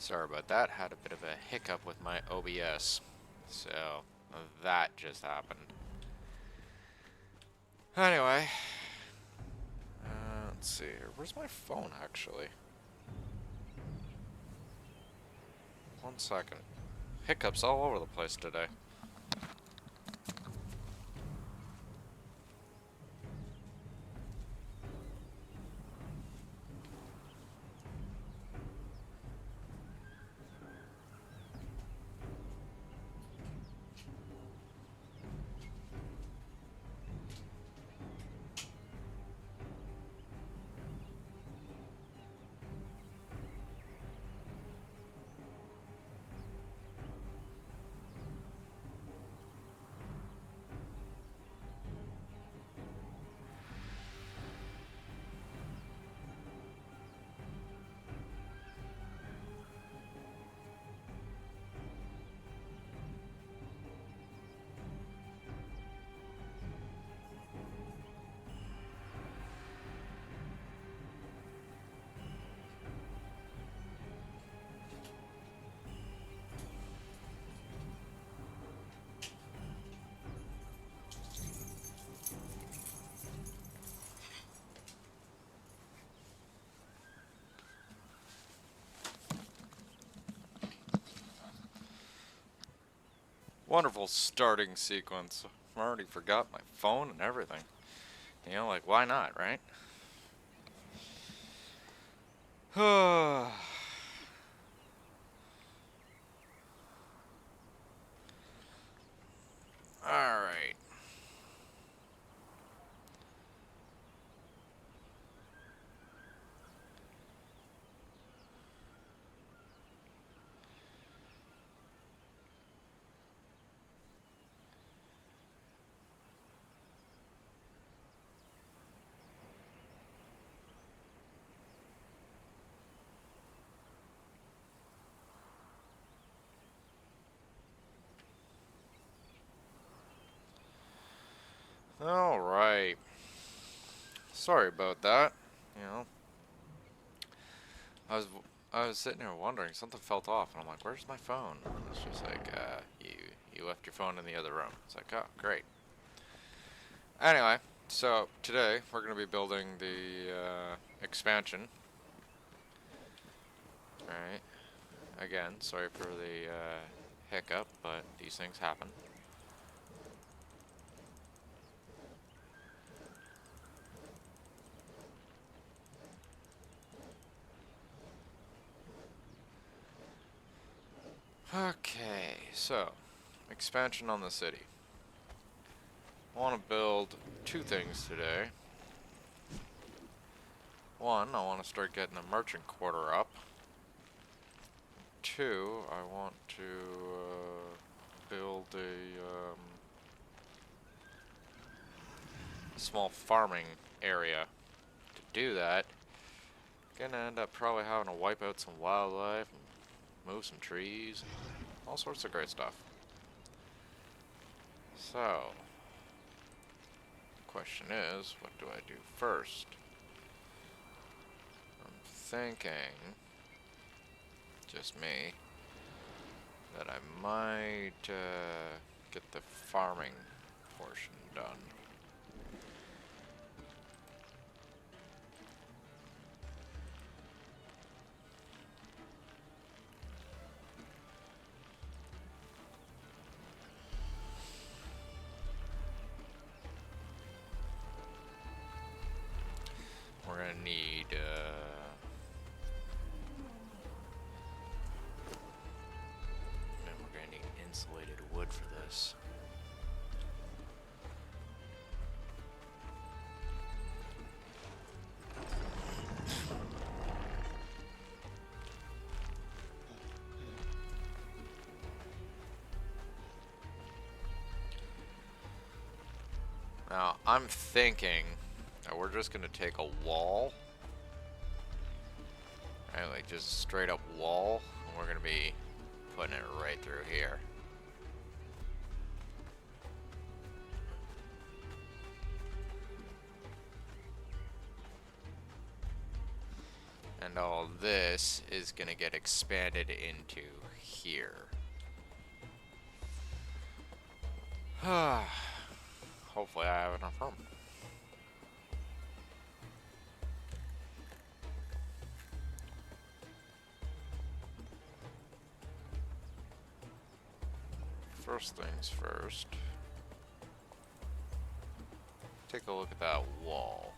Sorry about that. Had a bit of a hiccup with my OBS. So, that just happened. Anyway. Let's see here. Where's my phone, actually? 1 second. Hiccups all over the place today. Wonderful starting sequence. I already forgot my phone and everything. You know, like, why not, right? Alright. Alright. Sorry about that. You know, I was I was sitting here wondering, something felt off, and I'm like, "Where's my phone?" And it's just like, you left your phone in the other room." It's like, "Oh, great." Anyway, so today we're going to be building the expansion. Alright. Again, sorry for the hiccup, but these things happen. Okay, so expansion on the city. I want to build two things today. One, I want to start getting the merchant quarter up. Two, I want to build a small farming area. To do that, gonna end up probably having to wipe out some wildlife, and move some trees, all sorts of great stuff. So, question is, what do I do first? I'm thinking, just me, that I might get the farming portion done. We're gonna need and we're gonna need insulated wood for this. Now, I'm thinking that we're just gonna take a wall, right, like just a straight up wall, and we're gonna be putting it right through here. And I'll this is gonna get expanded into here. Hopefully I have enough room. First things first. Take a look at that wall.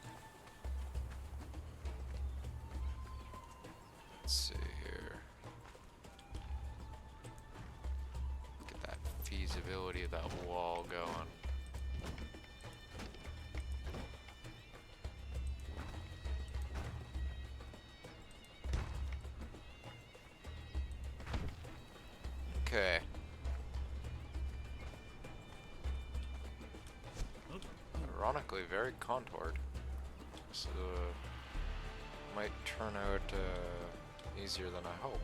Let's see here. Get that feasibility of that wall going. Okay. Ironically, very contoured. So might turn out easier than I hoped.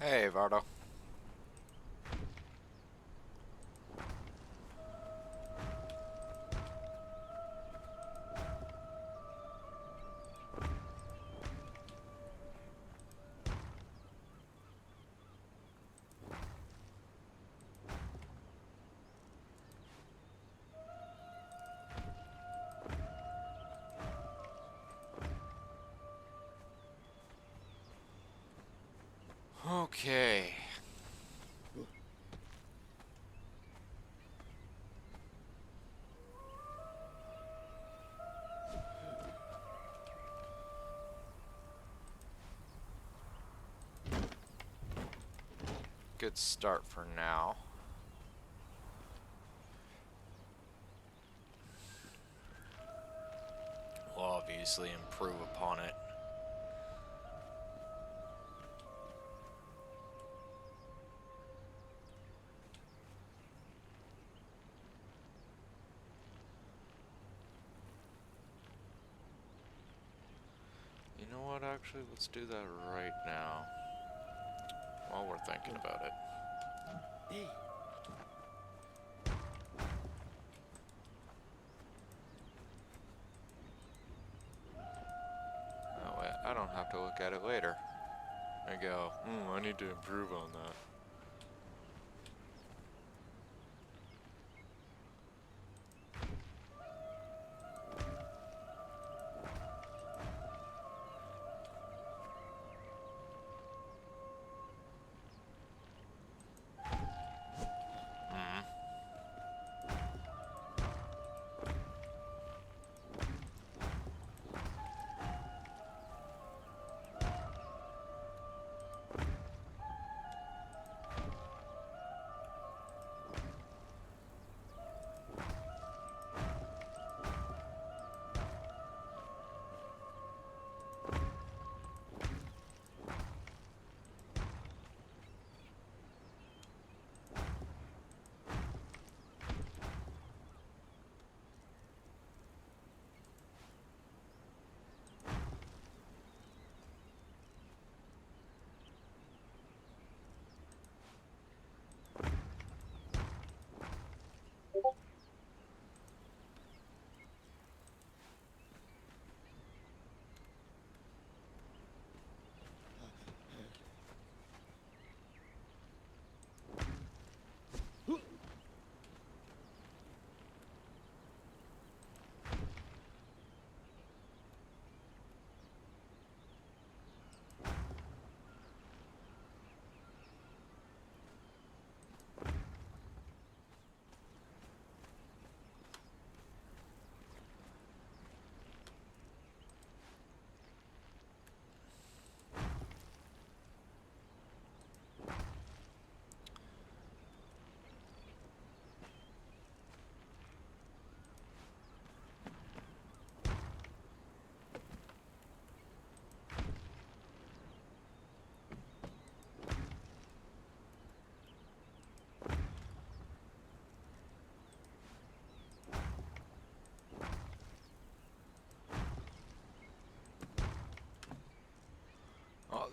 Hey, Vardo. Okay. Good start for now. We'll obviously improve upon it. You know what, actually, let's do that right now. While we're thinking about it. Oh wait, I don't have to look at it later. I go, I need to improve on that.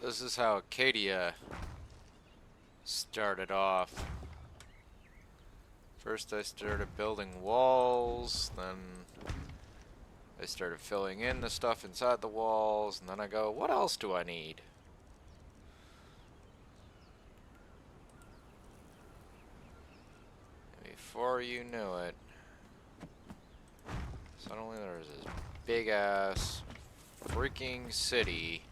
this is how Acadia started off. First I started building walls, then I started filling in the stuff inside the walls, and then I go, what else do I need? And before you knew it, suddenly there was this big ass freaking city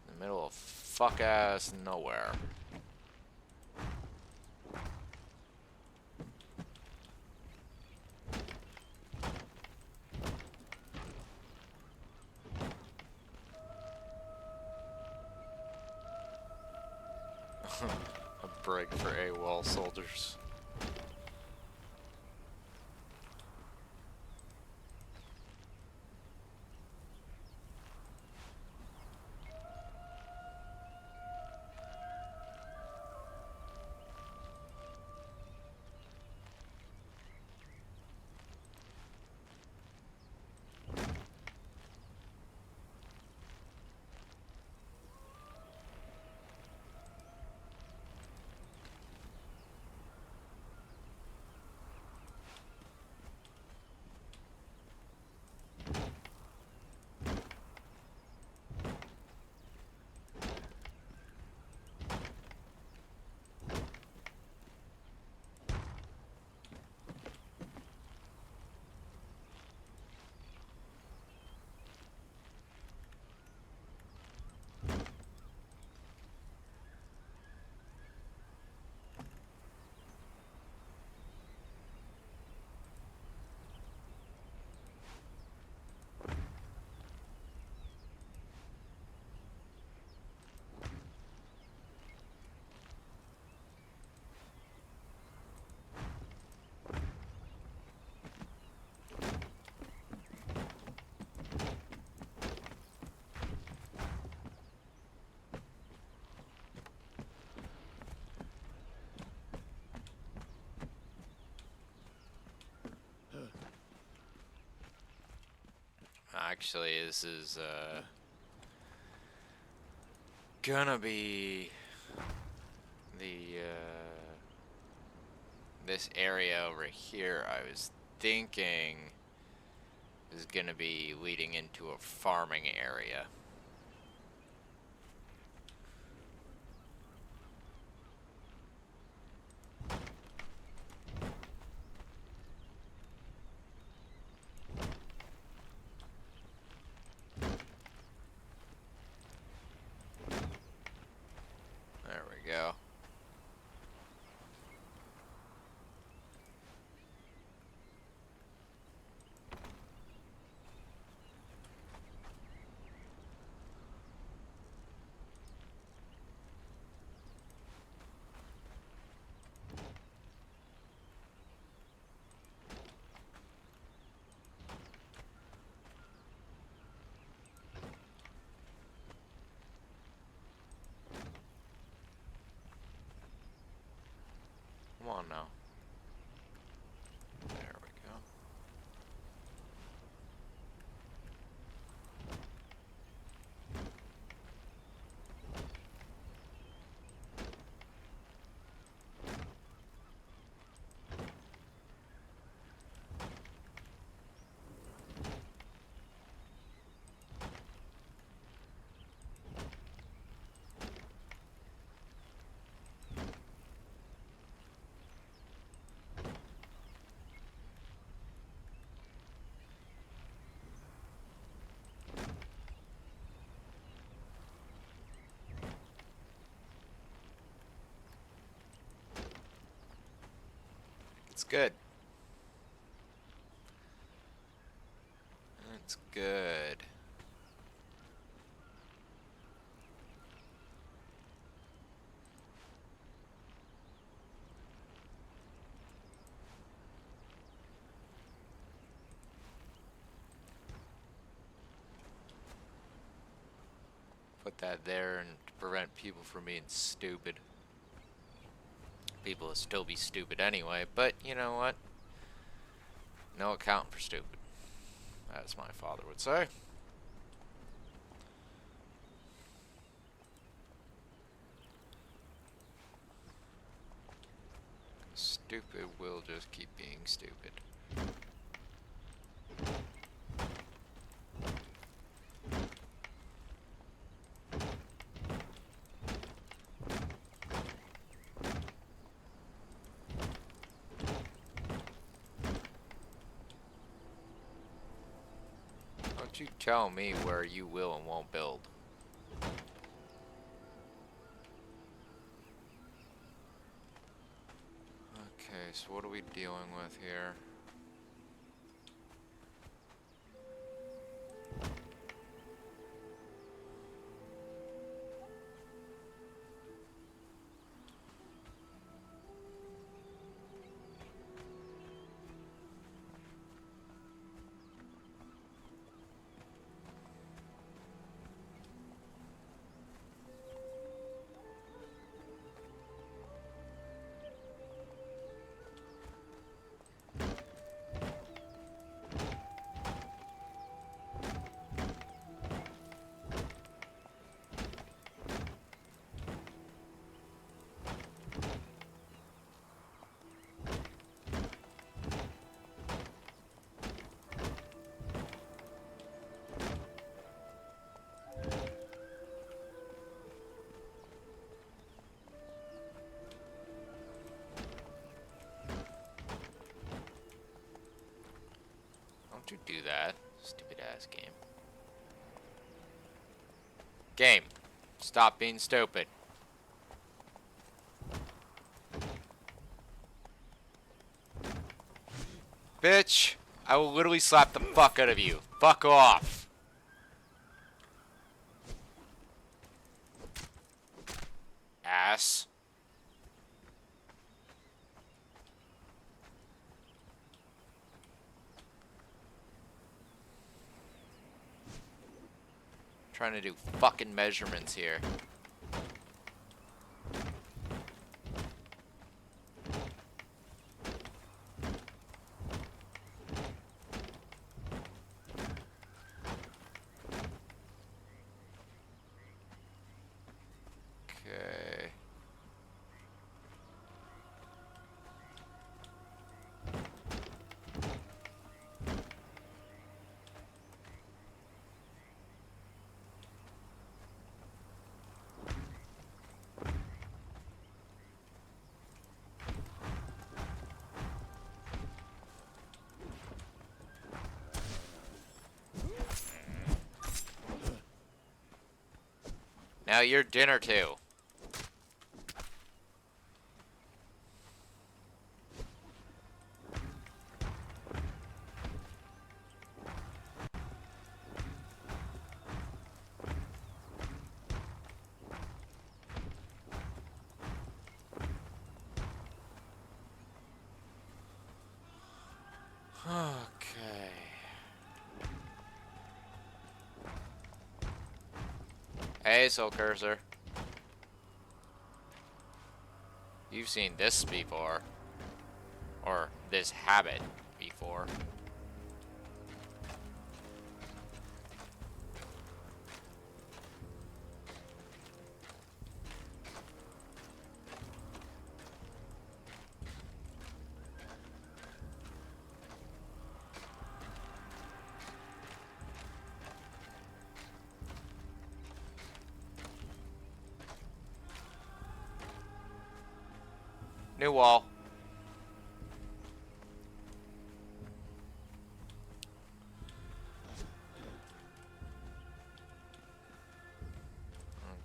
in the middle of fuck ass nowhere. A break for AWOL soldiers. Actually, this is gonna be the this area over here. I was thinking is gonna be leading into a farming area. There we go. Come on now. There we go. It's good. It's good. Put that there and to prevent people from being stupid. People will still be stupid anyway, but you know what? No accounting for stupid, as my father would say. stupid will just keep being stupid. Don't you tell me where you will and won't build. Okay, so what are we dealing with here? Don't you do that, stupid ass game. Game, stop being stupid. Bitch, I will literally slap the fuck out of you. Fuck off. Ass. Trying to do fucking measurements here. Okay. Now you're dinner too. Okay. Hey, Soul Cursor. You've seen this before. Or this habit before. New wall.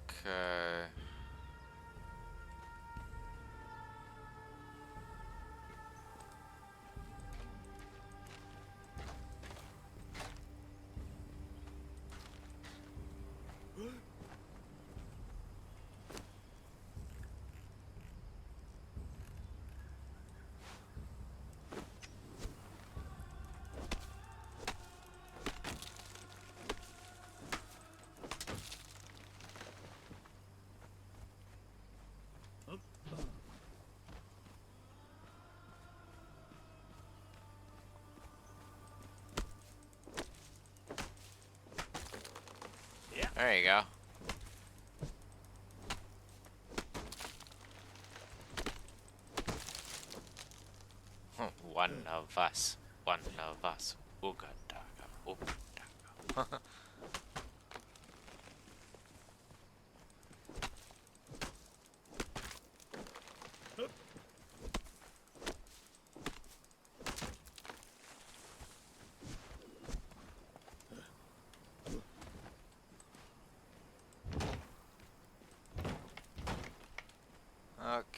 Okay. There you go. One of us. One of us. Ooga daga. Ooga daga.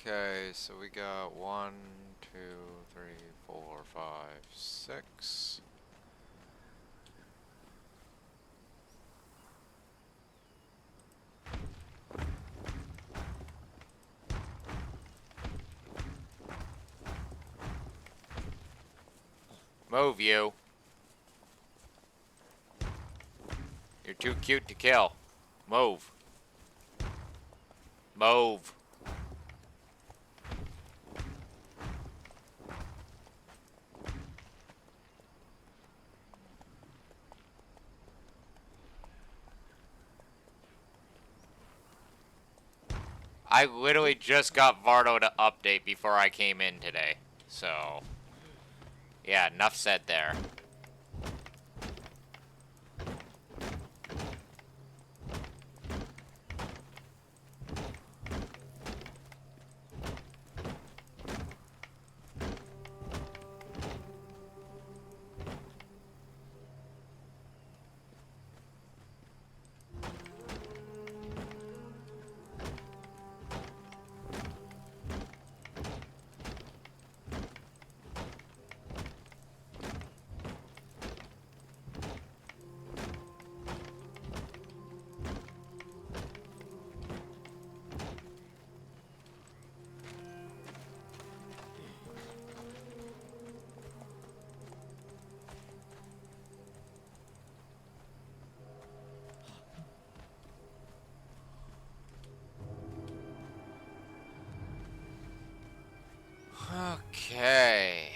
Okay, so we got 1, 2, 3, 4, 5, 6. Move, you. You're too cute to kill. Move. Move. I literally just got Vardo to update before I came in today. So, yeah, enough said there. Okay.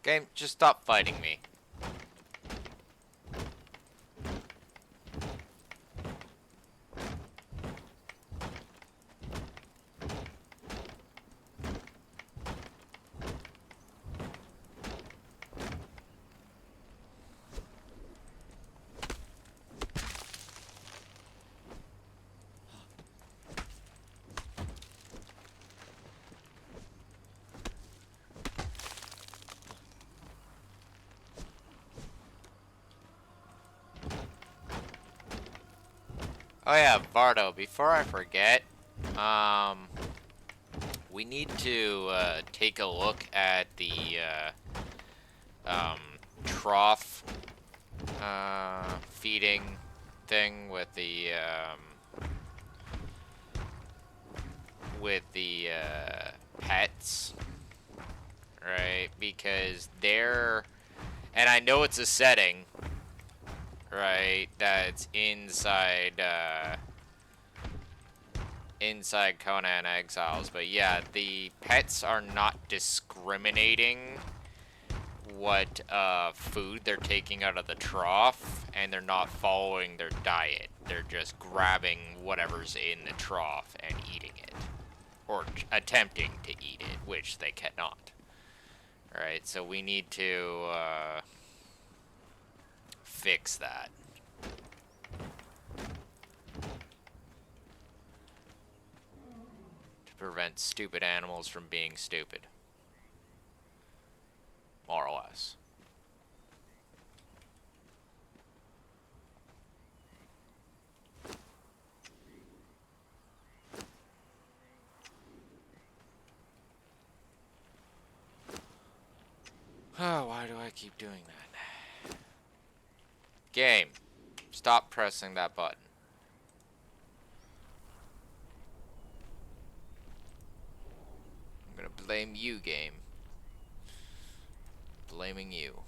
Game, just stop fighting me. Oh yeah, Bardo, before I forget, we need to take a look at the um, trough feeding thing with the pets, right? Because they're, and I know it's a setting, right? That's inside Conan Exiles, but yeah, the pets are not discriminating what food they're taking out of the trough, and they're not following their diet. They're just grabbing whatever's in the trough and eating it, or attempting to eat it, which they cannot. Alright, so we need to fix that. To prevent stupid animals from being stupid. More or less. Oh, why do I keep doing that? Game. Stop pressing that button. I'm gonna blame you, game. Blaming you.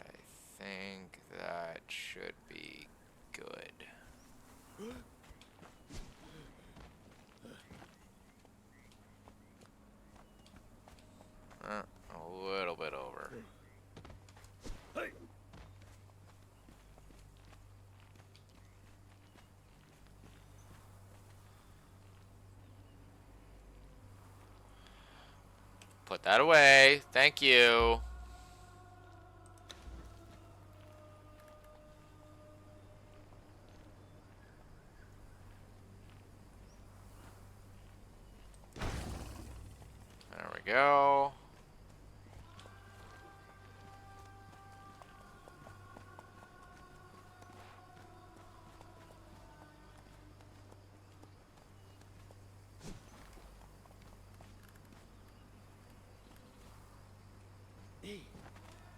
I think that should be good. A little bit over. Put that away. Thank you. There we go.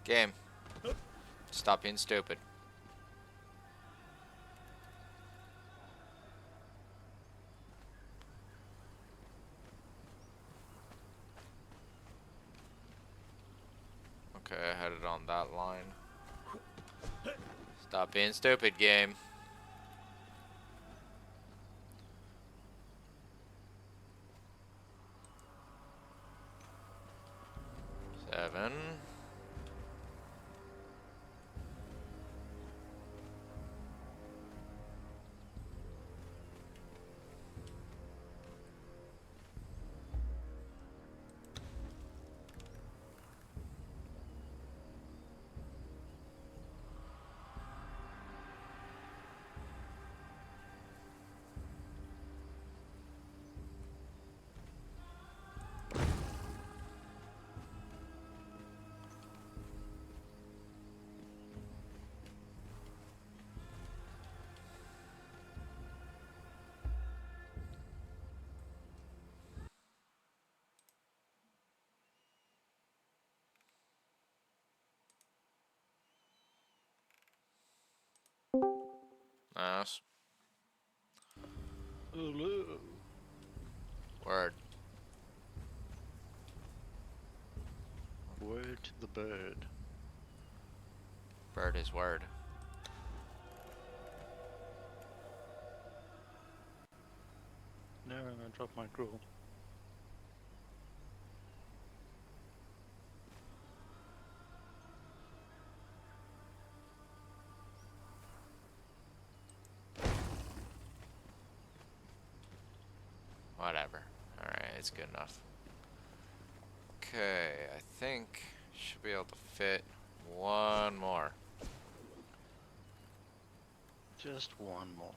Game. Stop being stupid. Okay, I had it on that line. Stop being stupid, game. Seven. Nice. Hello. Word. Word to the bird. Bird is word. No, I dropped my gruel. Whatever. Alright, it's good enough. Okay, I think should be able to fit one more. Just one more.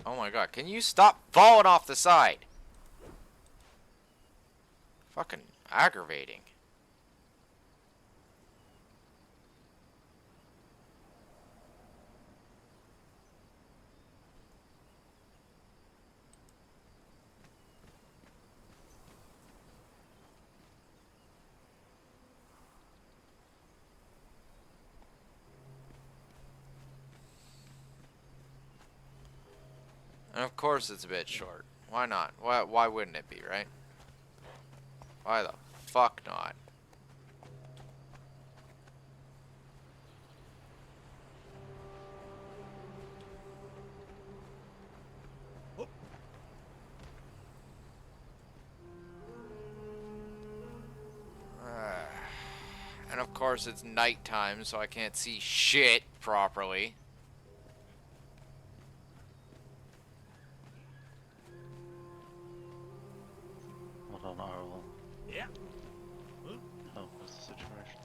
Oh my god, can you stop falling off the side? Fucking aggravating. And of course it's a bit short. Why not? Why wouldn't it be, right? Why the fuck not? And of course it's nighttime, so I can't see shit properly. Hold on, I will Yeah. help with the situation.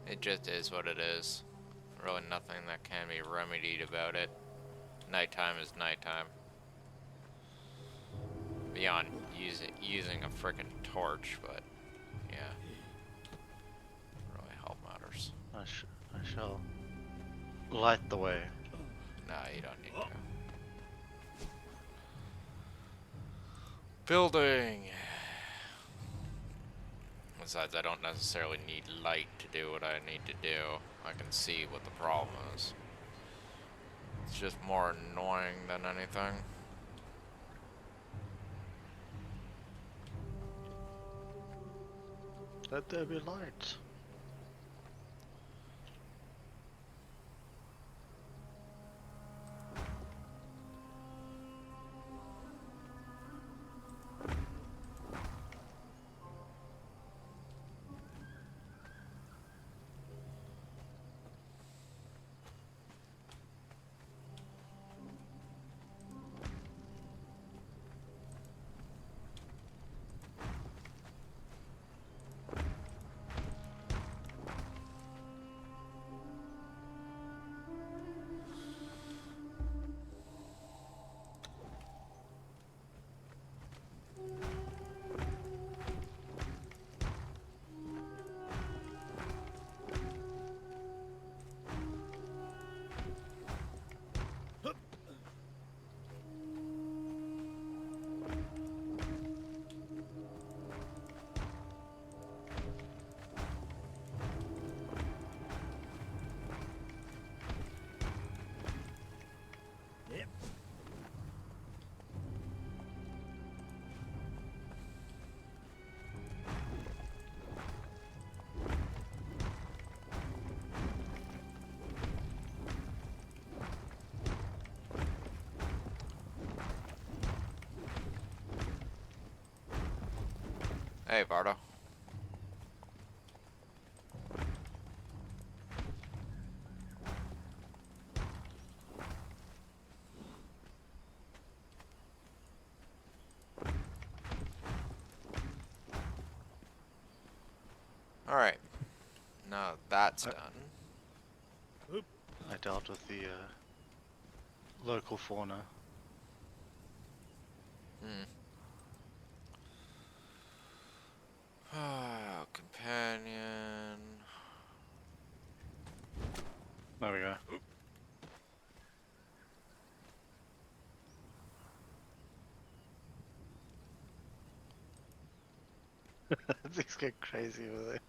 It just is what it is. Really nothing that can be remedied about it. Nighttime is nighttime. Beyond using a frickin' torch, but yeah. Really help matters. I shall light the way. Nah, you don't need to. Building! Besides, I don't necessarily need light to do what I need to do. I can see what the problem is. It's just more annoying than anything. Let there be light. Yep. Hey, Bardo. Alright. Now that's done. I dealt with the local fauna. Companion. There we go. Things get crazy with it.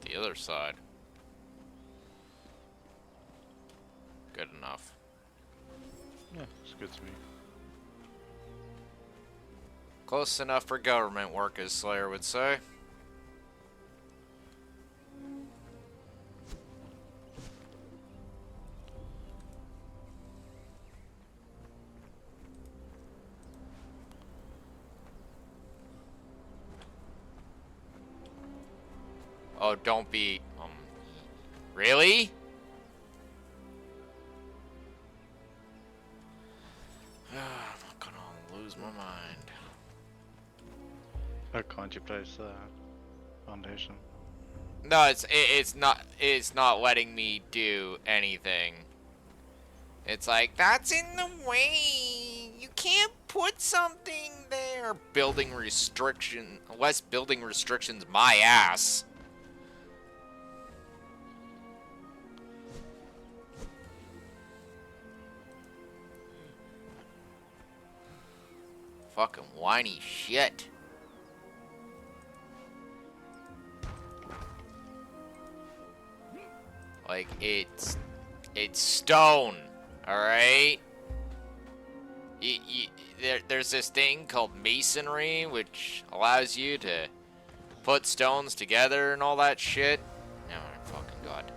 the other side. Good enough. Yeah, it's good to me. Close enough for government work, as Slayer would say. Oh, don't be... really? I'm not gonna lose my mind. Why can't you place the foundation? No, it's not letting me do anything. It's like, that's in the way. You can't put something there. Building restriction, less building restrictions, my ass. Fucking whiny shit. Like, it's stone, alright? There's this thing called masonry, which allows you to put stones together and all that shit. Oh my fucking god.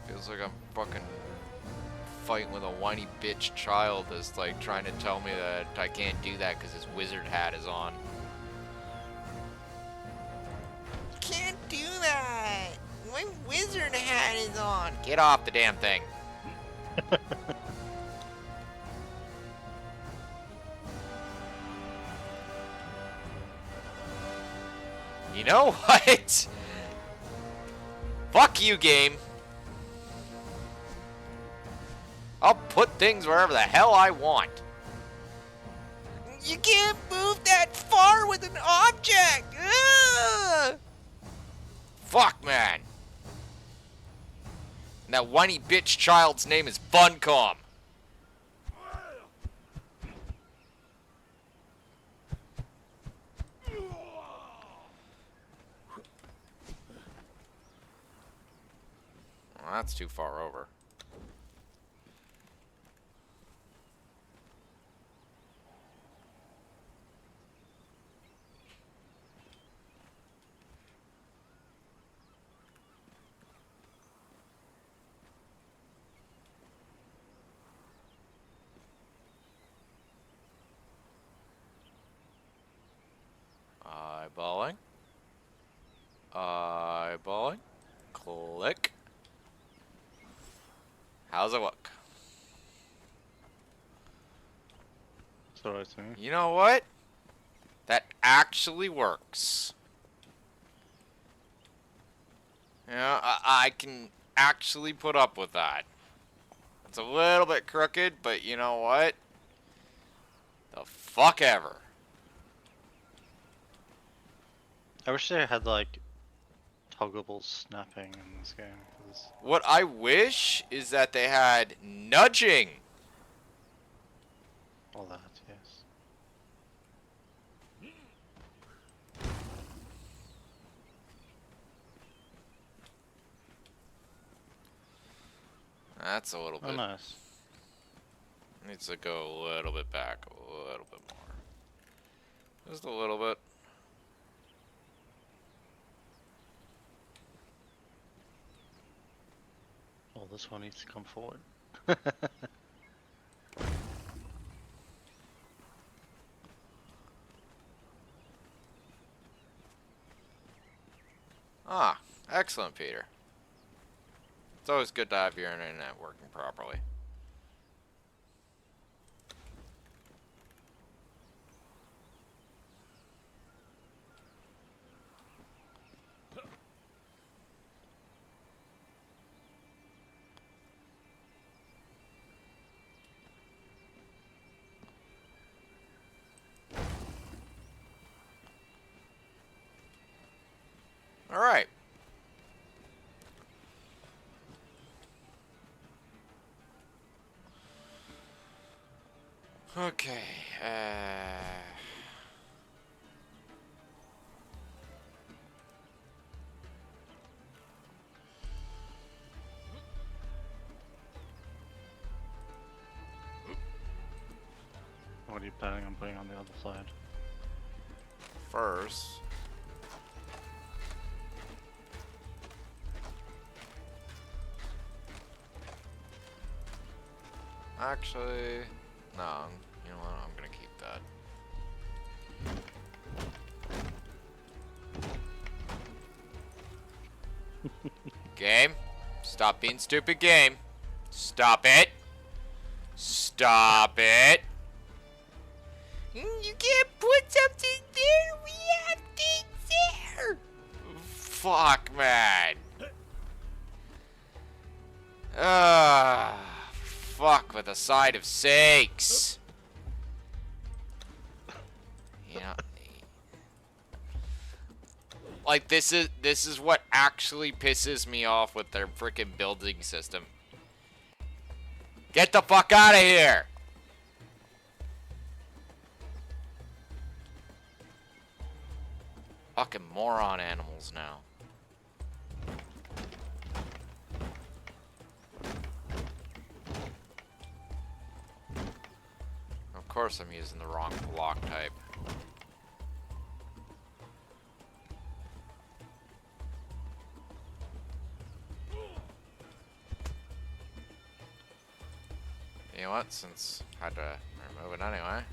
Feels like I'm fucking fighting with a whiny bitch child that's like trying to tell me that I can't do that because his wizard hat is on. Can't do that! My wizard hat is on! Get off the damn thing! You know what? Fuck you, game. I'll put things wherever the hell I want. You can't move that far with an object! Ugh! Fuck, man. And that whiny bitch child's name is Funcom. Well, that's too far over. Eyeballing. Eyeballing. Click. How's it look? It's alright to me. You know what? That actually works. Yeah, I can actually put up with that. It's a little bit crooked, but you know what? The fuck ever. I wish they had like toggleable snapping in this game. Cause What I wish is that they had nudging. all that, yes. That's a little Oh, bit. nice. Needs to go a little bit back, a little bit more. Just a little bit. Oh, this one needs to come forward. Ah, excellent, Peter. It's always good to have your internet working properly. Okay. What are you planning on putting on the other side? First. Actually, no. You know what? I'm gonna keep that. Game. Stop being stupid, game. Stop it. Stop it. You can't put something there. We have things there. Fuck, man. Fuck with a side of sakes. You know, like this is what actually pisses me off with their freaking building system. Get the fuck out of here. Fucking moron animals now. Of course I'm using the wrong block type. You know what, since I had to remove it anyway.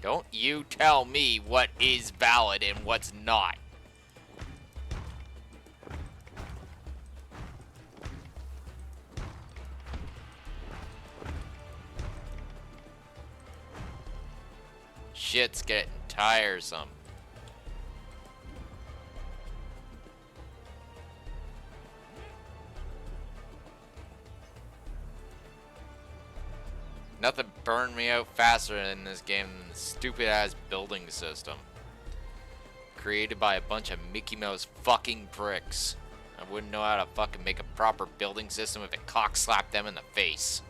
Don't you tell me what is valid and what's not. Shit's getting tiresome. Nothing burned me out faster in this game than the stupid ass building system. Created by a bunch of Mickey Mouse fucking pricks. I wouldn't know how to fucking make a proper building system if it cock slapped them in the face.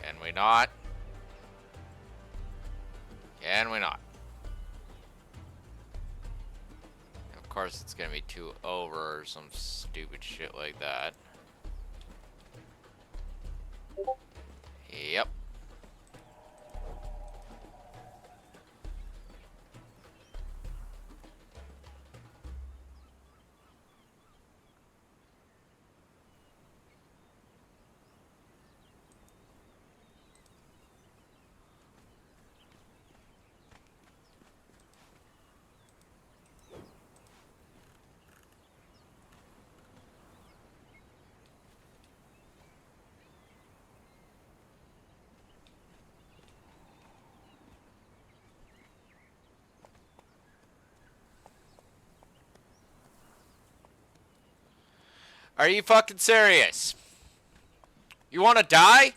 Can we not? Can we not? Of course it's gonna be 2 over or some stupid shit like that. Yep. Are you fucking serious? You wanna die?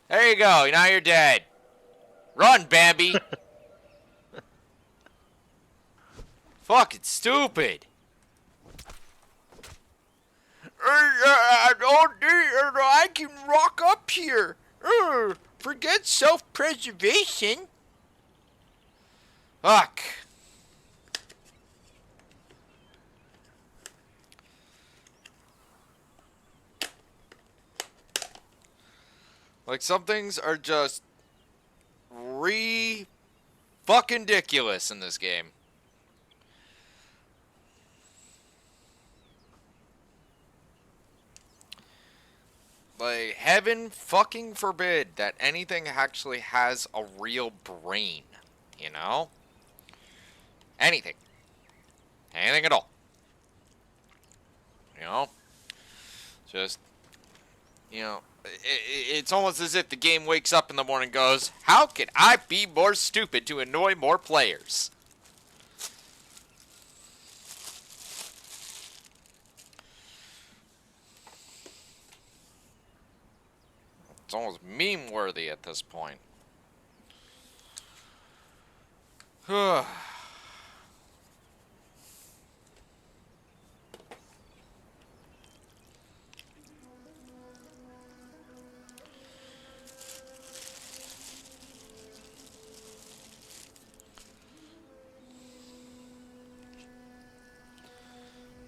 There you go, now you're dead. Run, Bambi! Fucking stupid! I can rock up here. Forget self-preservation. Fuck. Like, some things are just fucking ridiculous in this game. Like, heaven fucking forbid that anything actually has a real brain, you know? Anything. Anything at all. You know? Just, you know, it's almost as if the game wakes up in the morning and goes, how can I be more stupid to annoy more players? It's almost meme-worthy at this point.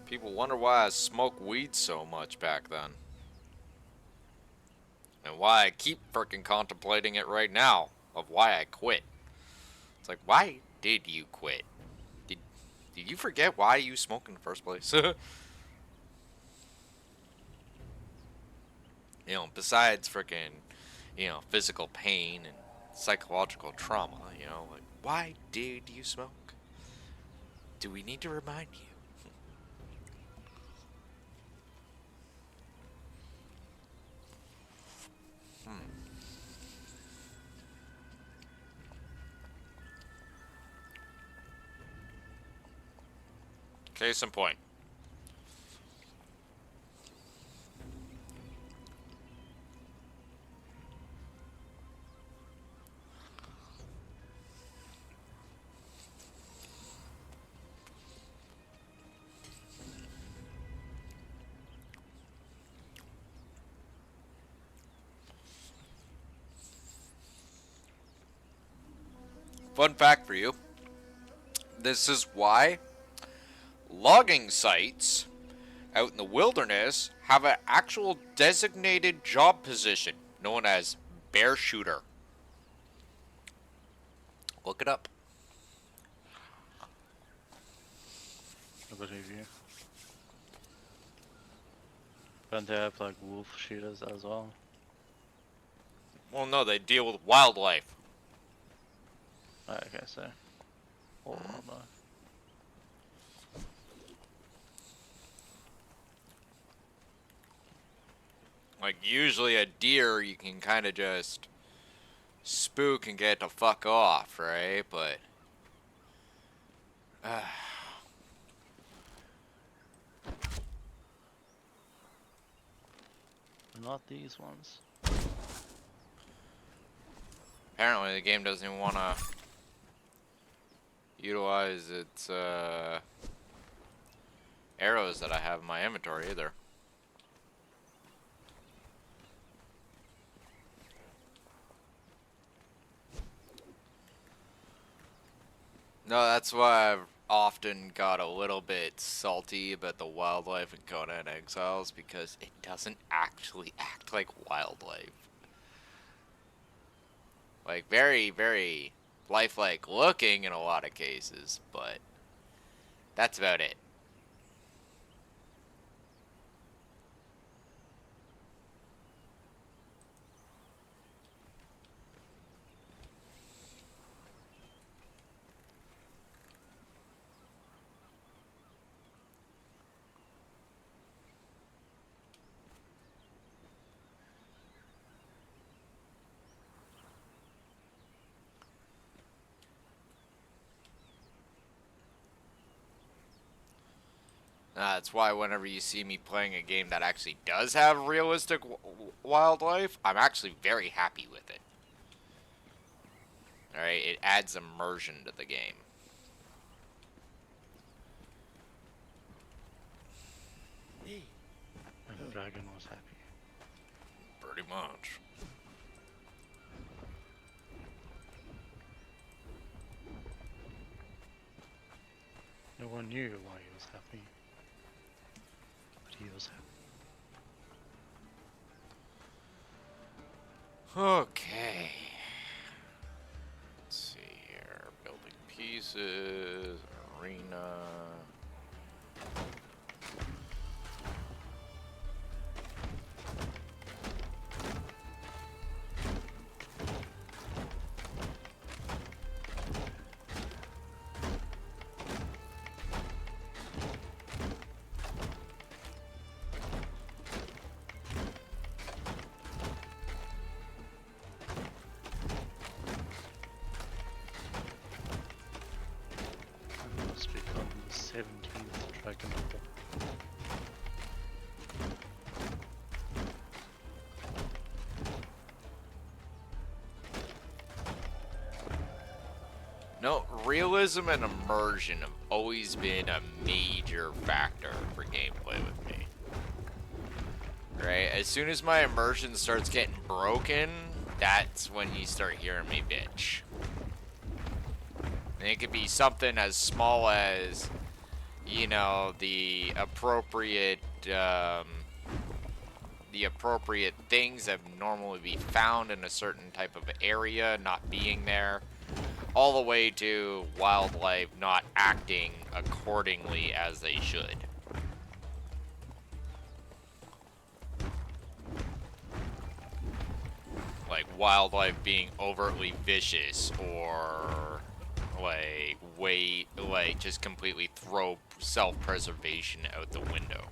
People wonder why I smoked weed so much back then. And why I keep freaking contemplating it right now of why I quit. It's like, why did you quit? Did did you forget why you smoked in the first place? Besides freaking, physical pain and psychological trauma, like, why did you smoke? Do we need to remind you? Case in point. Fun fact for you. This is why logging sites out in the wilderness have an actual designated job position known as bear shooter. Look it up. I believe you. Don't they have like wolf shooters as well? Well, no, they deal with wildlife. Oh, okay, so all wildlife. Like, usually a deer you can kind of just spook and get to fuck off, right? But Not these ones. apparently the game doesn't even want to utilize its arrows that I have in my inventory either. No, that's why I've often got a little bit salty about the wildlife in Conan Exiles, because it doesn't actually act like wildlife. Like, very, very lifelike looking in a lot of cases, but that's about it. That's why whenever you see me playing a game that actually does have realistic wildlife, I'm actually very happy with it. Alright, it adds immersion to the game. And the dragon was happy. Pretty much. No one knew why he was happy, but he was happy. Okay. Let's see here. Building pieces, arena. It must become the 17th dragon level. No, realism and immersion have always been a major factor for gameplay with me. Right? As soon as my immersion starts getting broken, that's when you start hearing me bitch. And it could be something as small as, you know, the appropriate things that normally be found in a certain type of area not being there, all the way to wildlife not acting accordingly as they should. Like wildlife being overtly vicious, or like just completely throw self-preservation out the window.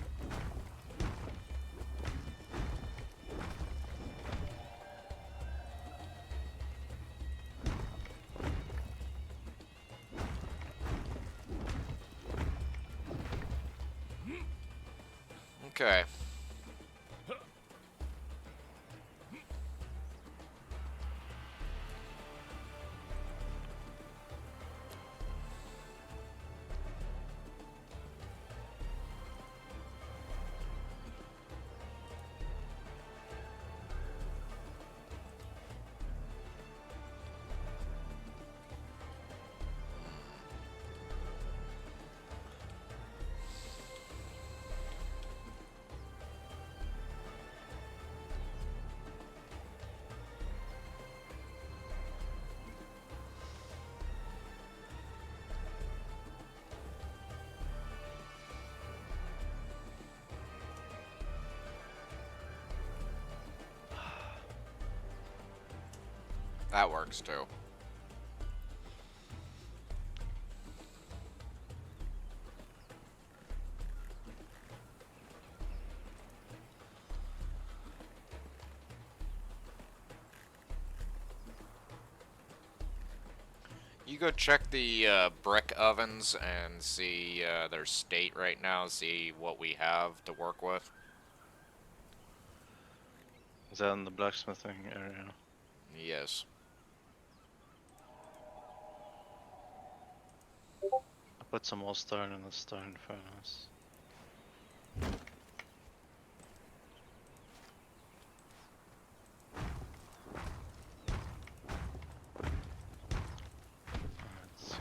Okay. That works too. You go check the brick ovens and see their state right now, see what we have to work with. Is that in the blacksmithing area? Yes. I put some more stone in the stone furnace. Let's see.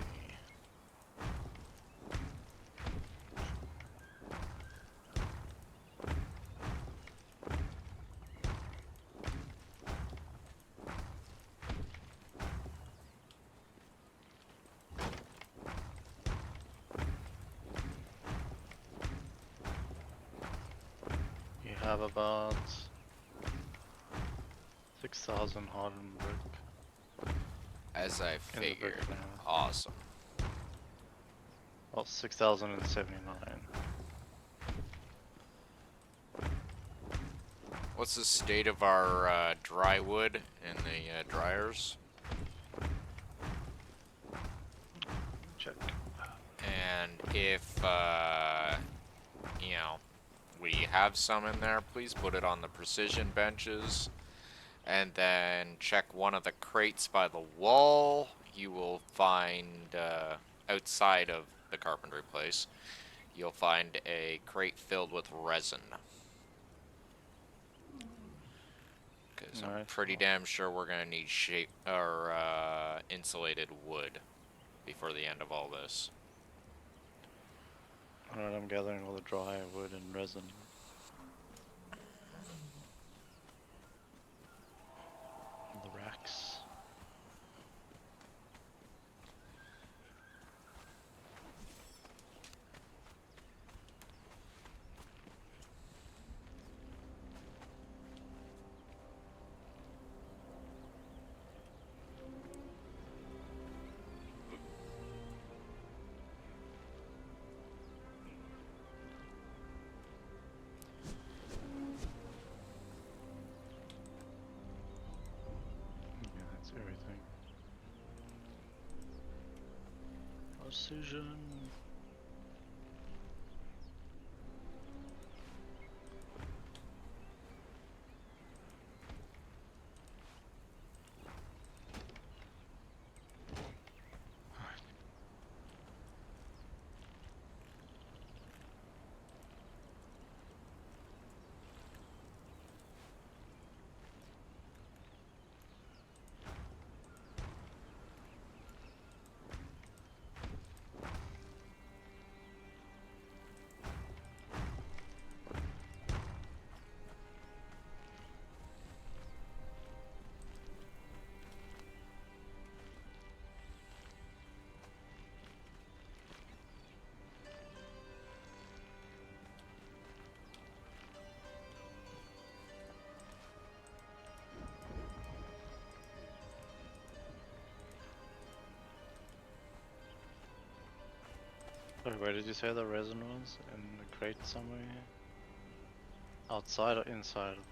You have about 6,000 hardened brick As I in the brick figured. furnace. Awesome. Well, 6,079. What's the state of our dry wood in the dryers? Check. And if, you know, we have some in there, please put it on the precision benches. And then check one of the crates by the wall. You will find, outside of the carpentry place, you'll find a crate filled with resin. Because I'm pretty damn sure we're going to need insulated wood before the end of all this. Alright, I'm gathering all the dry wood and resin. The racks. Yeah, that's everything. Precision. Wait, where did you say the resin was? In the crate somewhere? Outside or inside of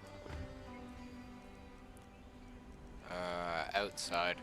Outside.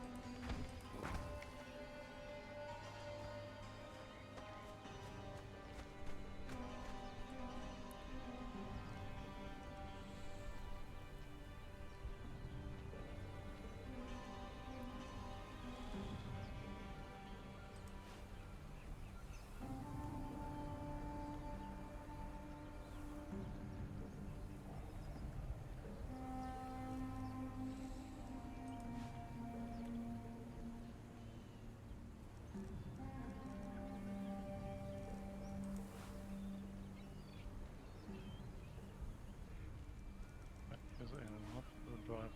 Is it in and out the drive?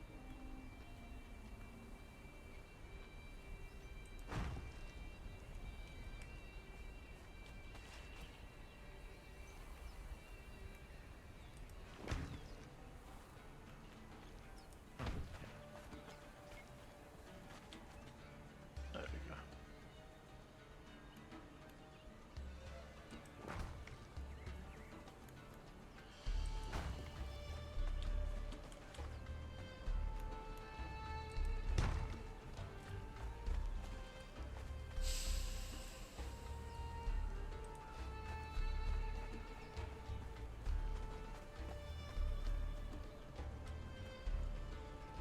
There we go.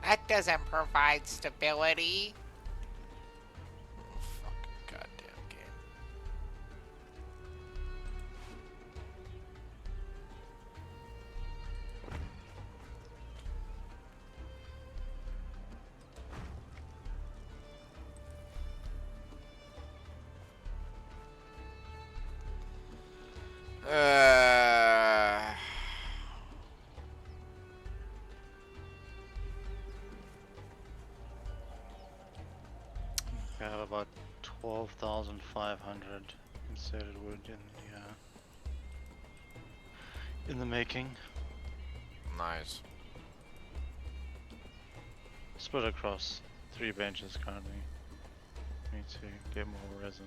That doesn't provide stability. Oh, fucking goddamn game. We have about 12,500 inserted wood in the making. Nice. Split across 3 benches currently. Need to get more resin.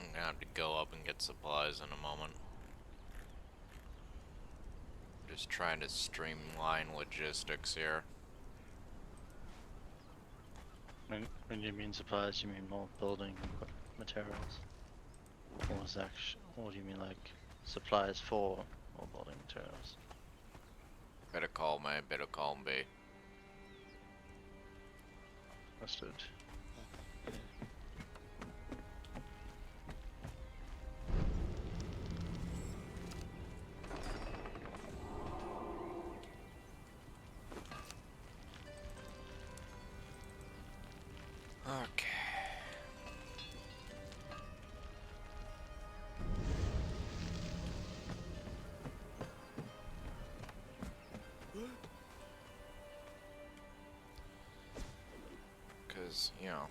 I'm gonna have to go up and get supplies in a moment. Just trying to streamline logistics here. When you mean supplies, you mean more building materials? Or do you mean like supplies for more building materials? Bit of column A, bit of column B. Understood. Okay. Because, you know,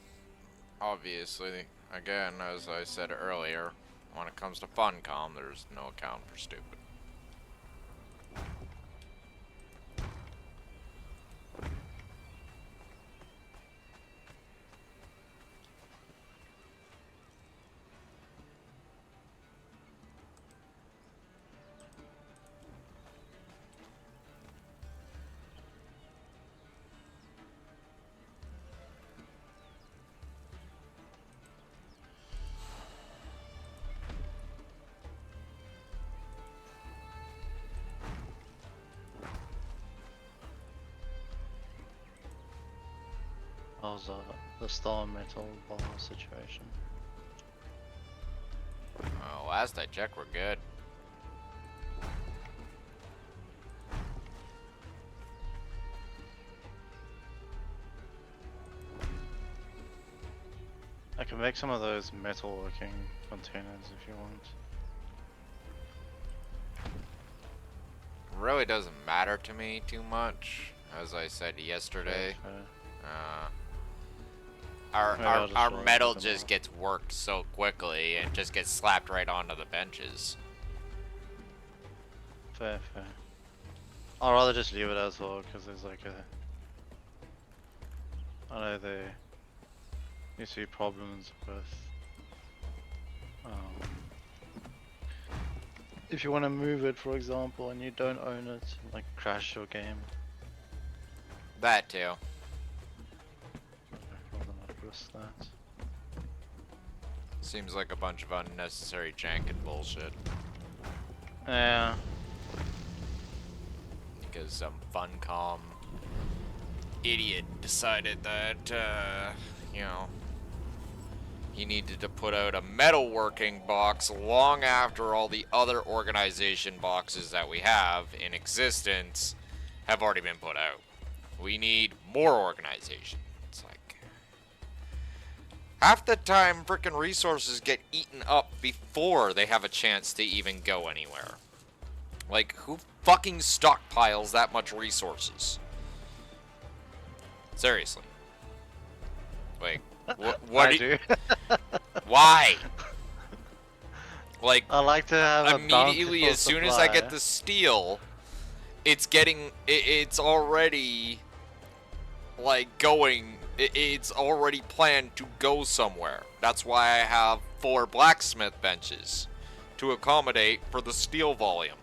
obviously, again, as I said earlier, when it comes to Funcom, there's no account for stupid. How's the star metal bar situation? Last I checked, we're good. I can make some of those metalworking containers if you want. Really doesn't matter to me too much, as I said yesterday. Fair. our Maybe I'll our, just our roll metal with them just all. gets worked so quickly and just gets slapped right onto the benches. Fair, fair. I'd rather just leave it as well, because there's like a... I know there used to be problems with... if you want to move it, for example, and you don't own it, like crash your game. That too. I'd rather not risk that. Seems like a bunch of unnecessary jank and bullshit. Yeah. Because some Funcom idiot decided that, you know, he needed to put out a metalworking box long after all the other organization boxes that we have in existence have already been put out. We need more organization. It's like, half the time frickin' resources get eaten up before they have a chance to even go anywhere. Like, who fucking stockpiles that much resources? Seriously. Like, what I do you... do. Why? Like, I like to have immediately a as soon as I get the steel, it's already, like, going, it's already planned to go somewhere. That's why I have 4 blacksmith benches, to accommodate for the steel volume.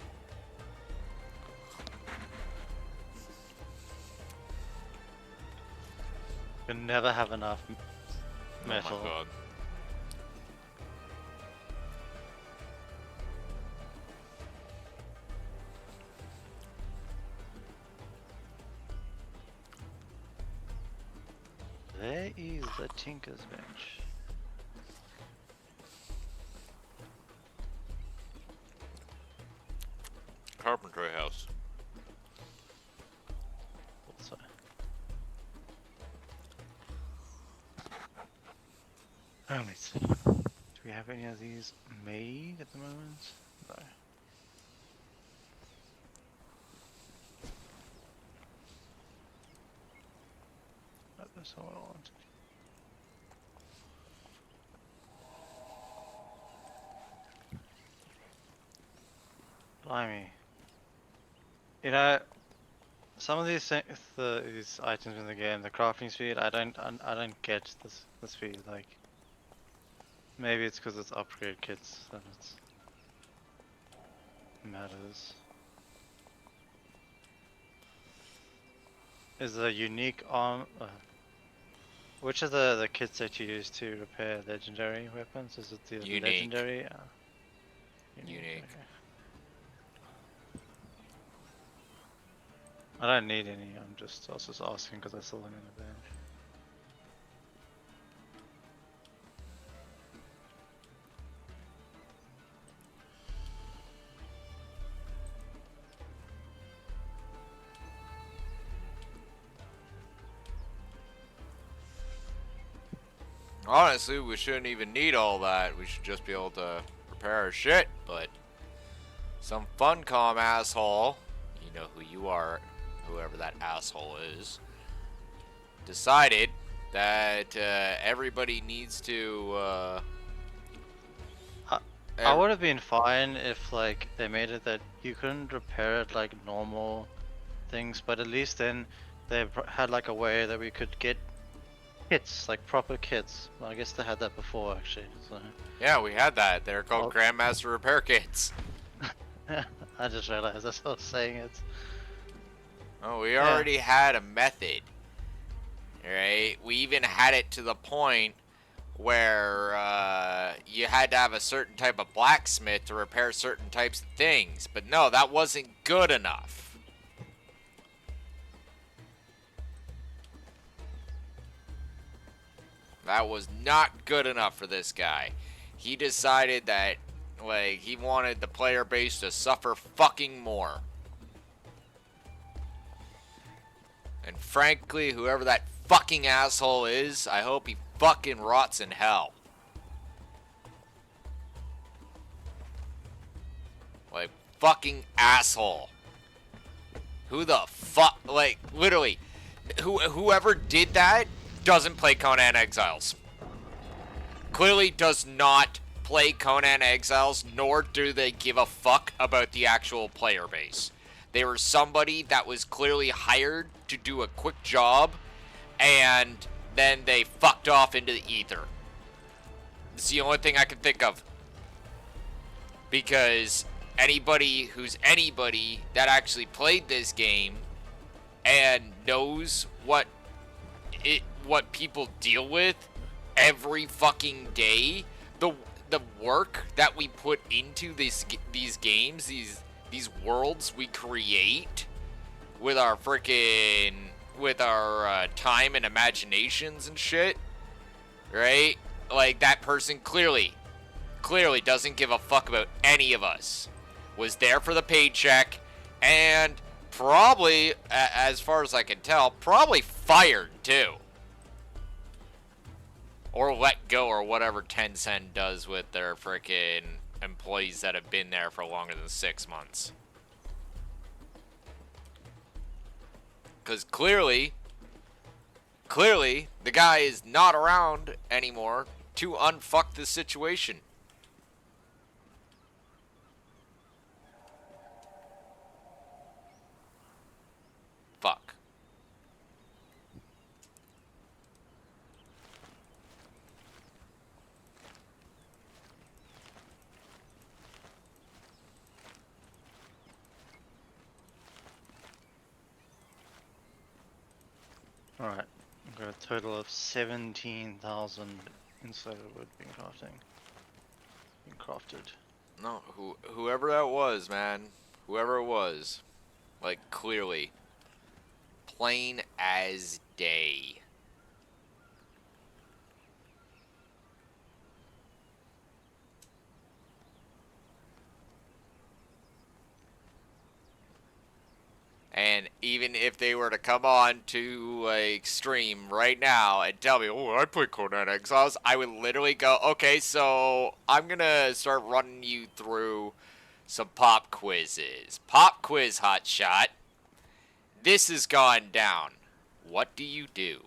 You never have enough metal. Oh my god. There is the Tinker's bench. Carpentry house. Also. Let's see. Do we have any of these made at the moment? No. That's not what I wanted. Blimey. You know, some of these these items in the game, the crafting speed, I don't get the speed. Like, maybe it's because it's upgrade kits that it matters. Is the unique arm? Which are the kits that you use to repair legendary weapons? Is it the Unique. legendary? Unique. Okay. I don't need any. I was just asking because I saw them in the bench. Honestly, we shouldn't even need all that. We should just be able to repair our shit, but some Funcom asshole, you know who you are, whoever that asshole is, decided that everybody needs to, I would have been fine if like they made it that you couldn't repair it like normal things, but at least then they had like a way that we could get kits, like proper kits. Well, I guess they had that before actually. So. Yeah, we had that. They're called Oh. Grandmaster Repair Kits. I just realized as I was saying it. Oh, we already had a method, right? We even had it to the point where you had to have a certain type of blacksmith to repair certain types of things. But no, that wasn't good enough. That was not good enough for this guy. He decided that, like, he wanted the player base to suffer fucking more. And frankly, whoever that fucking asshole is, I hope he fucking rots in hell. Like, fucking asshole. Who the fuck, like, literally, whoever did that doesn't play Conan Exiles. Clearly does not play Conan Exiles, nor do they give a fuck about the actual player base. They were somebody that was clearly hired to do a quick job, and then they fucked off into the ether. It's the only thing I can think of. Because anybody that actually played this game and knows what people deal with every fucking day, the work that we put into these games, these worlds we create with our time and imaginations and shit, right? Like, that person clearly doesn't give a fuck about any of us. Was there for the paycheck, and probably, as far as I can tell, probably fired too. Or let go, or whatever Tencent does with their frickin' employees that have been there for longer than 6 months. Because clearly, the guy is not around anymore to unfuck the situation. Fuck. Alright, I've got a total of 17,000 inside of wood being crafted. No, whoever that was, man. Whoever it was. Like, clearly. Plain as day. And even if they were to come on to like stream right now and tell me, oh, I play Conan Exiles, I would literally go, okay, so I'm gonna start running you through some pop quizzes. Pop quiz, hotshot. This has gone down. What do you do?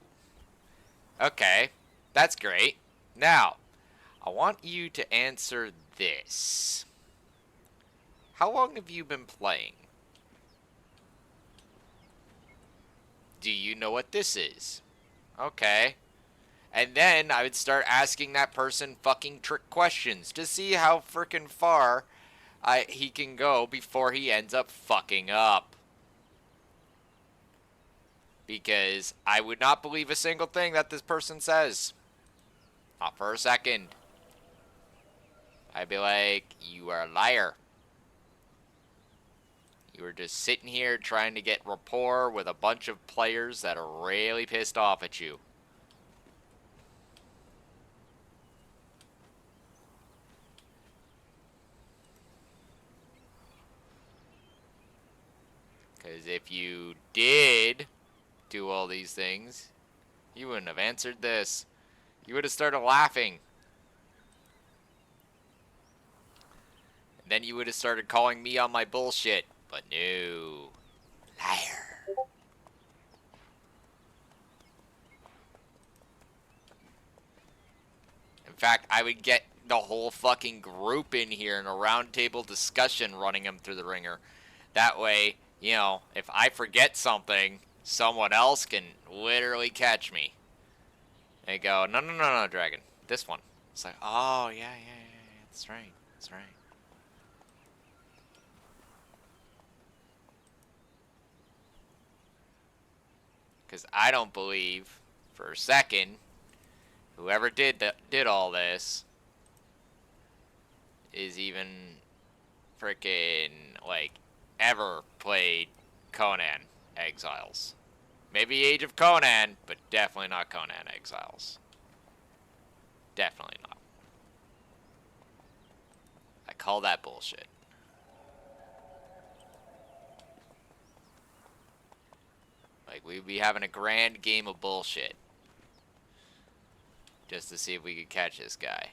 Okay, that's great. Now, I want you to answer this. How long have you been playing? Do you know what this is? Okay. And then I would start asking that person fucking trick questions to see how frickin' far he can go before he ends up fucking up. Because I would not believe a single thing that this person says. Not for a second. I'd be like, you are a liar. You were just sitting here trying to get rapport with a bunch of players that are really pissed off at you. Because if you did do all these things, you wouldn't have answered this. You would have started laughing. And then you would have started calling me on my bullshit. But no. Liar. In fact, I would get the whole fucking group in here in a roundtable discussion running them through the ringer. That way, you know, if I forget something, someone else can literally catch me. They go, no, Dragon. This one. It's like, oh, yeah. That's right. Because I don't believe for a second whoever did all this is even freaking like ever played Conan Exiles. Maybe Age of Conan, but definitely not Conan Exiles. Definitely not. I call that bullshit. Like, we'd be having a grand game of bullshit. Just to see if we could catch this guy.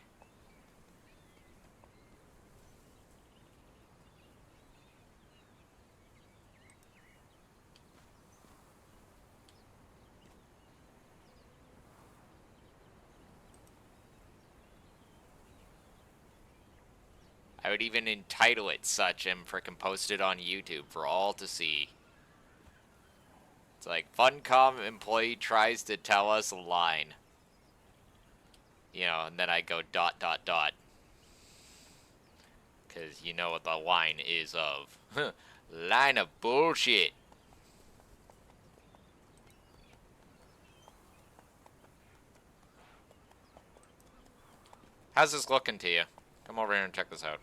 I would even entitle it such and frickin' post it on YouTube for all to see. It's like, Funcom employee tries to tell us a line. You know, and then I go ... Because you know what the line is of. Line of bullshit. How's this looking to you? Come over here and check this out.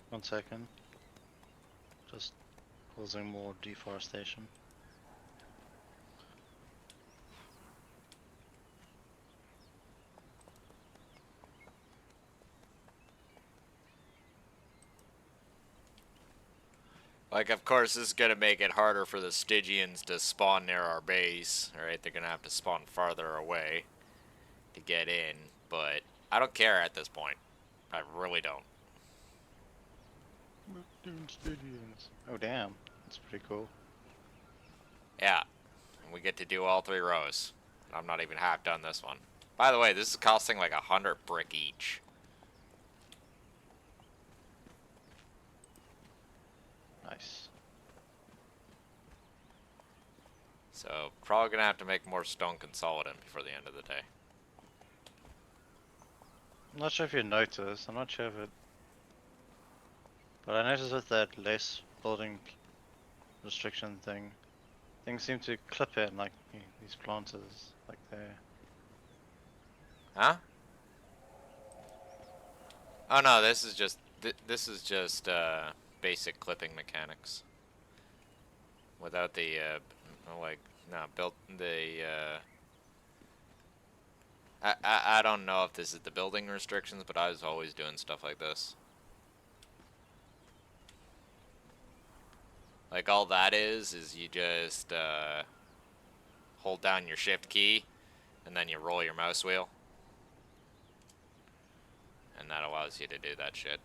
1 second. Just causing more deforestation. Like, of course, this is going to make it harder for the Stygians to spawn near our base. Alright, they're going to have to spawn farther away to get in. But I don't care at this point. I really don't. Oh damn, that's pretty cool. Yeah. And we get to do all 3 rows. I'm not even half done this one. By the way, this is costing like 100 brick each. Nice. So, probably going to have to make more stone consolidant before the end of the day. I'm not sure if you noticed, I'm not sure if it... But I noticed with that less building restriction thing, things seem to clip in like these planters, like there. Huh? Oh no, this is just basic clipping mechanics. Without the built the I don't know if this is the building restrictions, but I was always doing stuff like this. Like all that is you just hold down your shift key and then you roll your mouse wheel. And that allows you to do that shit.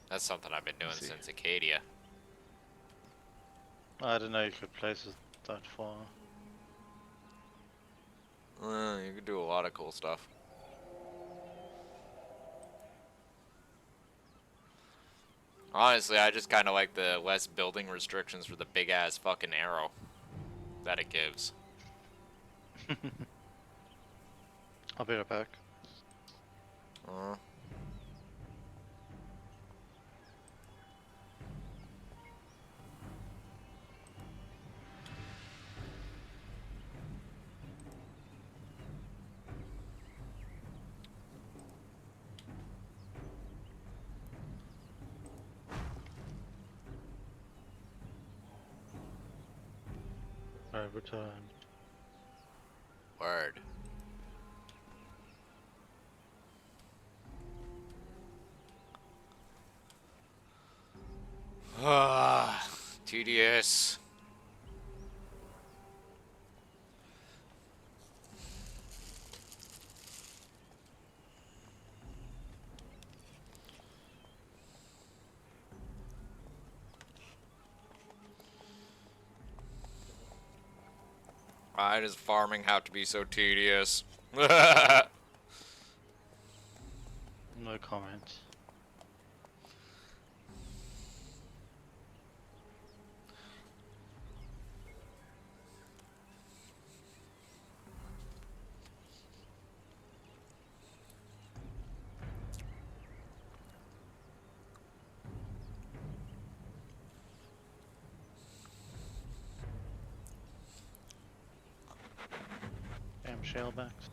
That's something I've been doing since Acadia. I didn't know you could place it that far. You can do a lot of cool stuff. Honestly, I just kind of like the less building restrictions for the big ass fucking arrow that it gives. I'll be right back. I returned. Word. Ah, tedious. Why does farming have to be so tedious? No comment. Damn shellbacks.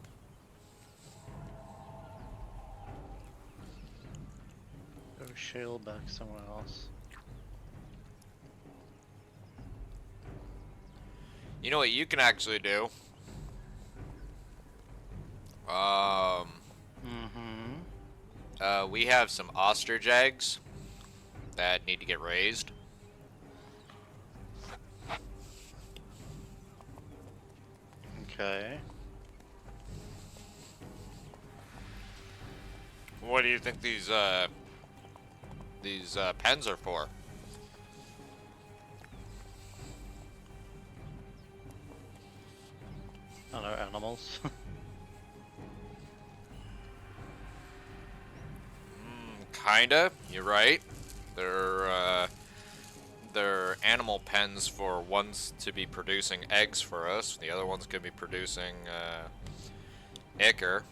Go shellback somewhere else. You know what you can actually do? We have some ostrich eggs that need to get raised. Okay. What do you think these pens are for? I don't know, animals. Kinda. You're right. They're animal pens for one's to be producing eggs for us. The other one's gonna be producing ichor,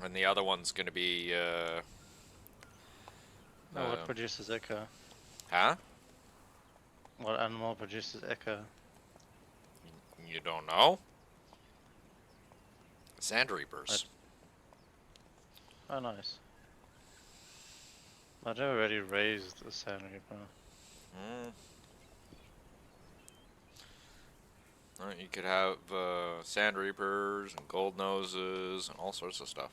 and the other one's gonna be Oh, what produces echo? huh? What animal produces echo? You don't know? Sand reapers. Oh, nice. I'd already raised the sand reaper. Mm. You could have sand reapers and gold noses and all sorts of stuff.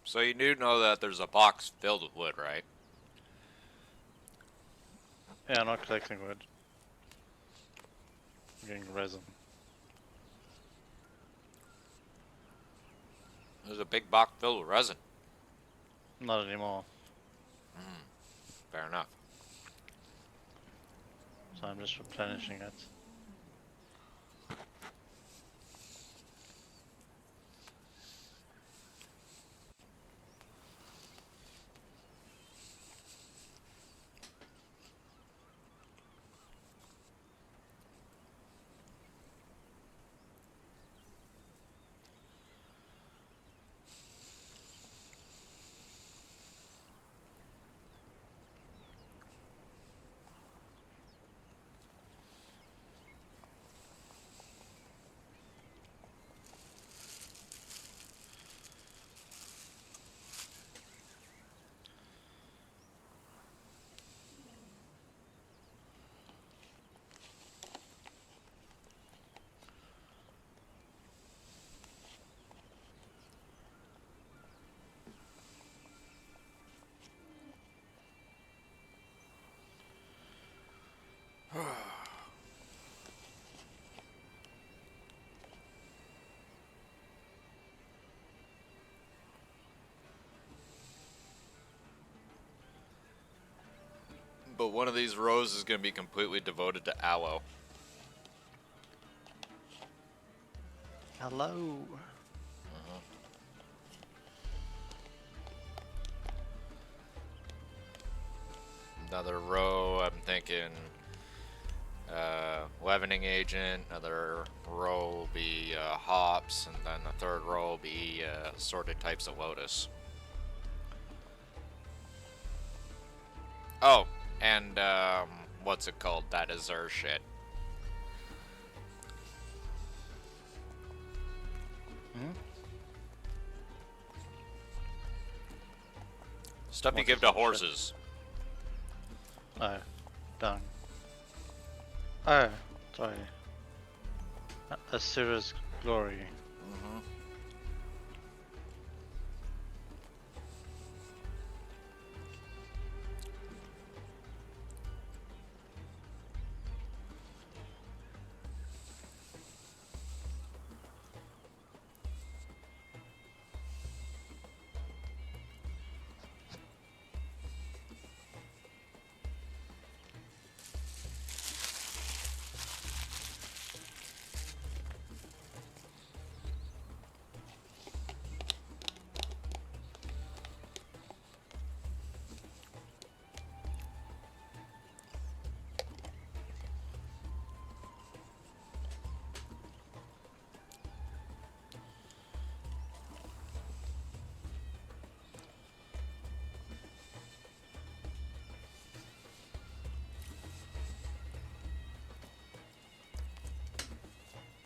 So you do know that there's a box filled with wood, right? Yeah, I'm not collecting wood. I'm getting resin. There's a big box filled with resin. Not anymore. Fair enough. So I'm just replenishing it. But one of these rows is going to be completely devoted to aloe. Hello. Another row, I'm thinking leavening agent. Another row will be hops, and then the third row will be assorted types of lotus. Oh, and what's it called? That Azure shit. Hmm? Stuff you What give is to that shit? horses. Oh, done. Oh, sorry. Asura's glory.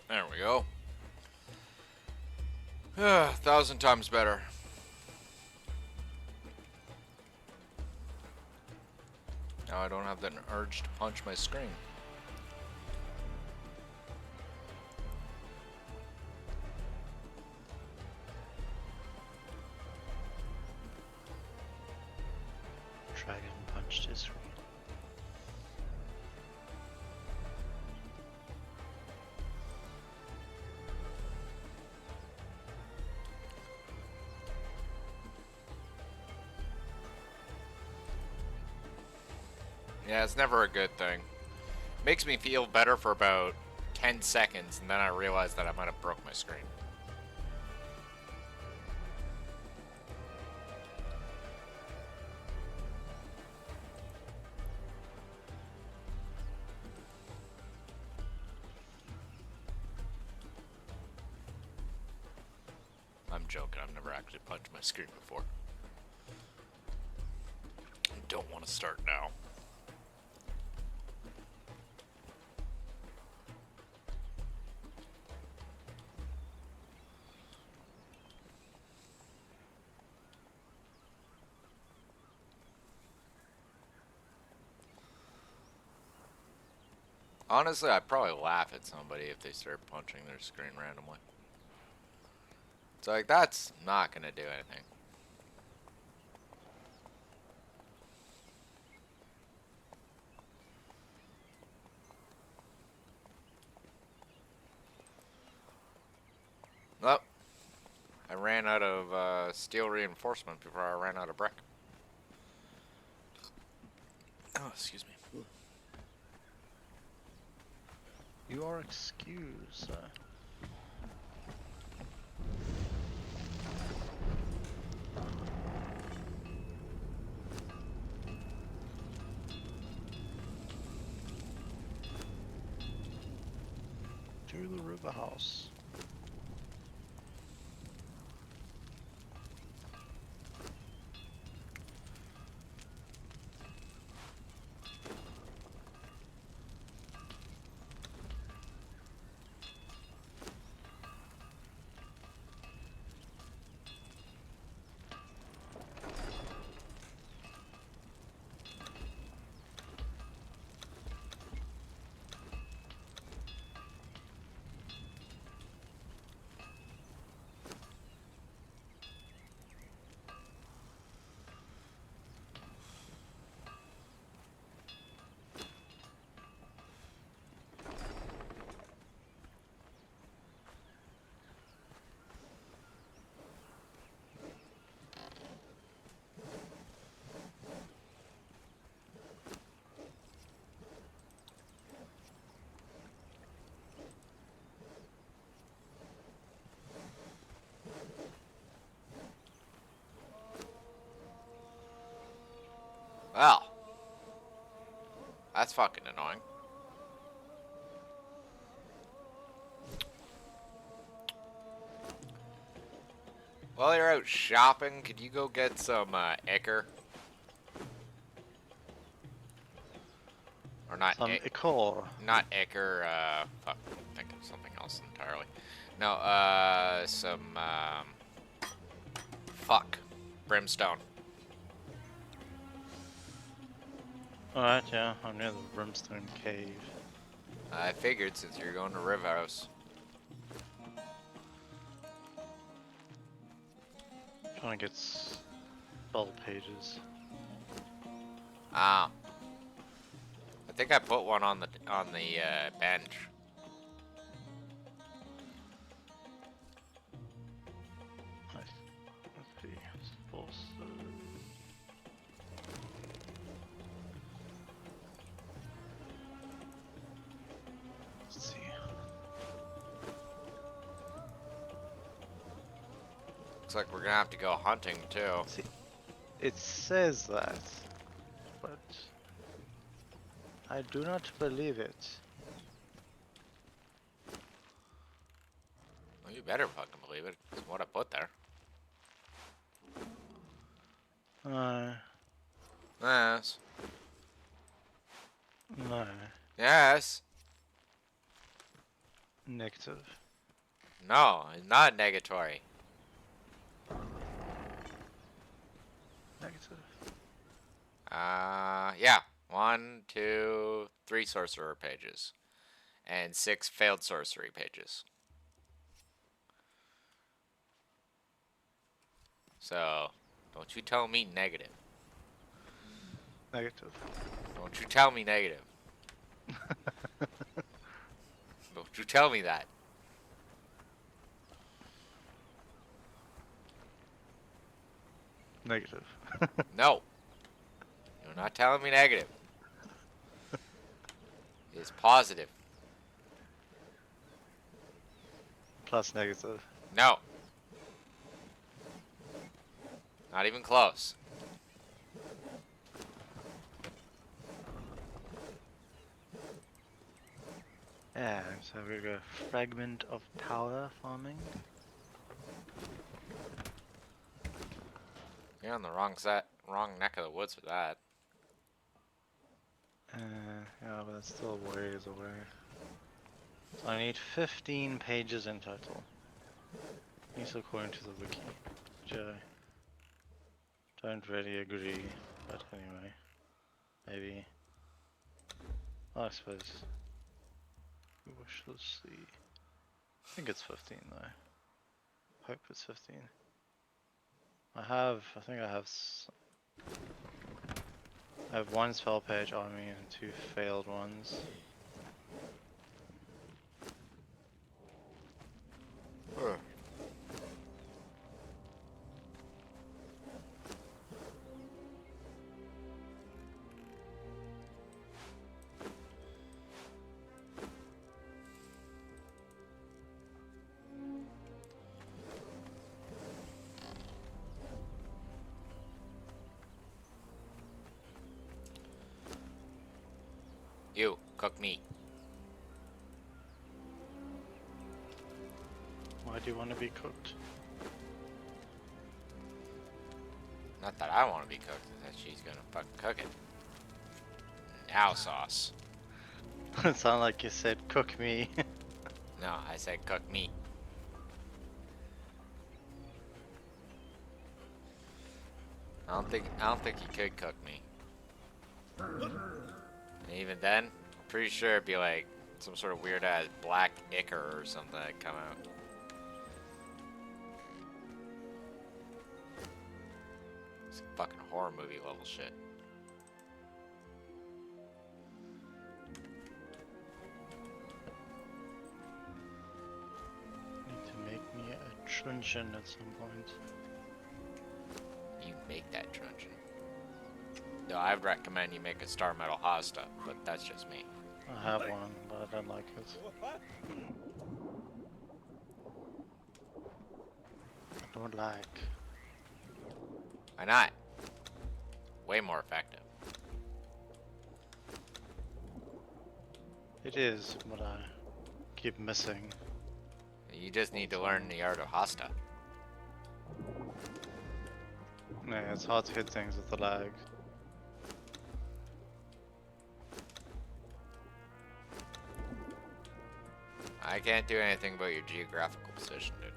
There we go. 1,000 times better. Now I don't have that urge to punch my screen. Dragon punched his screen. Yeah, it's never a good thing. Makes me feel better for about 10 seconds, and then I realize that I might have broke my screen. I'm joking, I've never actually punched my screen before. I don't want to start now. Honestly, I'd probably laugh at somebody if they start punching their screen randomly. It's like, that's not gonna do anything. Nope. I ran out of steel reinforcement before I ran out of brick. Oh, excuse me. You are excused, sir. To the river house. Well, that's fucking annoying. While you're out shopping, could you go get some Ichor? Or not Some ichor. not Ichor, fuck, I'm thinking of something else entirely. No, some, fuck, brimstone. Alright, yeah, I'm near the brimstone cave. I figured since you're going to Riv House. Trying to get spell pages. Ah. I think I put one on the bench. Nice. Let's see. Sources. Let's see. Looks like we're gonna have to go hunting too. See, it says that, but I do not believe it. Well, you better fucking believe it. It's what I put there. Yes. No. Yes. Negative. No, it's not negatory. Negative. Yeah. 1, 2, 3 sorcerer pages. And 6 failed sorcery pages. So, don't you tell me negative. Negative. Don't you tell me negative. Don't you tell me that. Negative. No. You're not telling me negative. is positive. Plus negative. No. Not even close. Yeah, so we go fragment of power farming. You're on the wrong neck of the woods with that. Yeah, but it's still ways away. So I need 15 pages in total. At least according to the wiki. Which I don't really agree, but anyway. Maybe. Oh, I suppose. We shall see. I think it's 15 though. Hope it's 15. I think I have one spell page army and two failed ones. You, cook meat. Why do you want to be cooked? Not that I want to be cooked, that she's gonna fucking cook it. Now sauce. It sounded like you said cook me. No, I said cook meat. I don't think you could cook me. And even then, I'm pretty sure it'd be like some sort of weird ass black ichor or something that'd come out. It's fucking horror movie level shit. Need to make me a truncheon at some point. You make that truncheon. No, I'd recommend you make a Star Metal Hosta, but that's just me. I have one, but I don't like it. I don't like. Why not? Way more effective. It is, but I keep missing. You just need to learn the art of Hosta. Yeah, it's hard to hit things with the lag. I can't do anything about your geographical position, dude.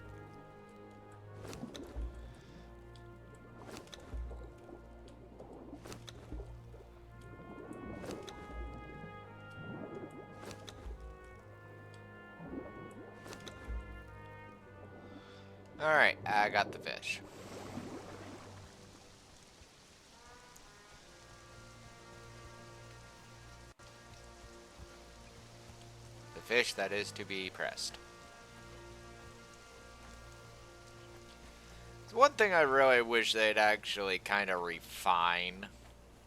Alright, I got the fish. The fish that is to be pressed. It's one thing I really wish they'd actually kind of refine.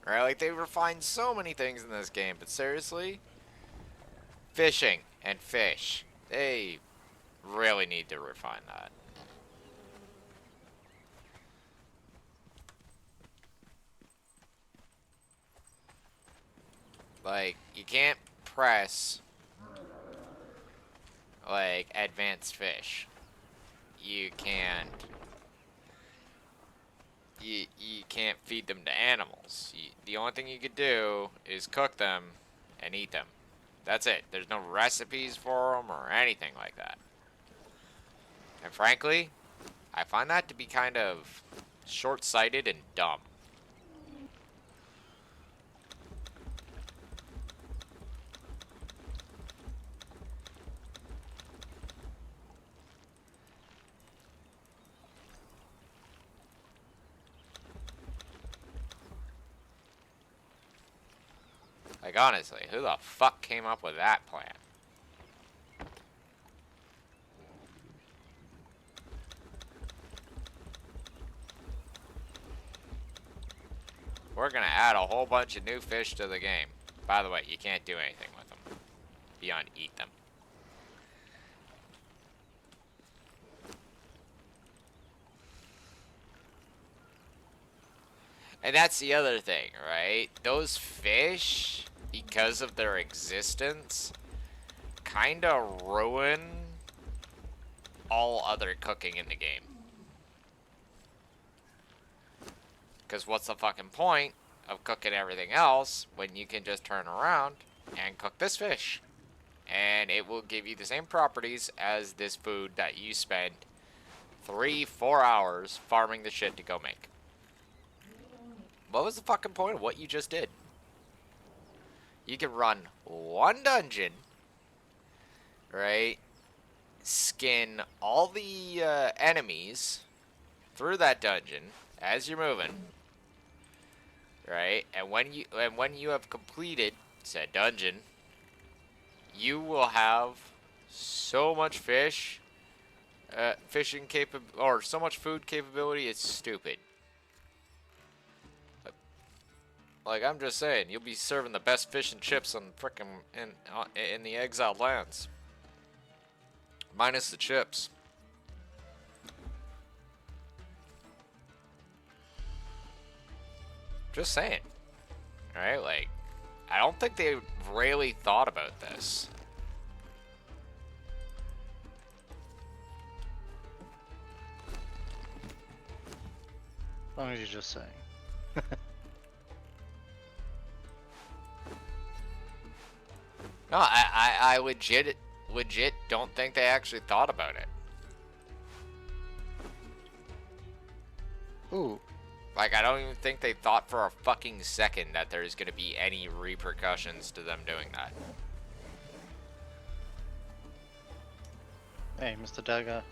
Right? Like, they refined so many things in this game, but seriously? Fishing and fish. They really need to refine that. Like, you can't press, like, advanced fish. You can't. You can't feed them to animals. The only thing you could do is cook them and eat them. That's it. There's no recipes for them or anything like that. And frankly, I find that to be kind of short-sighted and dumb. Like, honestly, who the fuck came up with that plan? We're gonna add a whole bunch of new fish to the game. By the way, you can't do anything with them. beyond eat them. And that's the other thing, right? Those fish, because of their existence, kind of ruin all other cooking in the game. Because what's the fucking point of cooking everything else when you can just turn around and cook this fish? And it will give you the same properties as this food that you spent 3-4 hours farming the shit to go make. What was the fucking point of what you just did? You can run one dungeon, right? Skin all the enemies through that dungeon as you're moving, right? And when you have completed said dungeon, you will have so much fish, so much food capability. It's stupid. Like, I'm just saying, you'll be serving the best fish and chips on frickin' in the exiled lands. Minus the chips. Just saying. Right? Like, I don't think they really thought about this. As long as you're just saying. No, I legit don't think they actually thought about it. Ooh. Like, I don't even think they thought for a fucking second that there's gonna be any repercussions to them doing that. Hey, Mr. Dagger.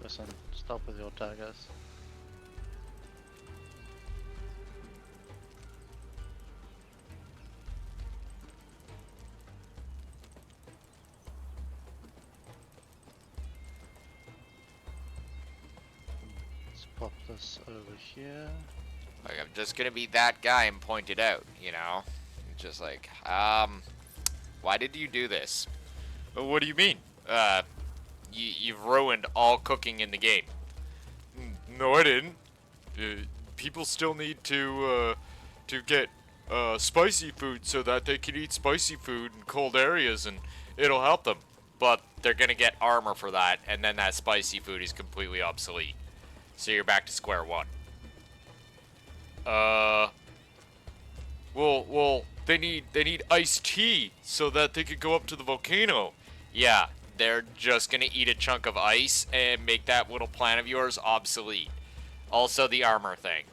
Listen, stop with your daggers. Let's pop this over here. Like, I'm just gonna be that guy and point it out, you know? Just like, why did you do this? Well, what do you mean? You've ruined all cooking in the game. No, I didn't. People still need to get spicy food so that they can eat spicy food in cold areas and it'll help them. But they're gonna get armor for that, and then that spicy food is completely obsolete. So you're back to square one. Well, they need iced tea so that they could go up to the volcano. Yeah, they're just gonna eat a chunk of ice and make that little plan of yours obsolete. Also, the armor thing.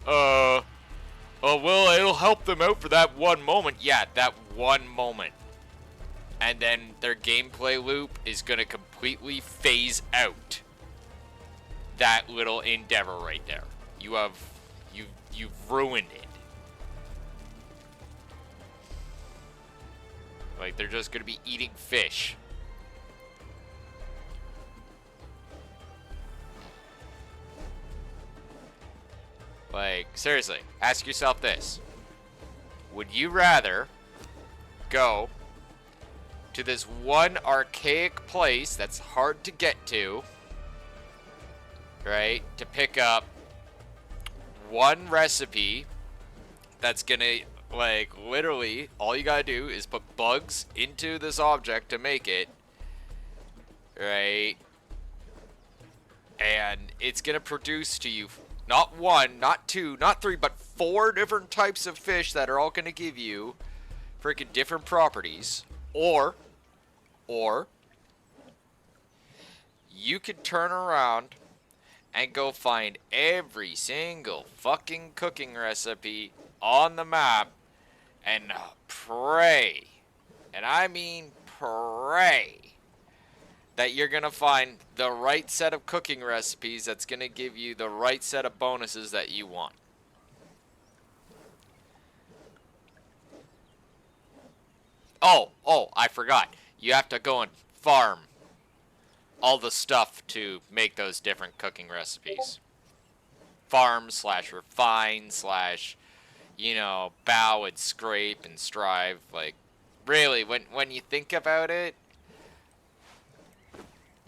Well, it'll help them out for that one moment. Yeah, that one moment. And then their gameplay loop is gonna completely phase out that little endeavor right there. You've ruined it. Like, they're just gonna be eating fish. Like, seriously, ask yourself this. Would you rather go to this one archaic place that's hard to get to, right, to pick up one recipe that's gonna, like, literally, all you gotta do is put bugs into this object to make it, right, and it's gonna produce to you not one, not two, not three, but 4 different types of fish that are all gonna give you freaking different properties, or you could turn around and go find every single fucking cooking recipe on the map and pray, and I mean pray, that you're gonna find the right set of cooking recipes that's gonna give you the right set of bonuses that you want. Oh, I forgot. You have to go and farm all the stuff to make those different cooking recipes. Farm / refine / you know, bow and scrape and strive. Like, really, when you think about it,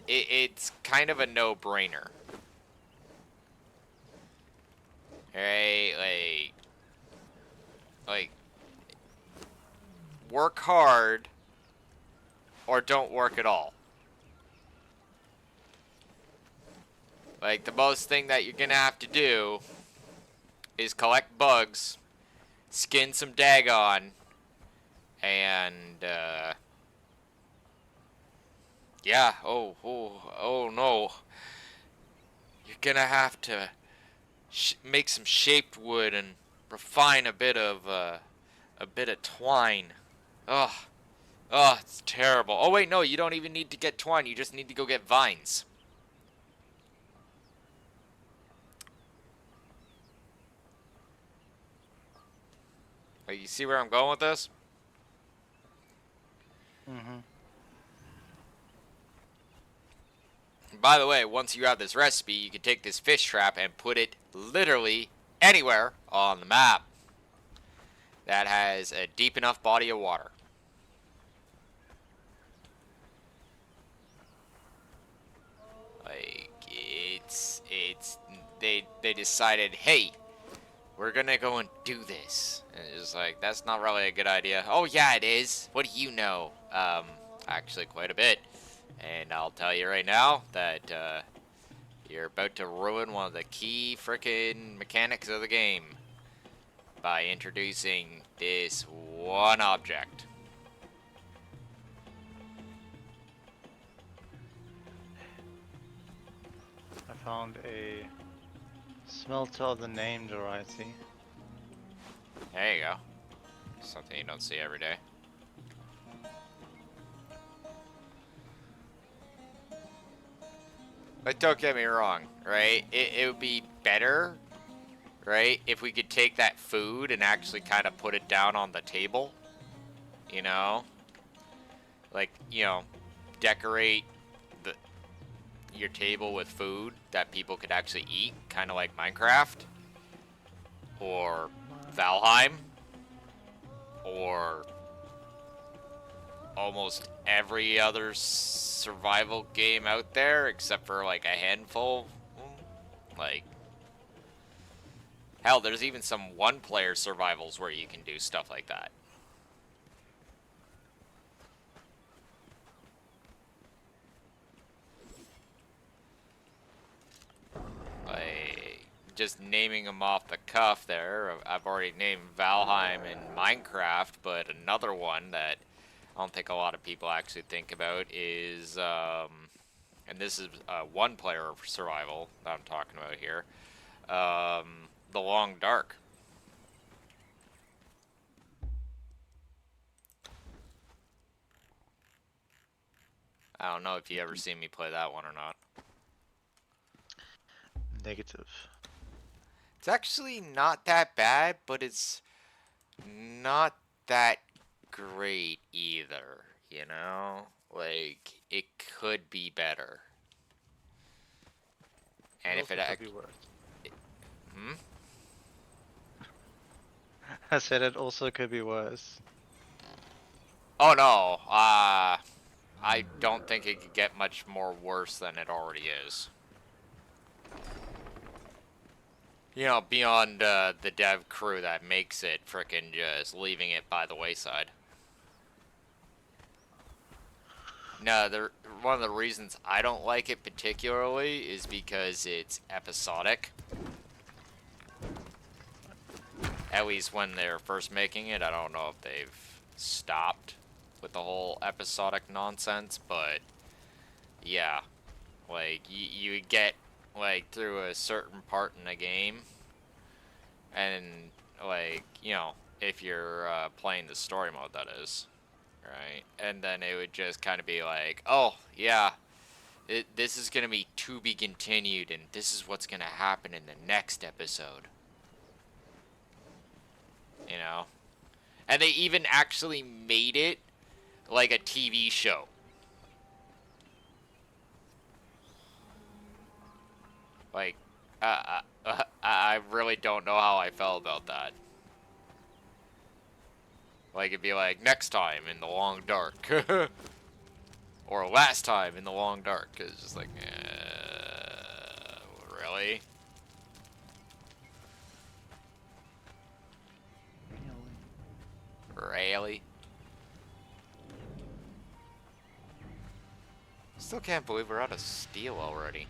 it's kind of a no-brainer. Right? Like, work hard or don't work at all. Like, the most thing that you're gonna have to do is collect bugs, skin some Dagon, and, yeah, oh no. You're gonna have to make some shaped wood and refine a bit of twine. Ugh. Oh, it's terrible. Oh, wait, no, you don't even need to get twine. You just need to go get vines. Like, you see where I'm going with this? Mhm. By the way, once you have this recipe, you can take this fish trap and put it literally anywhere on the map that has a deep enough body of water. Like, they decided, hey, we're gonna go and do this. And it's like, that's not really a good idea. Oh yeah, it is. What do you know? Actually quite a bit. And I'll tell you right now that, you're about to ruin one of the key frickin' mechanics of the game by introducing this one object. I found a smelter of the named variety. There you go. Something you don't see every day. But don't get me wrong, right? It would be better, right, if we could take that food and actually kind of put it down on the table. You know? Like, you know, decorate the your table with food that people could actually eat, kind of like Minecraft. Or Valheim. Or almost every other survival game out there, except for like a handful. Like, hell, there's even some one-player survivals where you can do stuff like that. Like, just naming them off the cuff there. I've already named Valheim and Minecraft, but another one that I don't think a lot of people actually think about is, and this is one-player survival that I'm talking about here, The Long Dark. I don't know if you ever seen me play that one or not. Negative. It's actually not that bad, but it's not that great either, you know? Like, it could be better. And if it could be worse. Hmm? I said it also could be worse. Oh no, I don't think it could get much more worse than it already is. You know, beyond the dev crew that makes it, frickin' just leaving it by the wayside. No, one of the reasons I don't like it particularly is because it's episodic. At least when they're first making it. I don't know if they've stopped with the whole episodic nonsense, but yeah. Like, you get, like, through a certain part in the game, and, like, you know, if you're playing the story mode, that is, right? And then it would just kind of be like, oh, yeah, this is going to be to be continued, and this is what's going to happen in the next episode. You know? And they even actually made it like a TV show. Like, I really don't know how I felt about that. Like, it'd be like, next time in the long dark. Or last time in the long dark. It's just like, really? Really? Still can't believe we're out of steel already.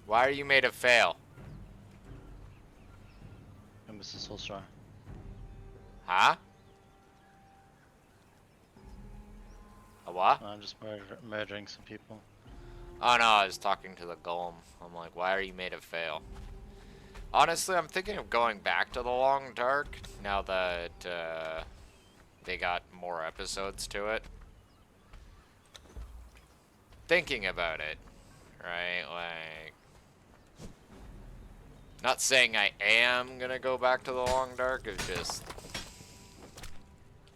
Why are you made of fail? And Mr. Soulstar. Huh? A what? I'm just murdering some people. Oh no, I was talking to the golem. I'm like, why are you made of fail? Honestly, I'm thinking of going back to the Long Dark now that they got more episodes to it. Thinking about it, right? Like, not saying I am gonna go back to the Long Dark, it's just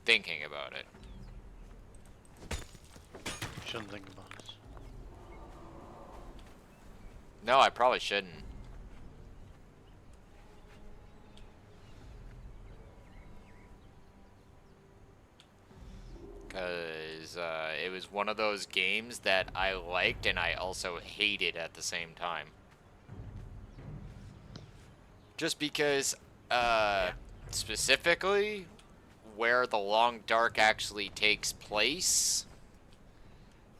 thinking about it. Shouldn't think about it. No, I probably shouldn't. Because it was one of those games that I liked and I also hated at the same time. Just because, specifically, where the Long Dark actually takes place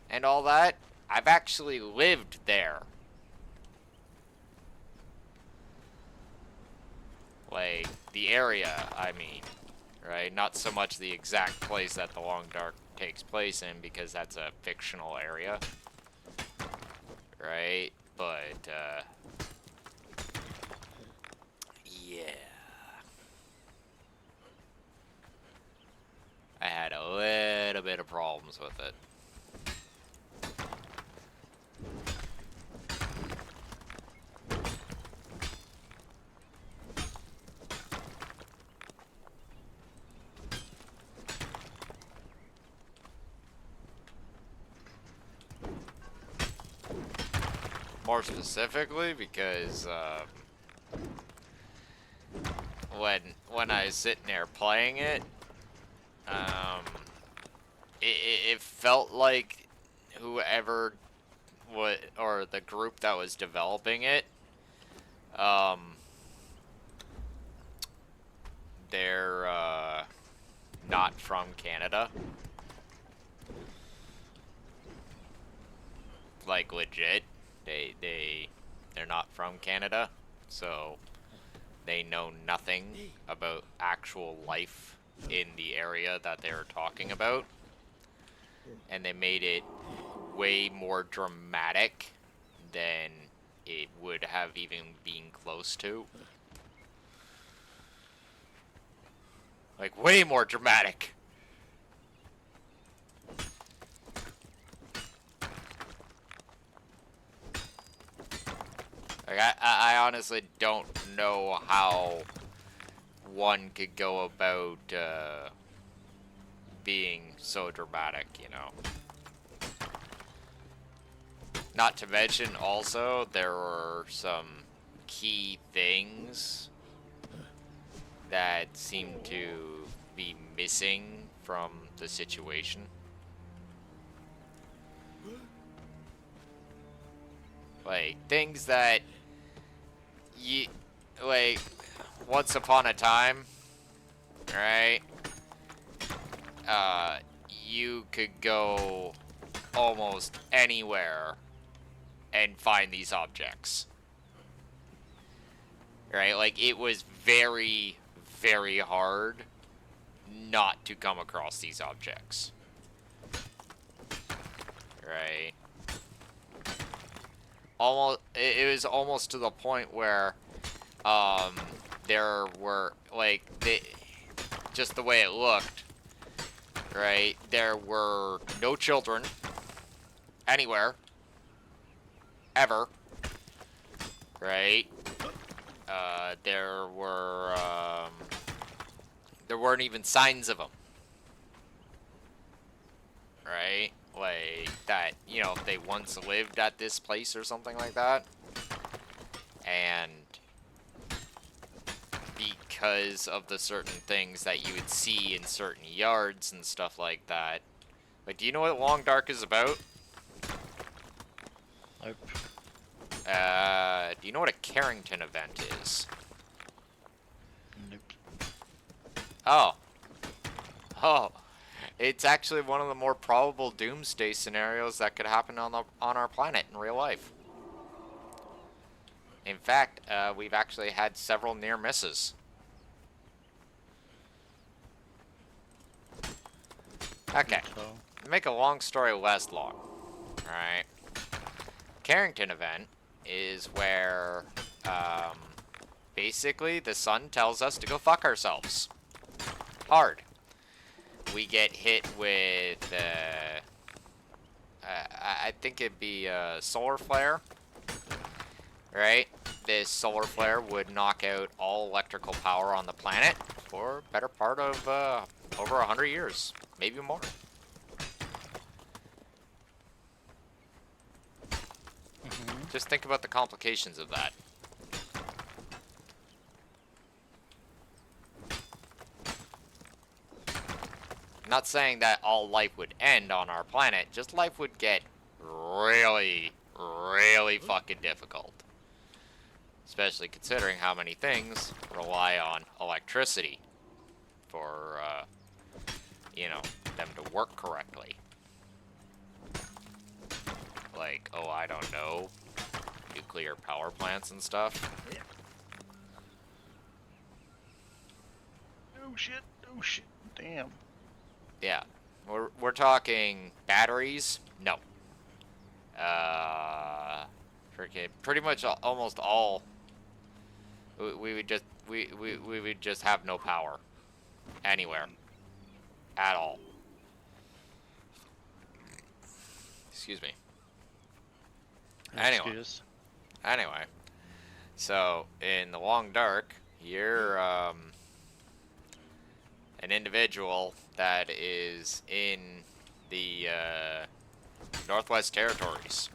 and all that, I've actually lived there. Like, the area, I mean, right? Not so much the exact place that the Long Dark takes place in, because that's a fictional area, right? But, yeah. I had a little bit of problems with it. More specifically, because when I was sitting there playing it, it felt like whoever or the group that was developing it, they're not from Canada. Like, legit. They're not from Canada, so they know nothing about actual life in the area that they're talking about. And they made it way more dramatic than it would have even been close to. Like, way more dramatic. Like, I honestly don't know how one could go about being so dramatic, you know. Not to mention, also, there were some key things that seemed to be missing from the situation. Like, things that like, once upon a time, right? You could go almost anywhere and find these objects. Right? Like, it was very, very hard not to come across these objects. Right? It was almost to the point where there were, like, just the way it looked, right? There were no children anywhere, ever, right? There weren't even signs of them, right? like, that, you know, they once lived at this place or something like that. And because of the certain things that you would see in certain yards and stuff like that. Like, do you know what Long Dark is about? Nope. Do you know what a Carrington event is? Nope. Oh. Oh. It's actually one of the more probable doomsday scenarios that could happen on our planet in real life. In fact, we've actually had several near misses. Okay. To make a long story less long, alright? Carrington event is where, basically the sun tells us to go fuck ourselves. Hard. We get hit with, I think it'd be a solar flare, right? This solar flare would knock out all electrical power on the planet for a better part of, over 100 years, maybe more. Just think about the complications of that. I'm not saying that all life would end on our planet, just life would get really, really fucking difficult. Especially considering how many things rely on electricity for, you know, them to work correctly. Like, oh, I don't know, nuclear power plants and stuff. Oh shit, oh shit, damn. Yeah, we're talking batteries. No. Freaking pretty much almost all. We would just have no power anywhere at all. Excuse me. Anyway, so in the Long Dark, you're an individual that is in the Northwest Territories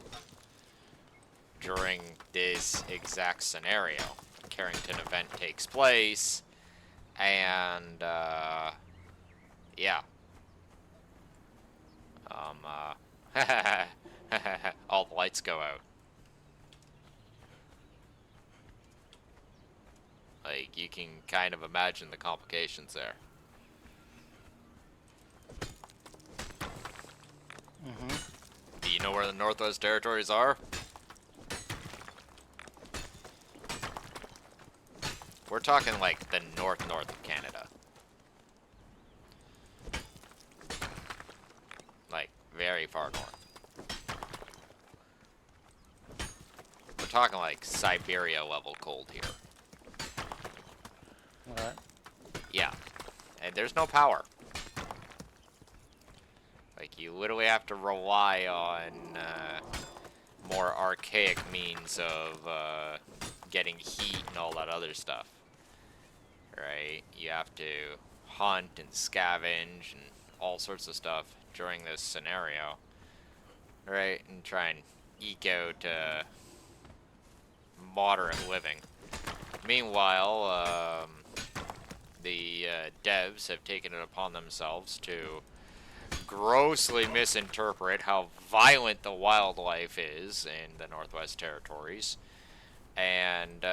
during this exact scenario. Carrington event takes place, and yeah, all the lights go out. Like, you can kind of imagine the complications there. Do you know where the Northwest Territories are? We're talking like the north of Canada. Like, very far north. We're talking like Siberia level cold here. Alright. Yeah. And there's no power. Like, you literally have to rely on more archaic means of getting heat and all that other stuff. Right? You have to hunt and scavenge and all sorts of stuff during this scenario. Right? And try and eke out moderate living. Meanwhile, the devs have taken it upon themselves to grossly misinterpret how violent the wildlife is in the Northwest Territories. And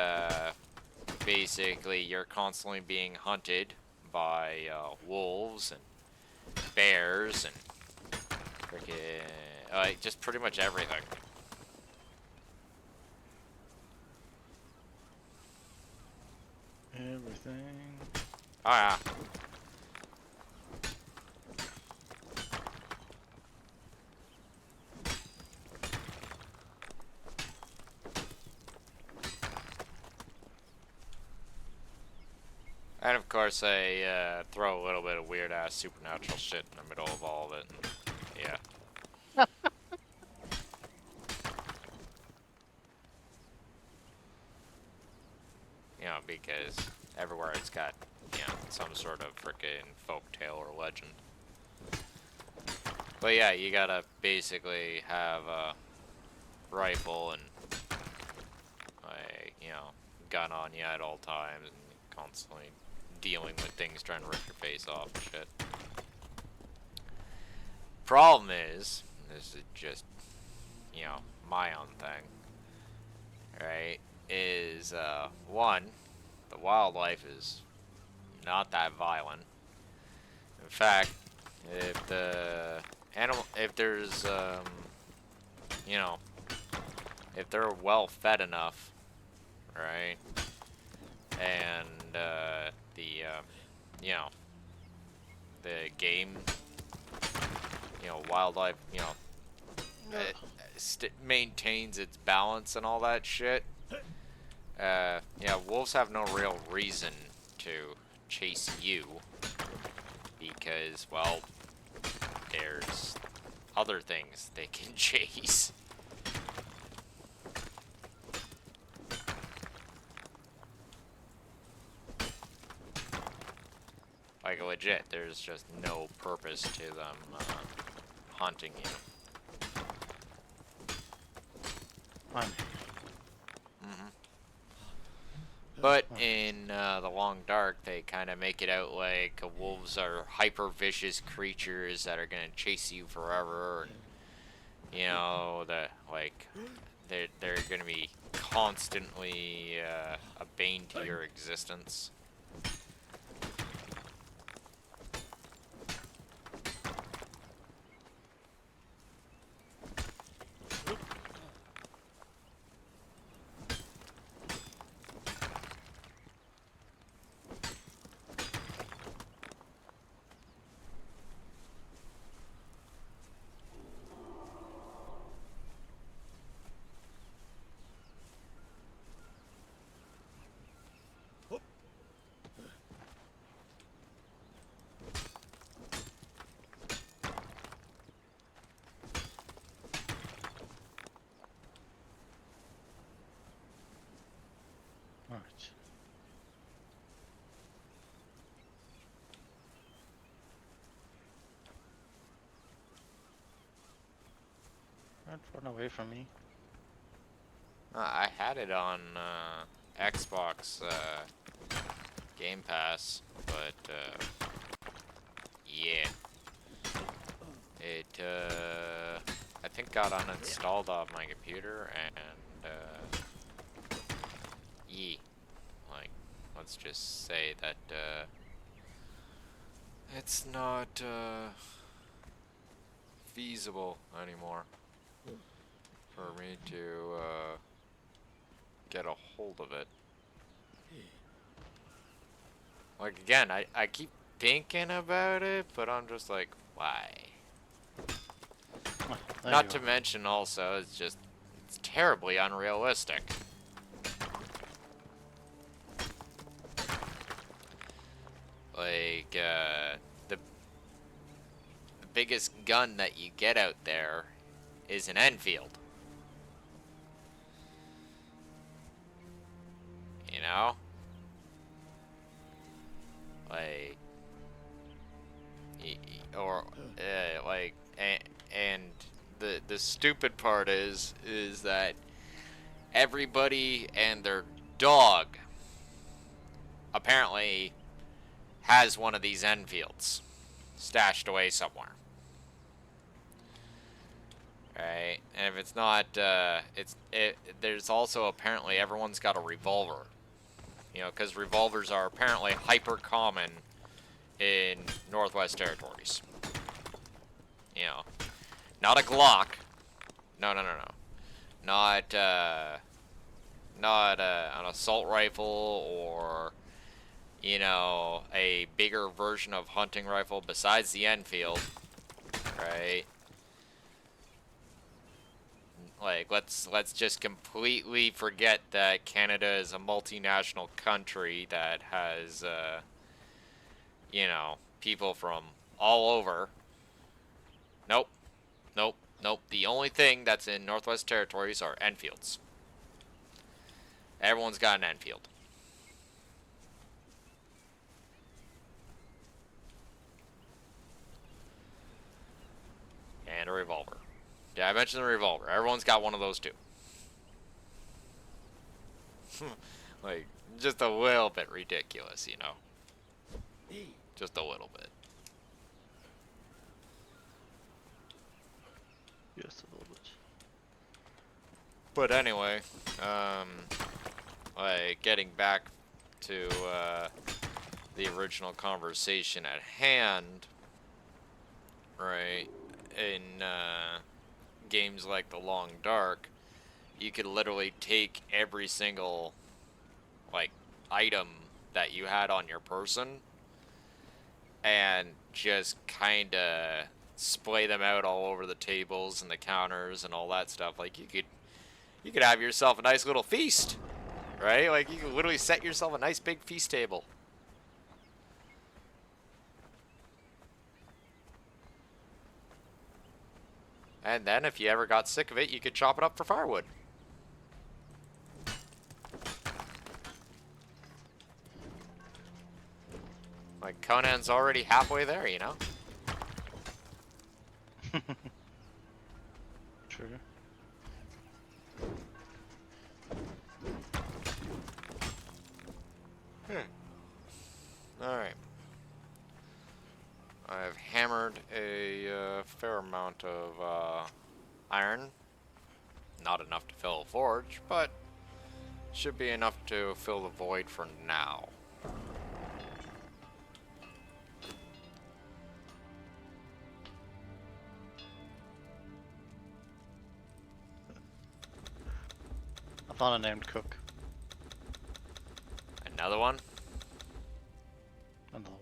basically, you're constantly being hunted by wolves and bears and freaking just pretty much everything. Everything. Oh yeah. And of course, I throw a little bit of weird-ass supernatural shit in the middle of all of it. And, yeah. You know, because everywhere it's got, you know, some sort of frickin' folk tale or legend. But yeah, you gotta basically have a rifle and, like, you know, gun on you at all times and constantly dealing with things trying to rip your face off and shit. Problem is, this is just, you know, my own thing, right? Is, one, the wildlife is not that violent. In fact, if the if there's, you know, if they're well fed enough, right, and, you know, the game, you know, wildlife, you know, maintains its balance and all that shit. Yeah, wolves have no real reason to chase you because, well, there's other things they can chase. Like, legit, there's just no purpose to them hunting you. But in the Long Dark, they kind of make it out like wolves are hyper vicious creatures that are gonna chase you forever, and you know that like they're gonna be constantly a bane to your existence. Right. Don't run away from me. I had it on Xbox Game Pass, but yeah, it I think got uninstalled off my computer, and yeah, like, let's just say that it's not feasible anymore for me to get a hold of it. Like, again, I keep thinking about it, but I'm just like, why? Not to mention also, it's terribly unrealistic. Like, the biggest gun that you get out there is an Enfield. You know? Like, or, like, and the stupid part is that everybody and their dog apparently has one of these Enfields stashed away somewhere. Right? And if it's not, there's also apparently everyone's got a revolver. You know, because revolvers are apparently hyper common in Northwest Territories. You know, not a Glock. No. Not, not an assault rifle or, you know, a bigger version of hunting rifle besides the Enfield, right? Like, let's just completely forget that Canada is a multinational country that has, you know, people from all over. Nope. The only thing that's in Northwest Territories are Enfields. Everyone's got an Enfield. Did I mention the revolver? Everyone's got one of those too. Like, just a little bit ridiculous, you know? Just a little bit. Just a little bit. But anyway, like, getting back to, the original conversation at hand, right? In, games like The Long Dark, you could literally take every single, like, item that you had on your person and just kind of splay them out all over the tables and the counters and all that stuff. Like, you could have yourself a nice little feast, right? Like, you could literally set yourself a nice big feast table. And then, if you ever got sick of it, you could chop it up for firewood. Like, Conan's already halfway there, you know? True. Alright. I've hammered a fair amount of iron. Not enough to fill a forge, but should be enough to fill the void for now. I found a named cook. Another one? Another one.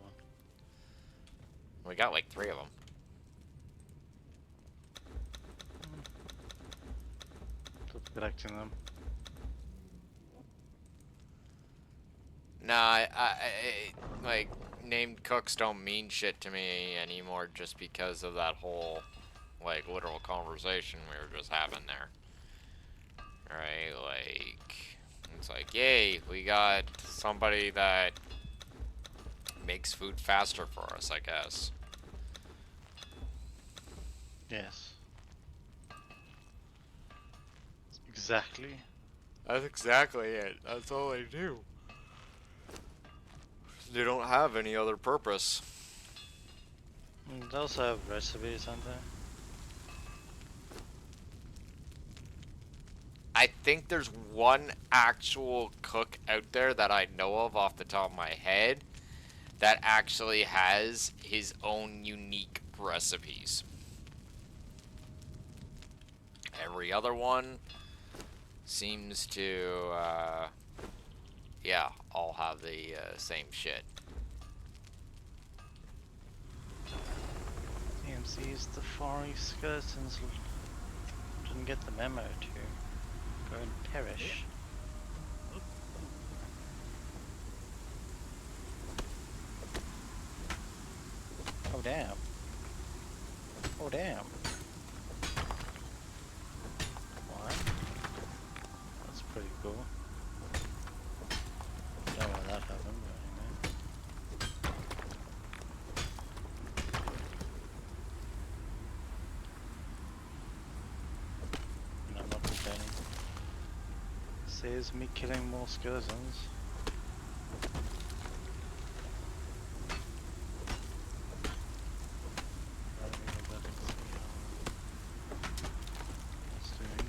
We got like 3 of them. Just collecting them. Nah, like, named cooks don't mean shit to me anymore just because of that whole, like, literal conversation we were just having there. Right, like, it's like, yay, we got somebody that makes food faster for us, I guess. Yes. Exactly. That's exactly it. That's all they do. They don't have any other purpose. They also have recipes, don't they? I think there's one actual cook out there that I know of off the top of my head that actually has his own unique recipes. Every other one seems to, yeah, all have the same shit. DMC's the far east skeletons didn't get the memo to go and perish. Oh damn. Oh damn. What? That's pretty cool. Don't know why that happened, but anyway. No, I'm not complaining. Saves me killing more skeletons. Let me go back and see how it's doing.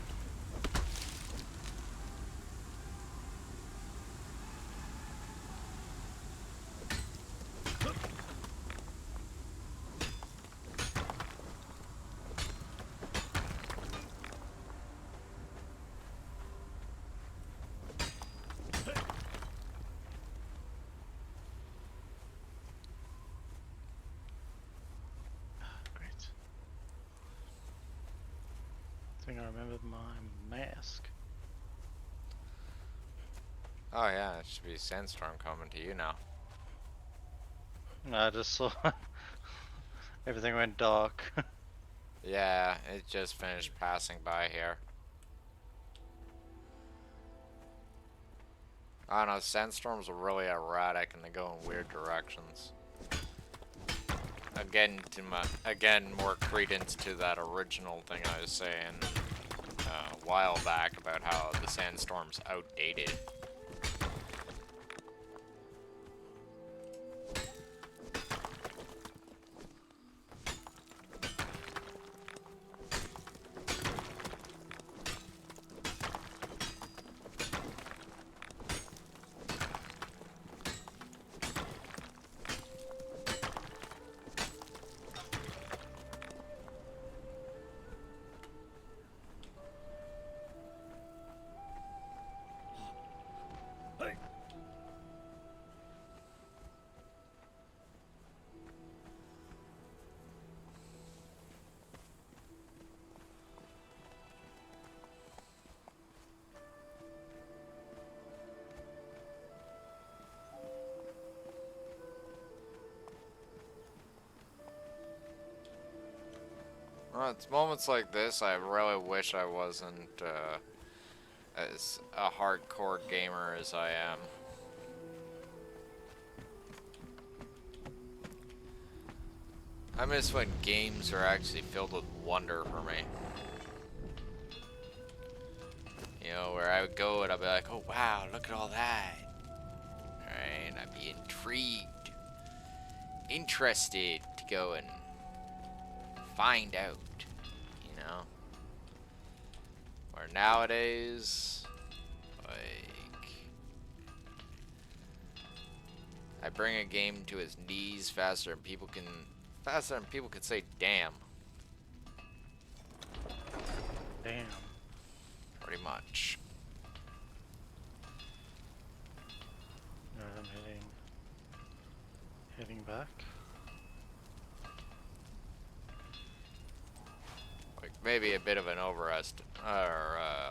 Great. I think I remembered my mask. Oh yeah, it should be Sandstorm coming to you now. No, I just saw everything went dark. Yeah, it just finished passing by here. I don't know, sandstorms are really erratic and they go in weird directions. again, more credence to that original thing I was saying a while back about how the sandstorm's outdated. Well, it's moments like this I really wish I wasn't as a hardcore gamer as I am. I miss when games are actually filled with wonder for me. You know, where I would go and I'd be like, oh wow, look at all that. Right, and I'd be intrigued, interested to go and find out, you know? Where nowadays, like, I bring a game to its knees faster than people can say damn. Damn. Pretty much. Alright, I'm heading back. Like maybe a bit of an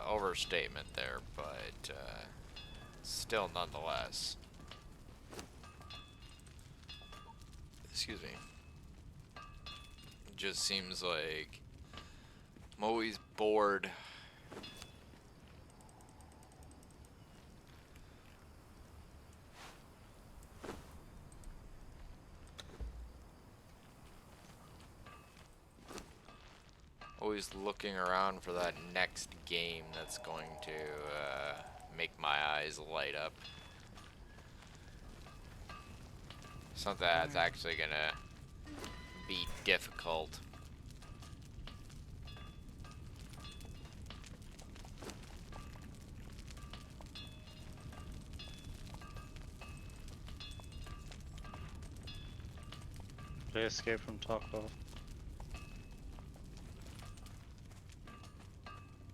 overstatement there, but still nonetheless. Excuse me. It just seems like I'm always bored. Always looking around for that next game that's going to make my eyes light up. Something that's actually gonna be difficult. Play Escape from Taco.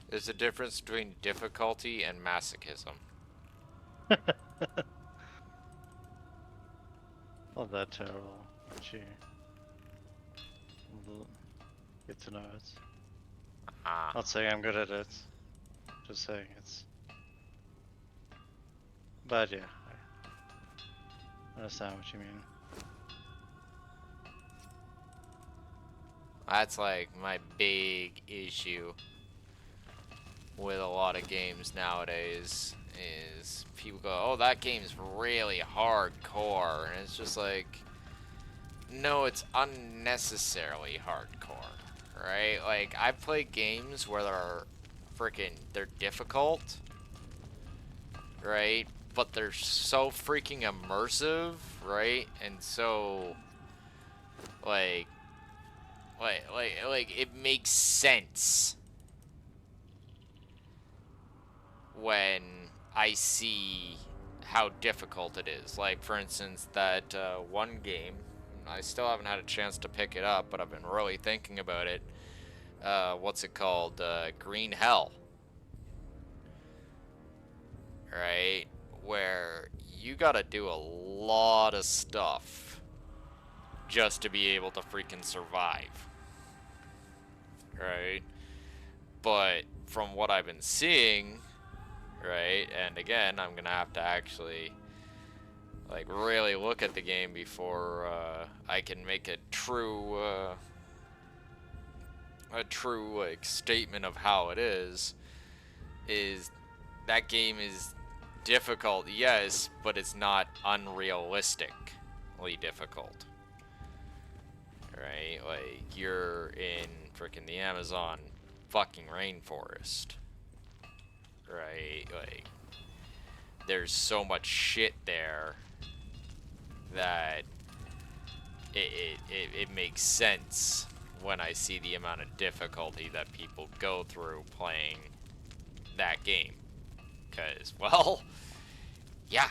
There's a difference between difficulty and masochism. Not that terrible. Gee. Get to know it. Ah. Not saying I'm good at it. Just saying it's. But yeah, I understand what you mean. That's like my big issue with a lot of games nowadays is people go, oh, that game's really hardcore, and it's just like, no, it's unnecessarily hardcore, right? Like, I've played games where they're difficult, right? But they're so freaking immersive, right? And so, like it makes sense when I see how difficult it is. Like, for instance, that one game, I still haven't had a chance to pick it up, but I've been really thinking about it. What's it called? Green Hell. Right? Where you gotta do a lot of stuff just to be able to freaking survive. Right? But from what I've been seeing, right, and again, I'm gonna have to actually like really look at the game before I can make a true like statement of how it is that game is difficult, yes, but it's not unrealistically difficult. right? Like, you're in freaking the Amazon fucking rainforest, right? Like, there's so much shit there that it makes sense when I see the amount of difficulty that people go through playing that game. Because, well, yeah.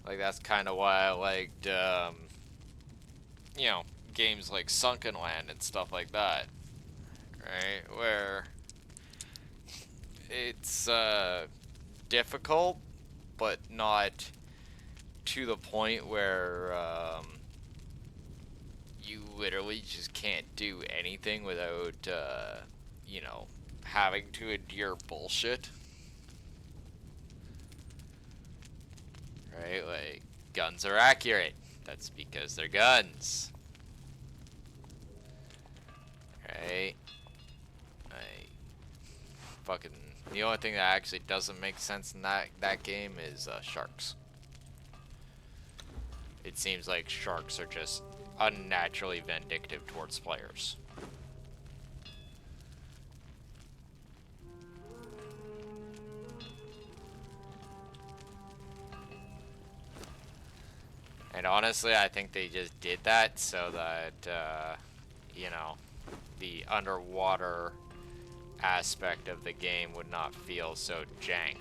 Like, that's kind of why I liked, you know, games like Sunken Land and stuff like that, right? Where it's, difficult, but not to the point where, you literally just can't do anything without, you know, having to endure bullshit. Right? Like, guns are accurate. That's because they're guns. Right? Like, fucking, the only thing that actually doesn't make sense in that game is, sharks. It seems like sharks are just unnaturally vindictive towards players. And honestly, I think they just did that so that, you know, the underwater aspect of the game would not feel so jank.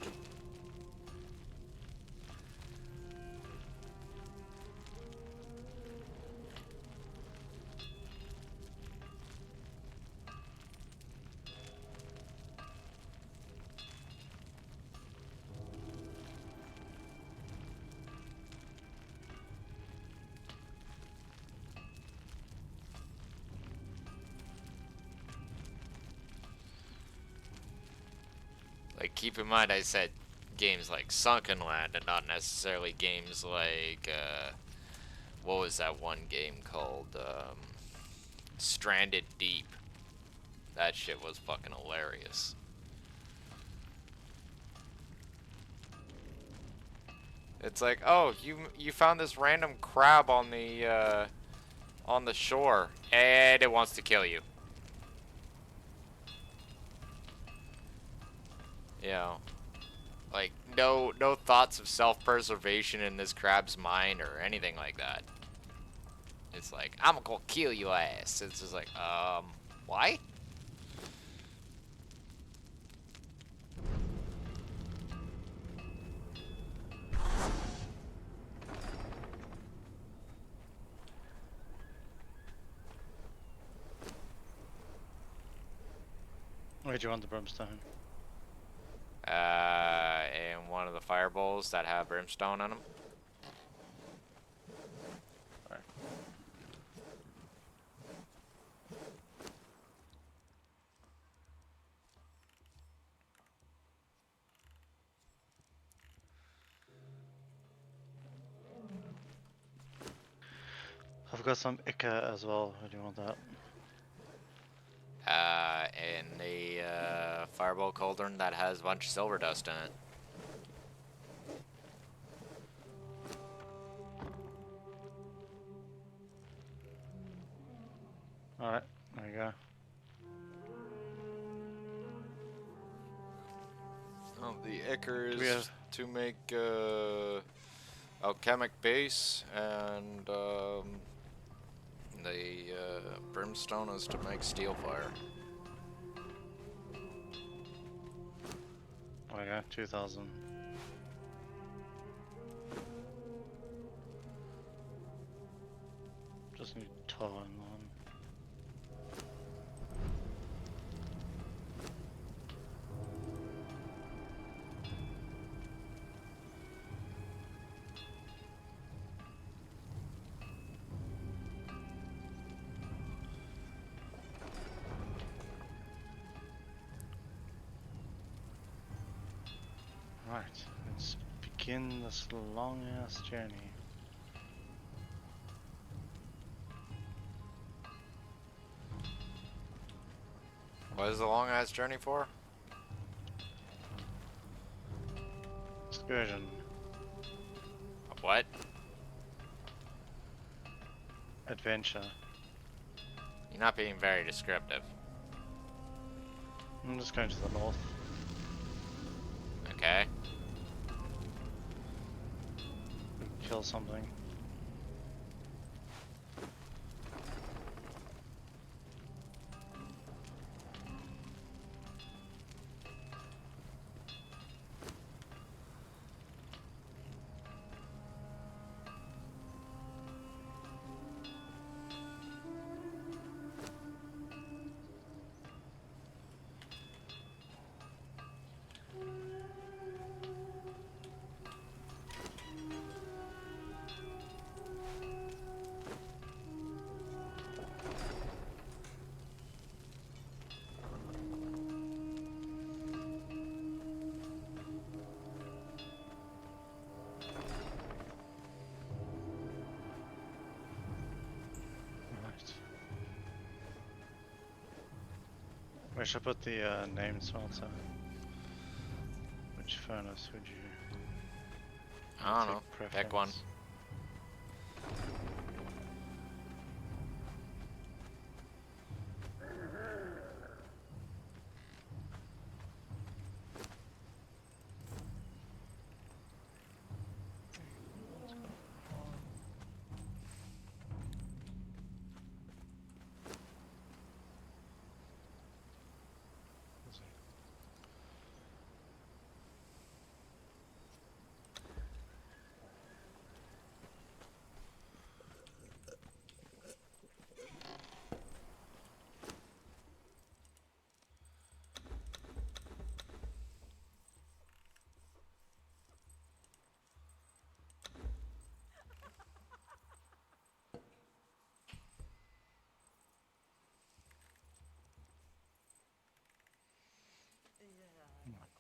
Like, keep in mind I said games like Sunken Land and not necessarily games like, what was that one game called? Stranded Deep. That shit was fucking hilarious. It's like, oh, you found this random crab on the shore, and it wants to kill you. You know, like no thoughts of self-preservation in this crab's mind or anything like that. It's like, I'm gonna kill you ass. It's just like, why? Where do you want the brimstone? In one of the fire bowls that have brimstone on them. Right. I've got some Ica as well. Where do you want that? In the fireball cauldron that has a bunch of silver dust in it. Alright, there you go. Oh, the ichor Do we is have- to make alchemic base, and the brimstone is to make steel fire. Oh yeah, 2000. Just need tar and one. Right, let's begin this long ass journey. What is the long ass journey for? Excursion. What? Adventure. You're not being very descriptive. I'm just going to the north. Okay. Kill something. Where should I put the name smelter? Which furnace would you I don't know. take Pick one. preference?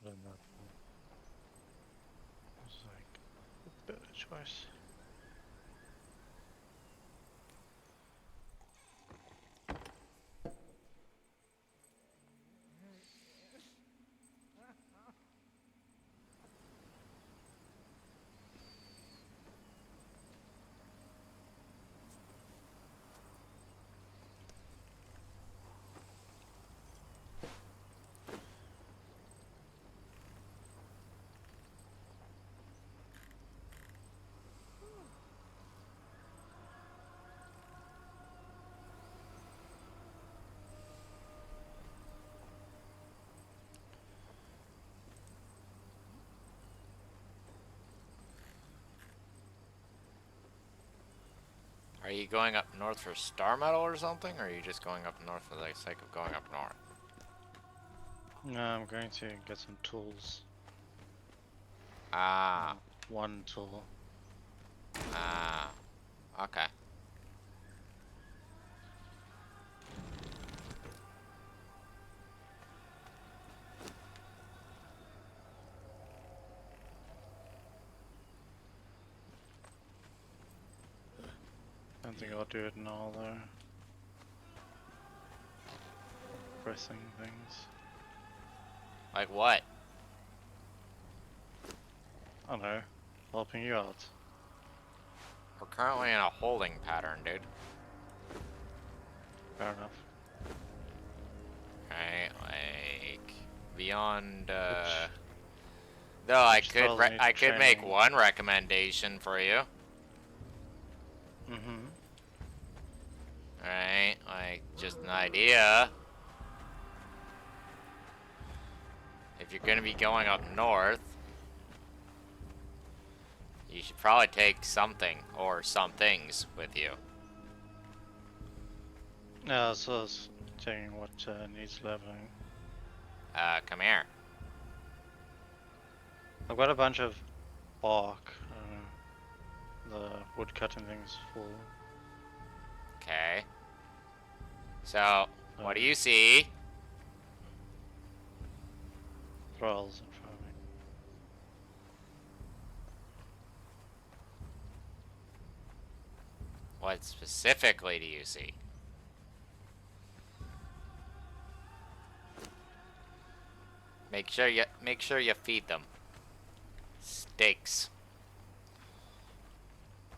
Put in that one. It's like a better choice. Are you going up north for star metal or something, or are you just going up north for the sake of going up north? No, I'm going to get some tools. Ah, One tool. ah, okay. I don't think I'll do it now though. Pressing things. Like what? I don't know. Helping you out. We're currently in a holding pattern, dude. Fair enough. Right, like beyond. Which Though I which tells me I could make training. one recommendation for you. Mm-hmm. Right, like just an idea. If you're gonna be going up north, you should probably take something or some things with you. Yeah, so I was checking what needs leveling. Come here. I've got a bunch of bark. The wood cutting thing's full. Okay. So, what do you see? Thralls in front of me. What specifically do you see? Make sure you feed them steaks.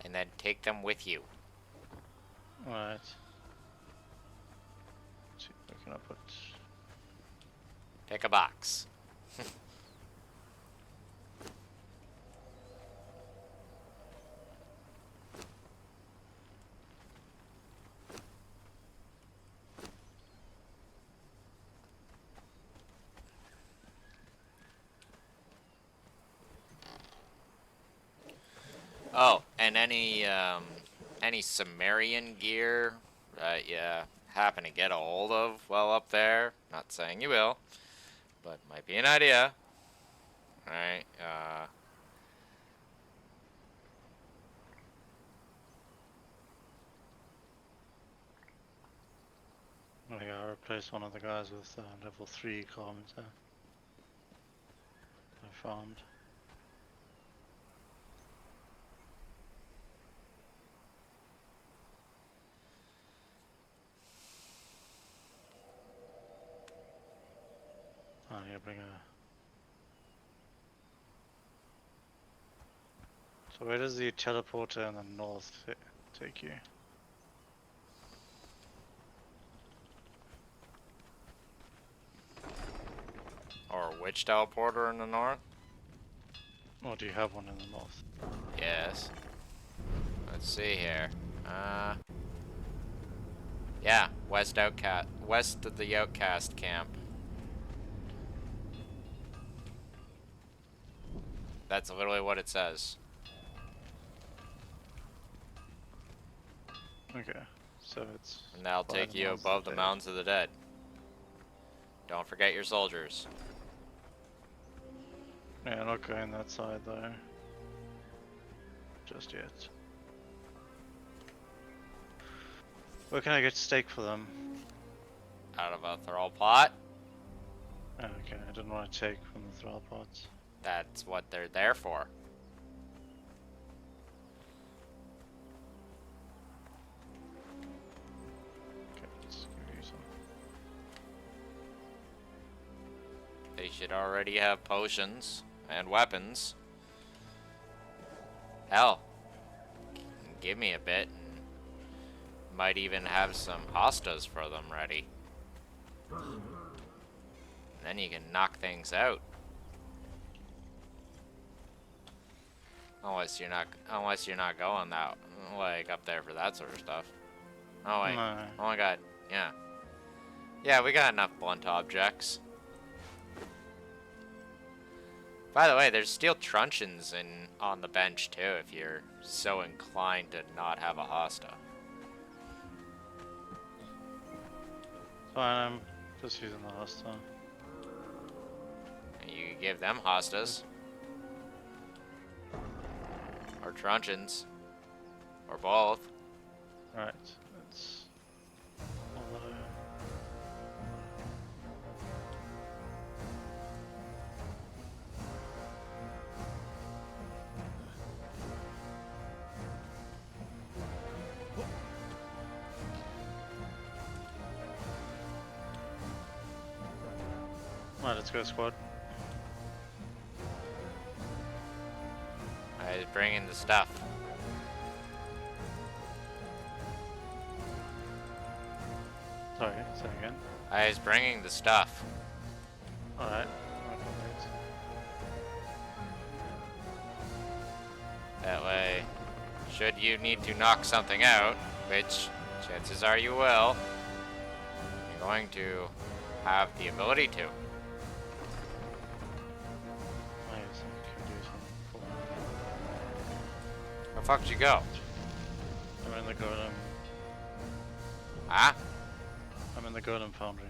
And then take them with you. Alright. See, where can I put? Pick a box. Oh, and any Sumerian gear that you happen to get a hold of while up there. Not saying you will, but might be an idea. Alright, Oh yeah, I replaced one of the guys with level 3 carpenter. I found. I need to bring a. So where does the teleporter in the north take you? or which teleporter in the north? Or do you have one in the north? Yes. Let's see here. Yeah, west of the outcast camp. That's literally what it says. Okay, so it's. And that'll by take the you Mountains of above the the Dead. mountains of the dead. Don't forget your soldiers. Yeah, I'm not going that side though. Just yet. Where can I get steak for them? Out of a thrall pot. Okay, I didn't want to take from the thrall pots. That's what they're there for. Okay, let's give you some. They should already have potions and weapons. Hell, give me a bit and might even have some hostas for them ready. And then you can knock things out. Unless you're not going that like up there for that sort of stuff. Oh wait. No. Oh my god. Yeah. Yeah, we got enough blunt objects. By the way, there's steel truncheons on the bench too if you're so inclined to not have a hosta. Fine, I'm just using the hosta. And you can give them hostas. Or truncheons. Or both. Right, let's. Although. Right, let's go squad. I was bringing the stuff. Sorry, say again. I was bringing the stuff. Alright. That way, should you need to knock something out, which chances are you will, you're going to have the ability to. Where the fuck did you go? I'm in the golem. Huh? I'm in the golem foundry.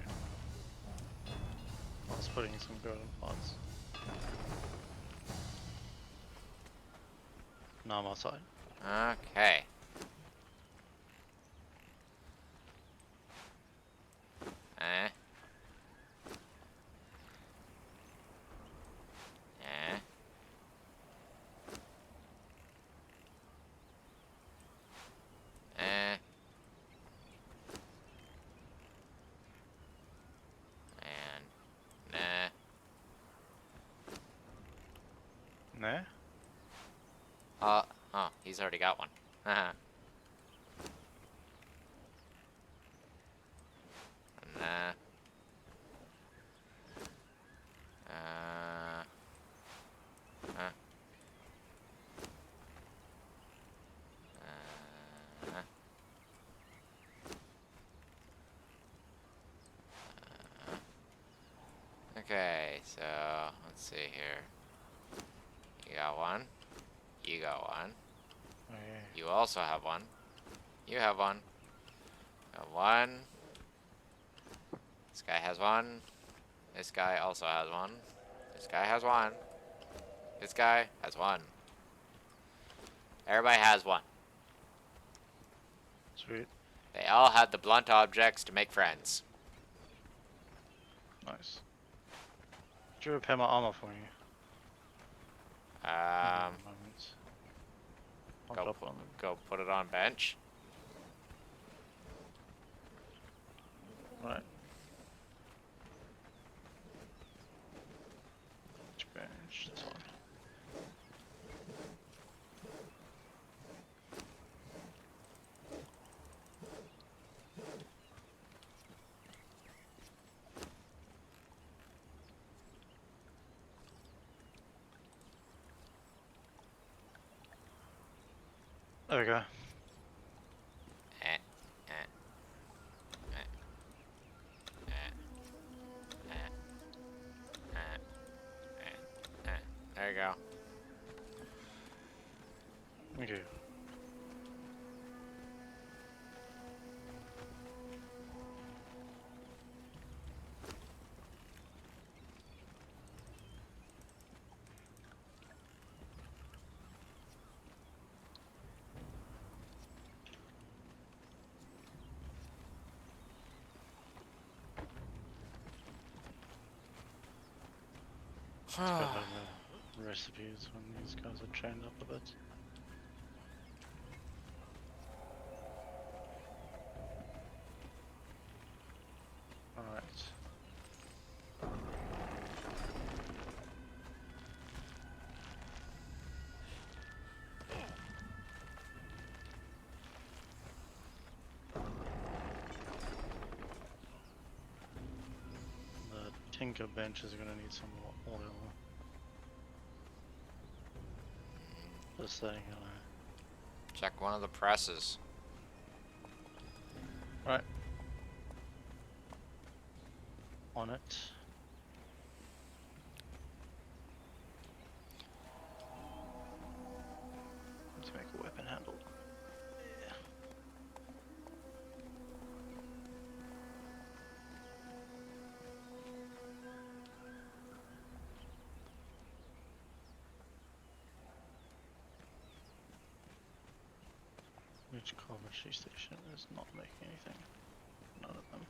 I was putting some golem pots. Now I'm outside. Okay. Eh? Eh? Eh? eh? Oh, he's already got one. Haha. Nah. Huh. Uh, okay, so let's see here. You got one. You got one. Okay. You also have one. You have one. Got one. This guy has one. This guy also has one. This guy has one. This guy has one. Everybody has one. Sweet. They all had the blunt objects to make friends. Nice. Could you repair my armor for me? Um, Moment. I'll drop one. go put it on bench. Right. Which bench? This one. There we go. Eh, eh, eh, eh, eh, There you go. Thank you. It's better the recipes when these guys are trained up a bit. Alright. The tinker bench is gonna need some more oil. Just saying, Check one of the presses. Right. On it. Let's make a weapon handle. Yeah. Which carpentry station is not making anything? None of them.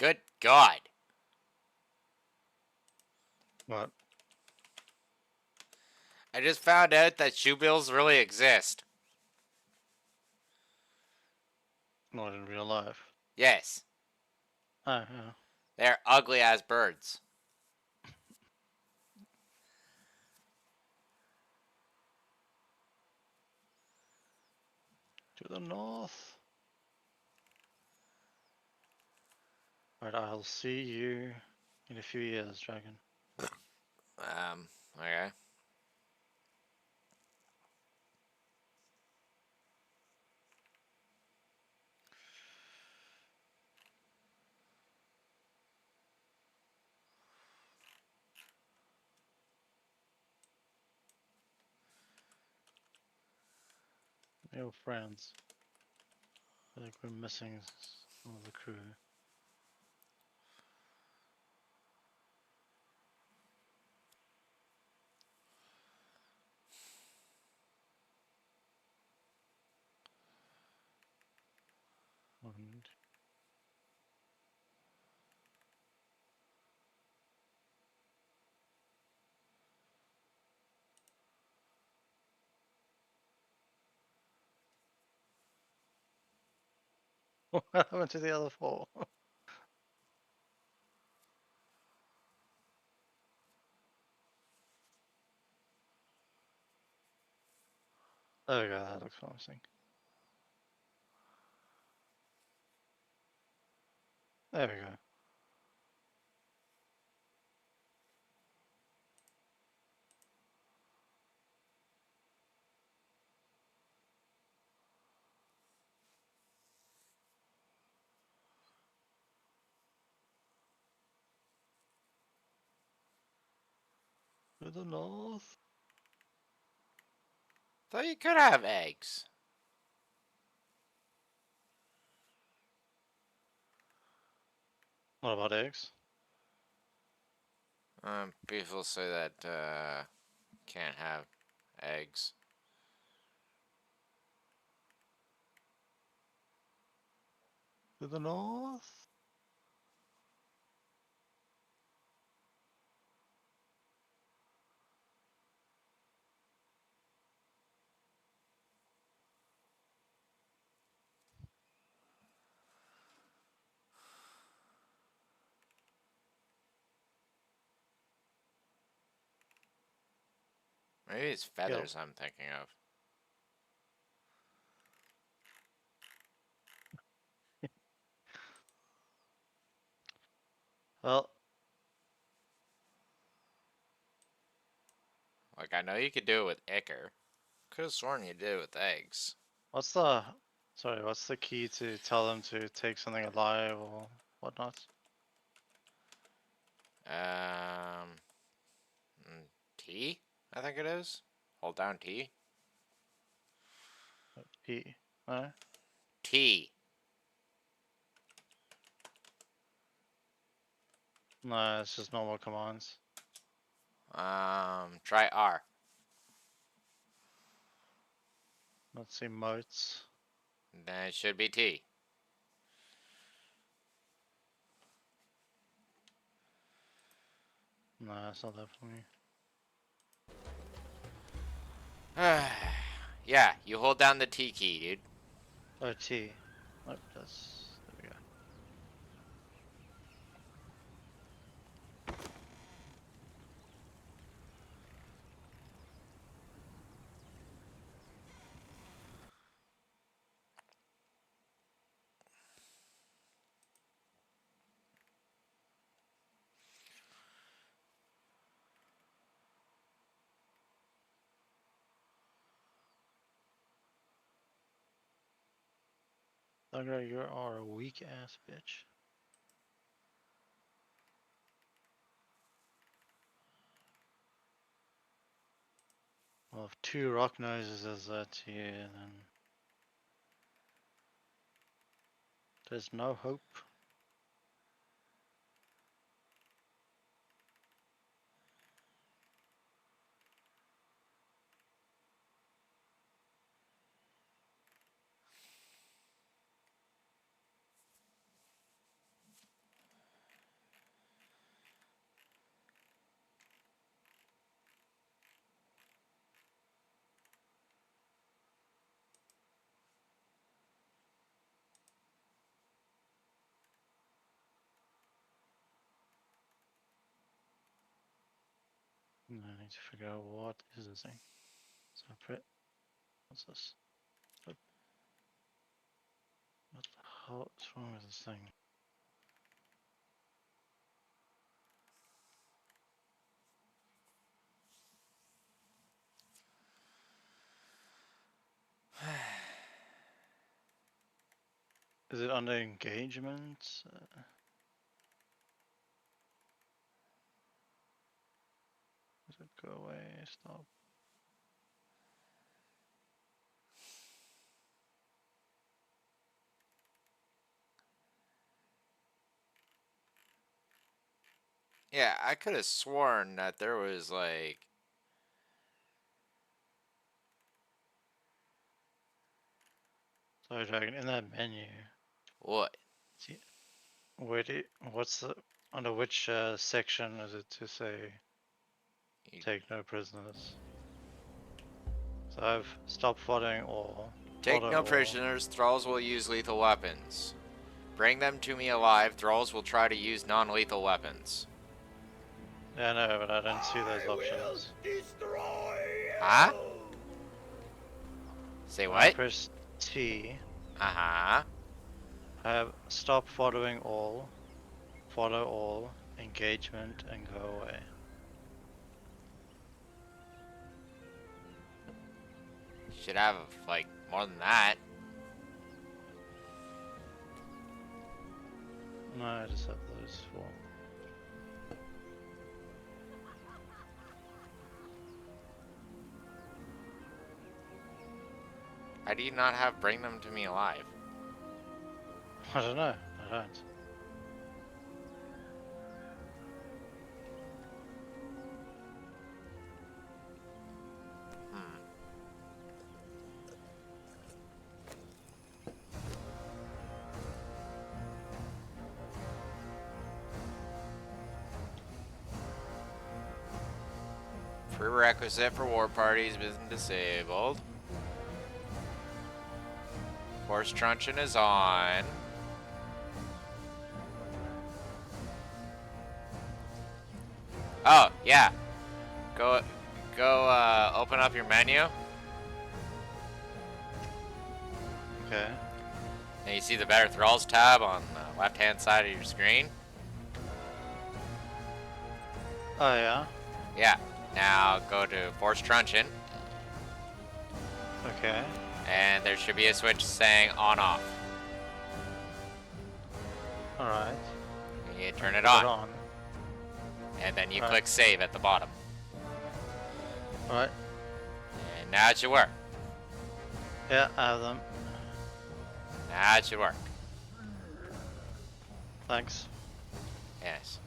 Good God. What? I just found out that shoe bills really exist. Not in real life. Yes. Oh, yeah. They're ugly as birds. To the north. Right, I'll see you in a few years, Dragon. Okay. Your friends. I think we're missing some of the crew. And what happened to the other four? There we go, that looks promising. There we go. To the north. Thought you could have eggs. What about eggs? People say that can't have eggs. To the north. Maybe it's Yep. feathers I'm thinking of. Well, Like, I know you could do it with ichor. Could have sworn you did it with eggs. what's the what's the key to tell them to take something alive or whatnot? Um, T, I think it is. Hold down T. P. No? T. No, it's just normal commands. Try R. Let's see motes. Then it should be T. No, it's not that for me. Yeah, you hold down the T key, dude. Oh, T. Nope, that's there we go. Thugger, you are a weak ass bitch. Well, if two rock noses is that here, then there's no hope. I need to figure out what is this thing. So what's this? What the hell is wrong with this thing? Is it under engagement? Does it go away? Stop. Yeah, I could have sworn that there was like. Sorry, Dragon. In that menu, What? see, what's the under which section is it to say take no prisoners? So I've stopped following all. Take Follow no all. prisoners. Thralls will use lethal weapons. Bring them to me alive. Thralls will try to use non-lethal weapons. Yeah, no, but I don't see those options. Huh? Say When I what? press T, Uh-huh. I have stop following all, follow all, engagement, and go away. Should have, like, more than that. No, I just have those four. How do you not have bring them to me alive? I don't know, I don't. Hmm. Prerequisite for war parties been disabled. Force truncheon is on. Oh, yeah. Go, open up your menu. Okay. And you see the Better Thralls tab on the left-hand side of your screen. Oh yeah? Yeah. Now go to Force Truncheon, Okay. and there should be a switch saying on-off. Alright. And you turn it Put on, and then you Right. click Save at the bottom. Alright. And now it should work. Yeah, I have them. Now it should work. Thanks. Yes.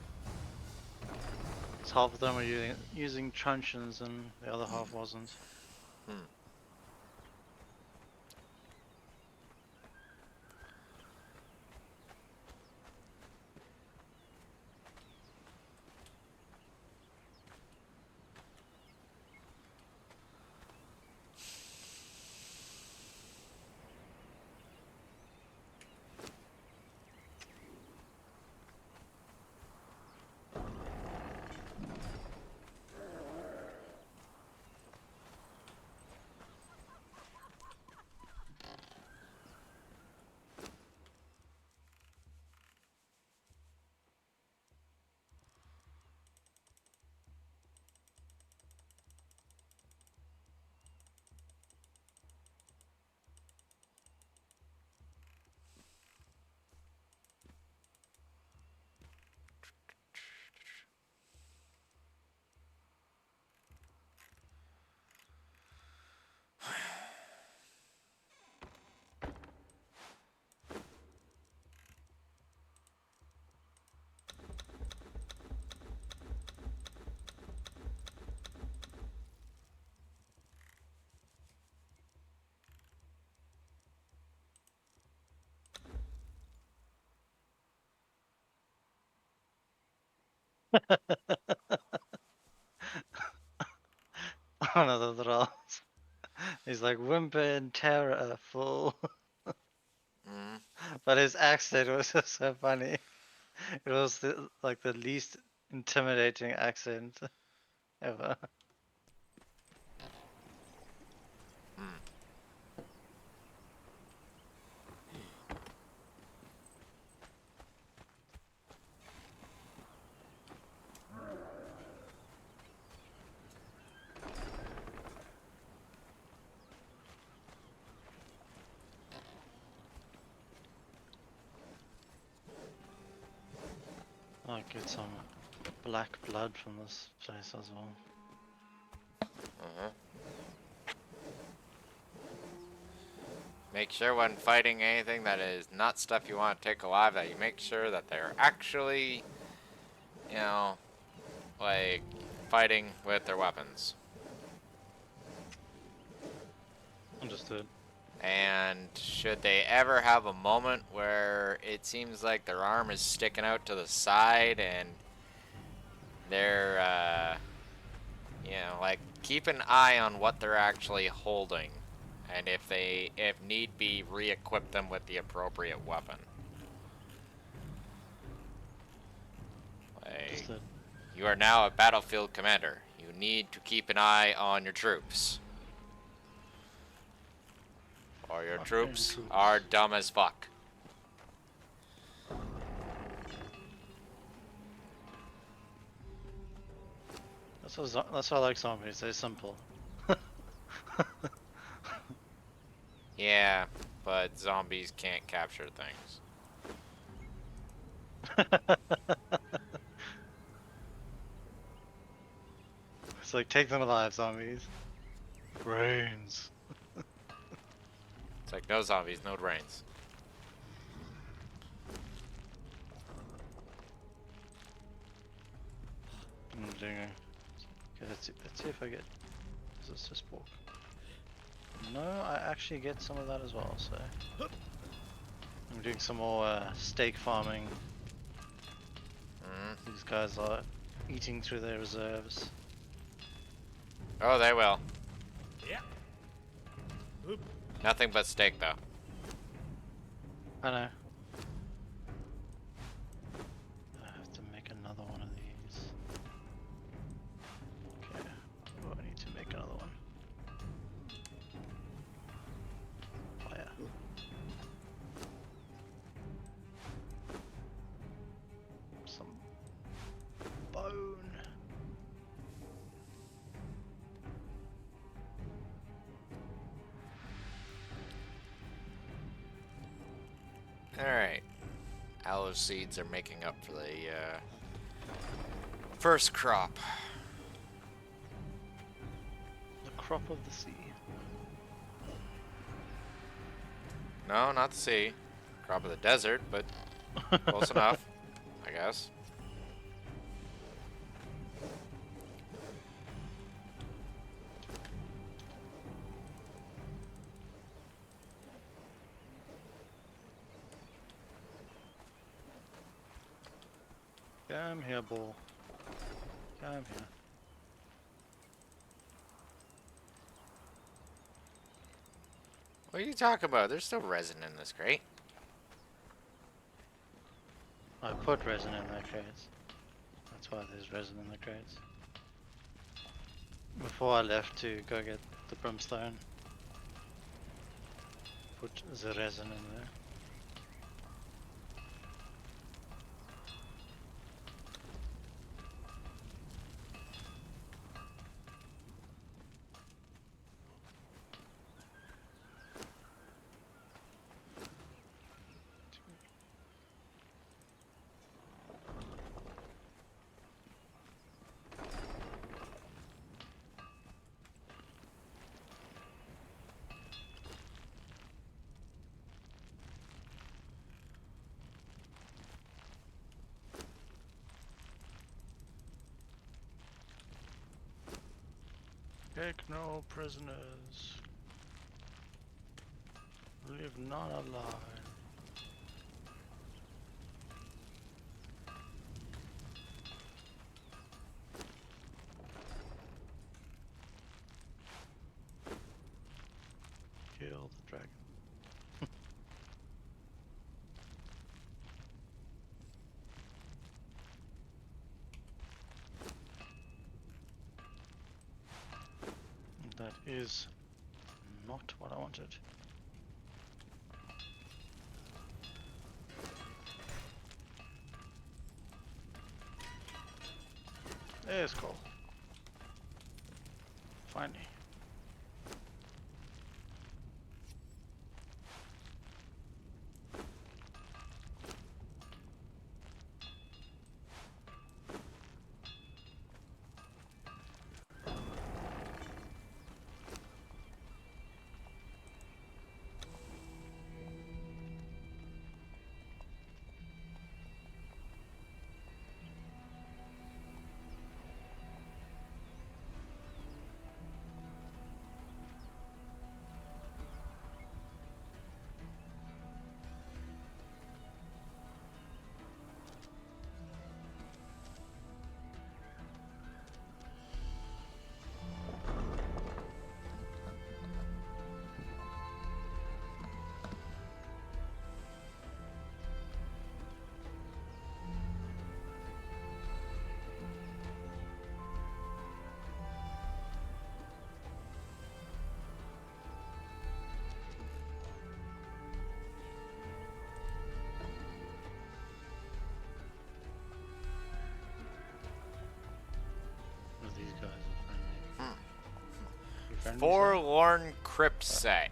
So half of them were using truncheons and the other half wasn't. Hmm. One of the thralls. He's like whimper in terror, fool. Mm. But his accent was just so funny. It was like the least intimidating accent ever. Hmm. I'll get some black blood from this place as well. Uh-huh. Make sure when fighting anything that is not stuff you want to take alive, that you make sure that they're actually, you know, like fighting with their weapons. Understood. And should they ever have a moment where it seems like their arm is sticking out to the side and they're, you know, like keep an eye on what they're actually holding. And if need be, re-equip them with the appropriate weapon. Like, Understood. you are now a battlefield commander. You need to keep an eye on your troops. Or your troops are dumb as fuck. That's why I like zombies. They're simple. Yeah, but zombies can't capture things. It's like take them alive, zombies. Brains. It's like no zombies, no brains. I'm doing a... Okay, let's see if I get... Is this just pork? No, I actually get some of that as well, so... I'm doing some more steak farming. Mm. These guys are eating through their reserves. Oh, they will. Yeah. Oop. Nothing but steak, though. I know. I have to make another one of these. Okay. Oh, I need to make another one. Fire. Some bone. Alright. Aloe seeds are making up for the first crop. The crop of the sea. No, not the sea. Crop of the desert, but close enough, I guess. Come here, bull. Come here. What are you talking about? There's still resin in this crate. I put resin in their crates. That's why there's resin in the crates. Before I left to go get the brimstone, put the resin in there. Take no prisoners. Leave none alive. Kill the dragon. is not what I wanted. There's coal. Finally. One of these guys are friendly. You friendly, sir? Forlorn Crypt Set.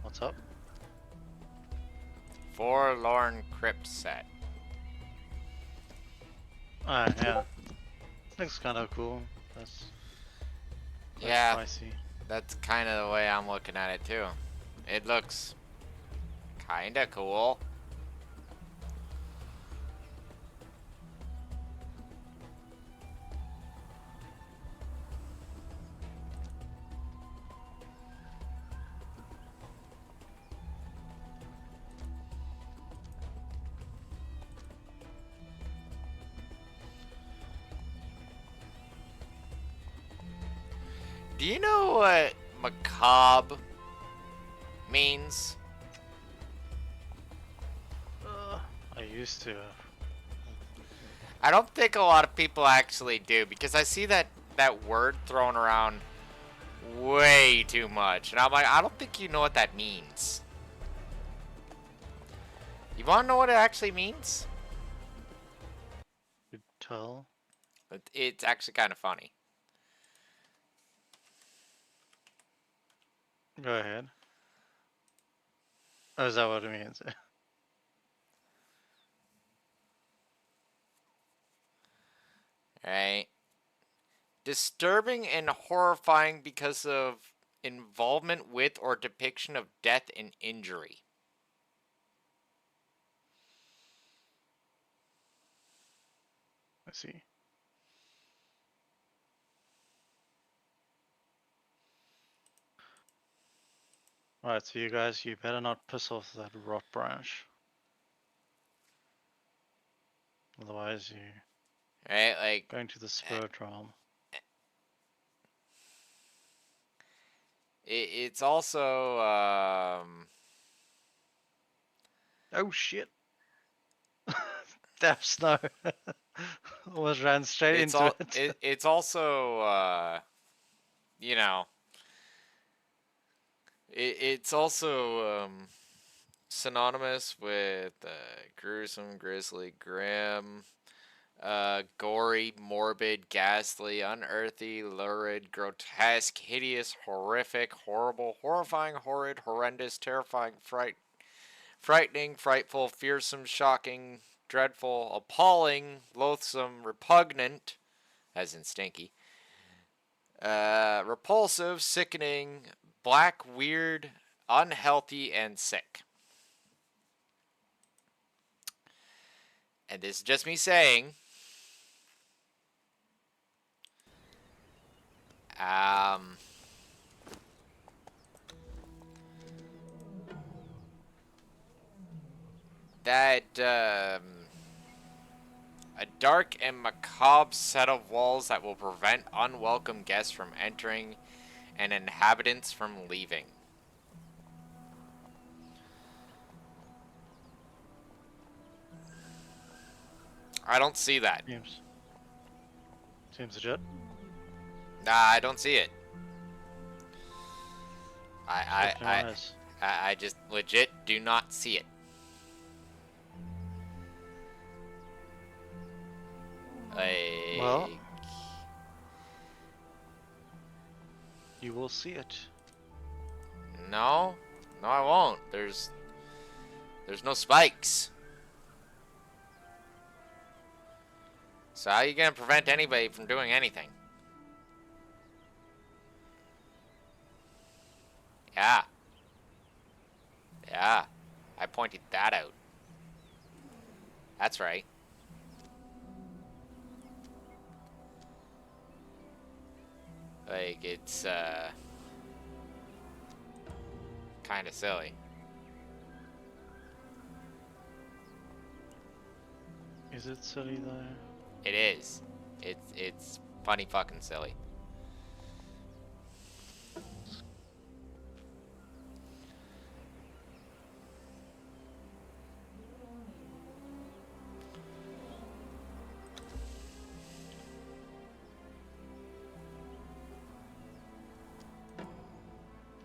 What's up? Forlorn Crypt Set. Alright, yeah. Looks kind of cool. That's quite Yeah, spicy. that's kind of the way I'm looking at it too. It looks kind of cool. Do you know what macabre means? I used to. I don't think a lot of people actually do, because I see that word thrown around way too much, and I'm like, I don't think you know what that means. You want to know what it actually means? Could tell. It's actually kind of funny. Go ahead. Oh, is that what it means? Right? Disturbing and horrifying because of involvement with or depiction of death and injury. I see. Alright, so you guys, you better not piss off that rot branch. Otherwise, you're Right? Like, going to the spirit realm. it's also, Oh shit! Damn snow! Almost ran straight into it. it's also, you know, it's also, synonymous with gruesome, grisly, grim, gory, morbid, ghastly, unearthly, lurid, grotesque, hideous, horrific, horrible, horrifying, horrid, horrendous, terrifying, frightening, frightful, fearsome, shocking, dreadful, appalling, loathsome, repugnant, as in stinky, repulsive, sickening, black, weird, unhealthy, and sick. And this is just me saying, um, that A dark and macabre set of walls that will prevent unwelcome guests from entering and inhabitants from leaving. I don't see that. Seems legit. Nah, I don't see it. Nice. I just legit do not see it. Well, you will see it. No, I won't. There's no spikes. So how are you gonna prevent anybody from doing anything? Yeah. Yeah. I pointed that out. That's right. Like, it's, kind of silly. Is it silly though? It is. It's funny fucking silly.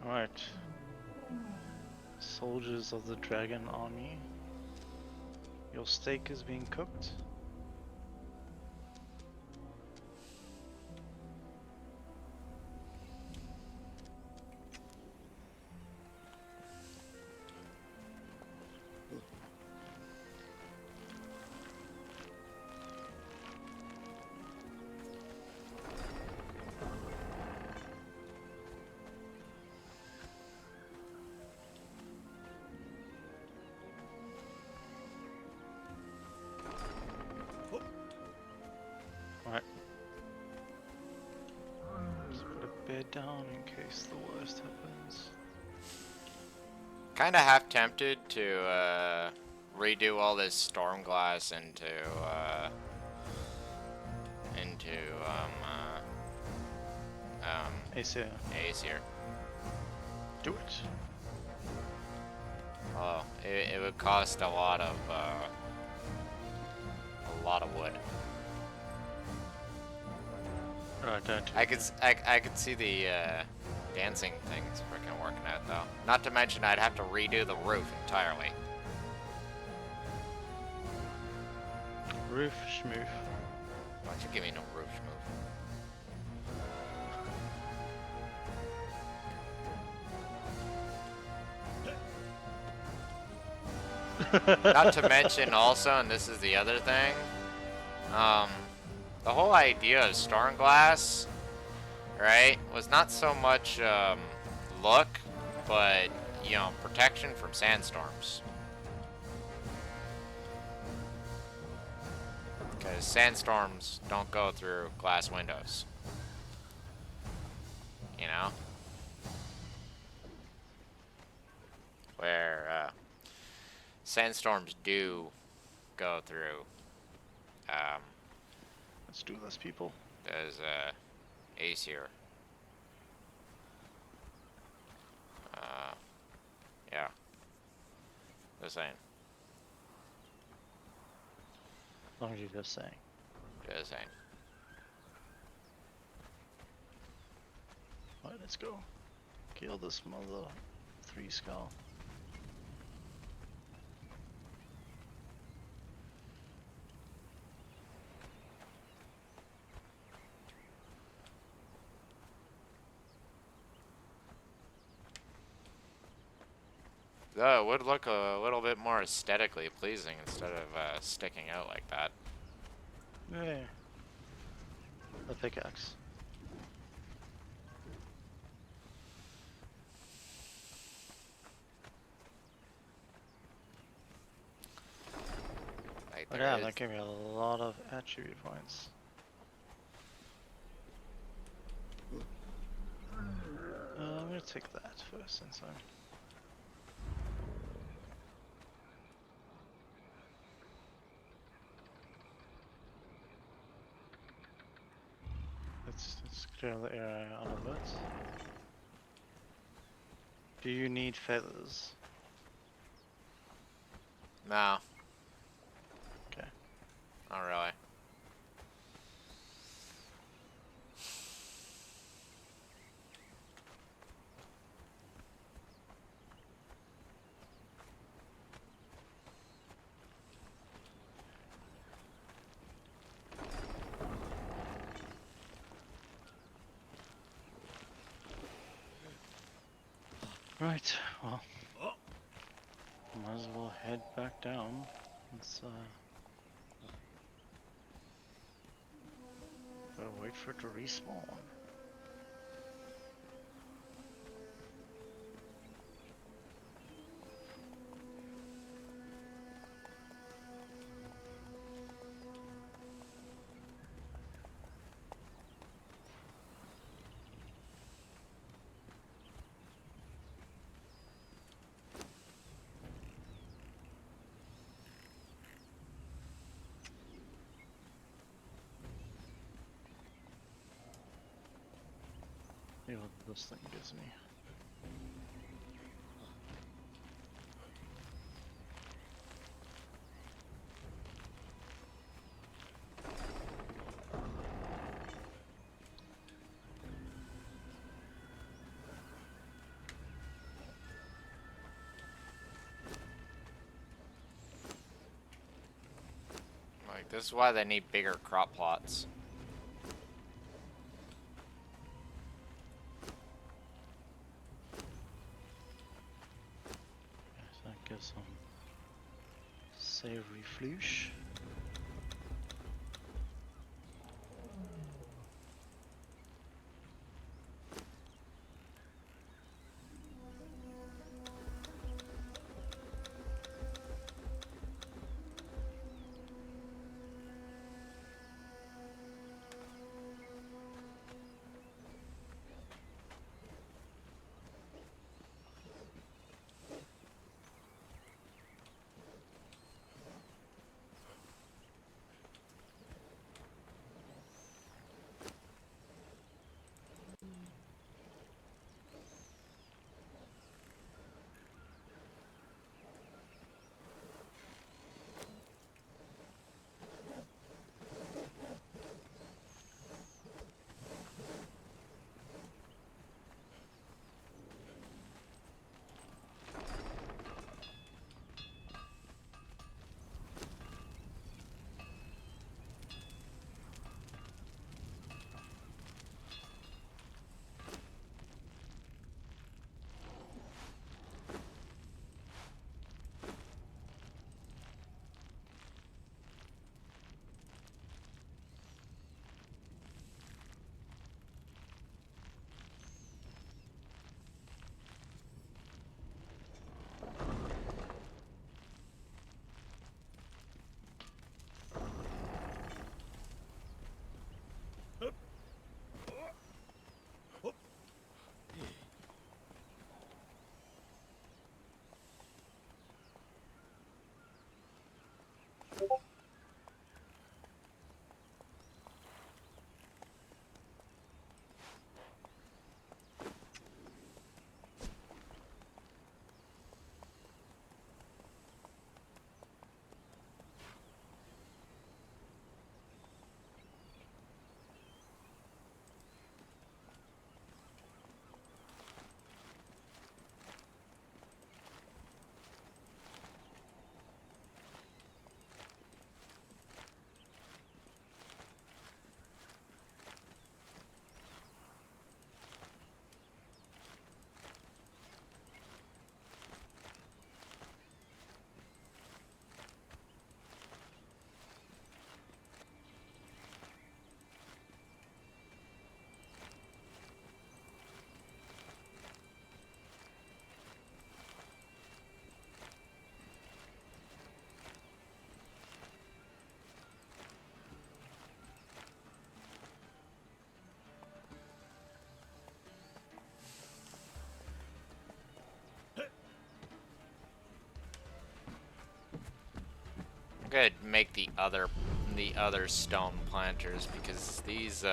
Alright. Soldiers of the Dragon Army. Your steak is being cooked. Alright. Just put a bed down in case the worst happens. Kind of half tempted to redo all this storm glass into Acer, Aesir. do it. Oh, it would cost a lot of wood. Alright, don't. I could see the dancing things freaking working out though. Not to mention I'd have to redo the roof entirely. Roof schmoof. Why don't you give me no roof move? Not to mention also, and this is the other thing, the whole idea of storm glass, right, was not so much look, but, you know, protection from sandstorms. Because sandstorms don't go through glass windows. You know? Where, sandstorms do go through, Let's do this, people. there's, Aesir. Yeah. Just saying. As long as you're just saying. Just saying. Alright, let's go. Kill this mother 3 skull. Though it would look a little bit more aesthetically pleasing instead of sticking out like that. Yeah. The pickaxe. Like But there yeah, is- that gave me a lot of attribute points. I'm gonna take that first since I'm... clear the area on a bit. Do you need feathers? No, Okay. not really. Right, well, might as well head back down. Let's gotta wait for it to respawn. See what this thing gives me. Like, this is why they need bigger crop plots. Yes, that gives some savory floosh. I'm gonna make the other stone planters because these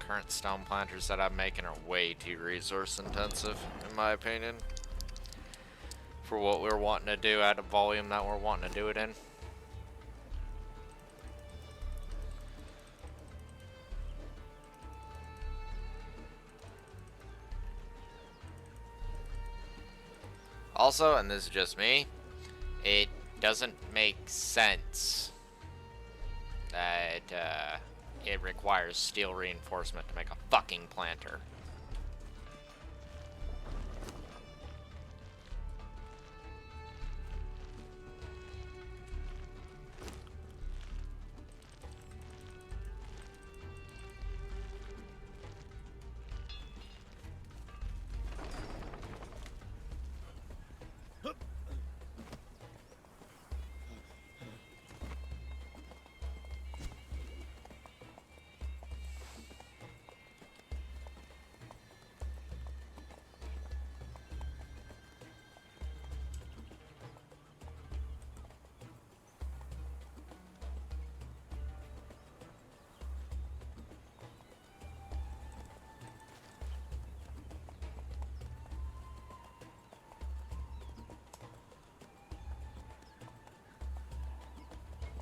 current stone planters that I'm making are way too resource intensive, in my opinion, for what we're wanting to do at a volume that we're wanting to do it in. Also, and this is just me, it doesn't make sense that it requires steel reinforcement to make a fucking planter.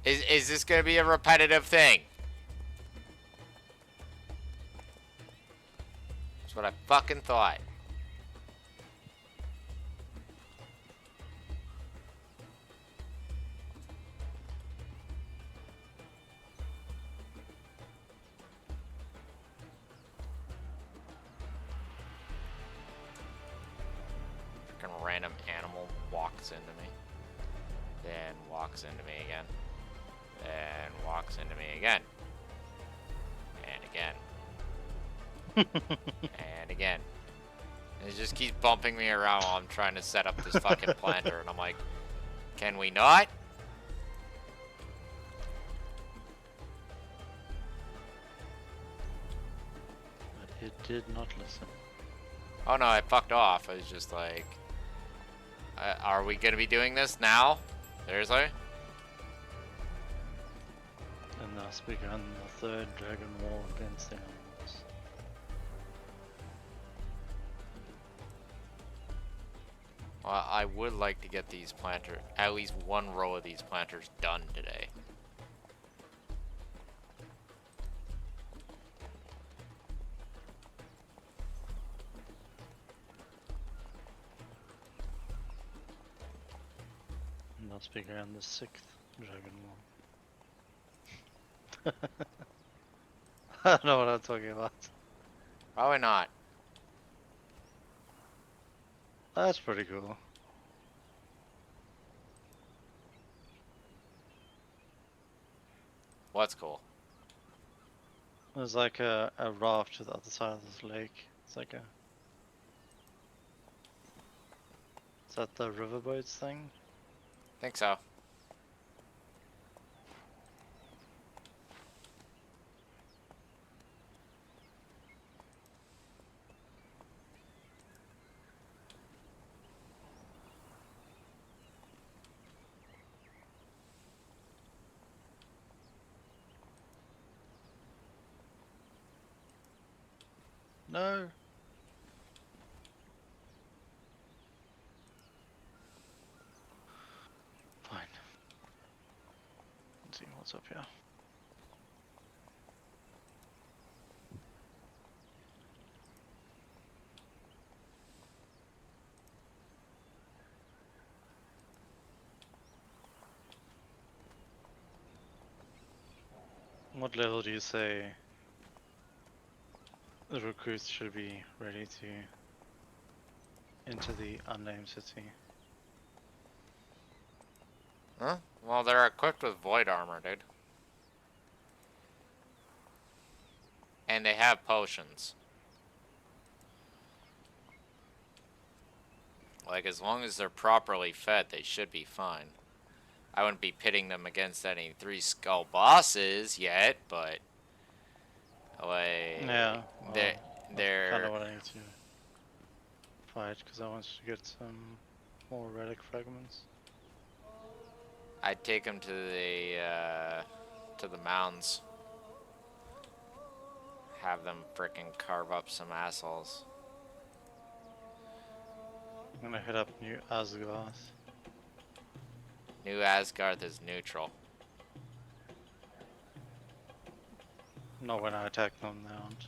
Is this gonna be a repetitive thing? That's what I fucking thought. Freaking random animal walks into me. Then walks into me again. Then walks into me again. And again. And again. And it just keeps bumping me around while I'm trying to set up this fucking planter. And I'm like, can we not? But it did not listen. Oh no, I fucked off. I was just like, are we gonna be doing this now? Seriously? And thus began the third dragon war against the animals. Well, I would like to get these at least one row of these planters done today. And thus began the sixth dragon war. I don't know what I'm talking about. Probably not. That's pretty cool. What's cool? There's like a raft to the other side of this lake. It's like a... Is that the riverboats thing? Think so. No. Fine. Let's see what's up here. What level do you say the recruits should be ready to enter the unnamed city? Huh? Well, they're equipped with void armor, dude. And they have potions. Like, as long as they're properly fed, they should be fine. I wouldn't be pitting them against any 3 skull bosses yet, but... like... Yeah, well, they're... kind of what I need to fight, because I want to get some more relic fragments. I'd take them to the mounds. have them frickin' carve up some assholes. I'm gonna hit up New Asgard. New Asgarth is neutral. Not when I attack them, they aren't.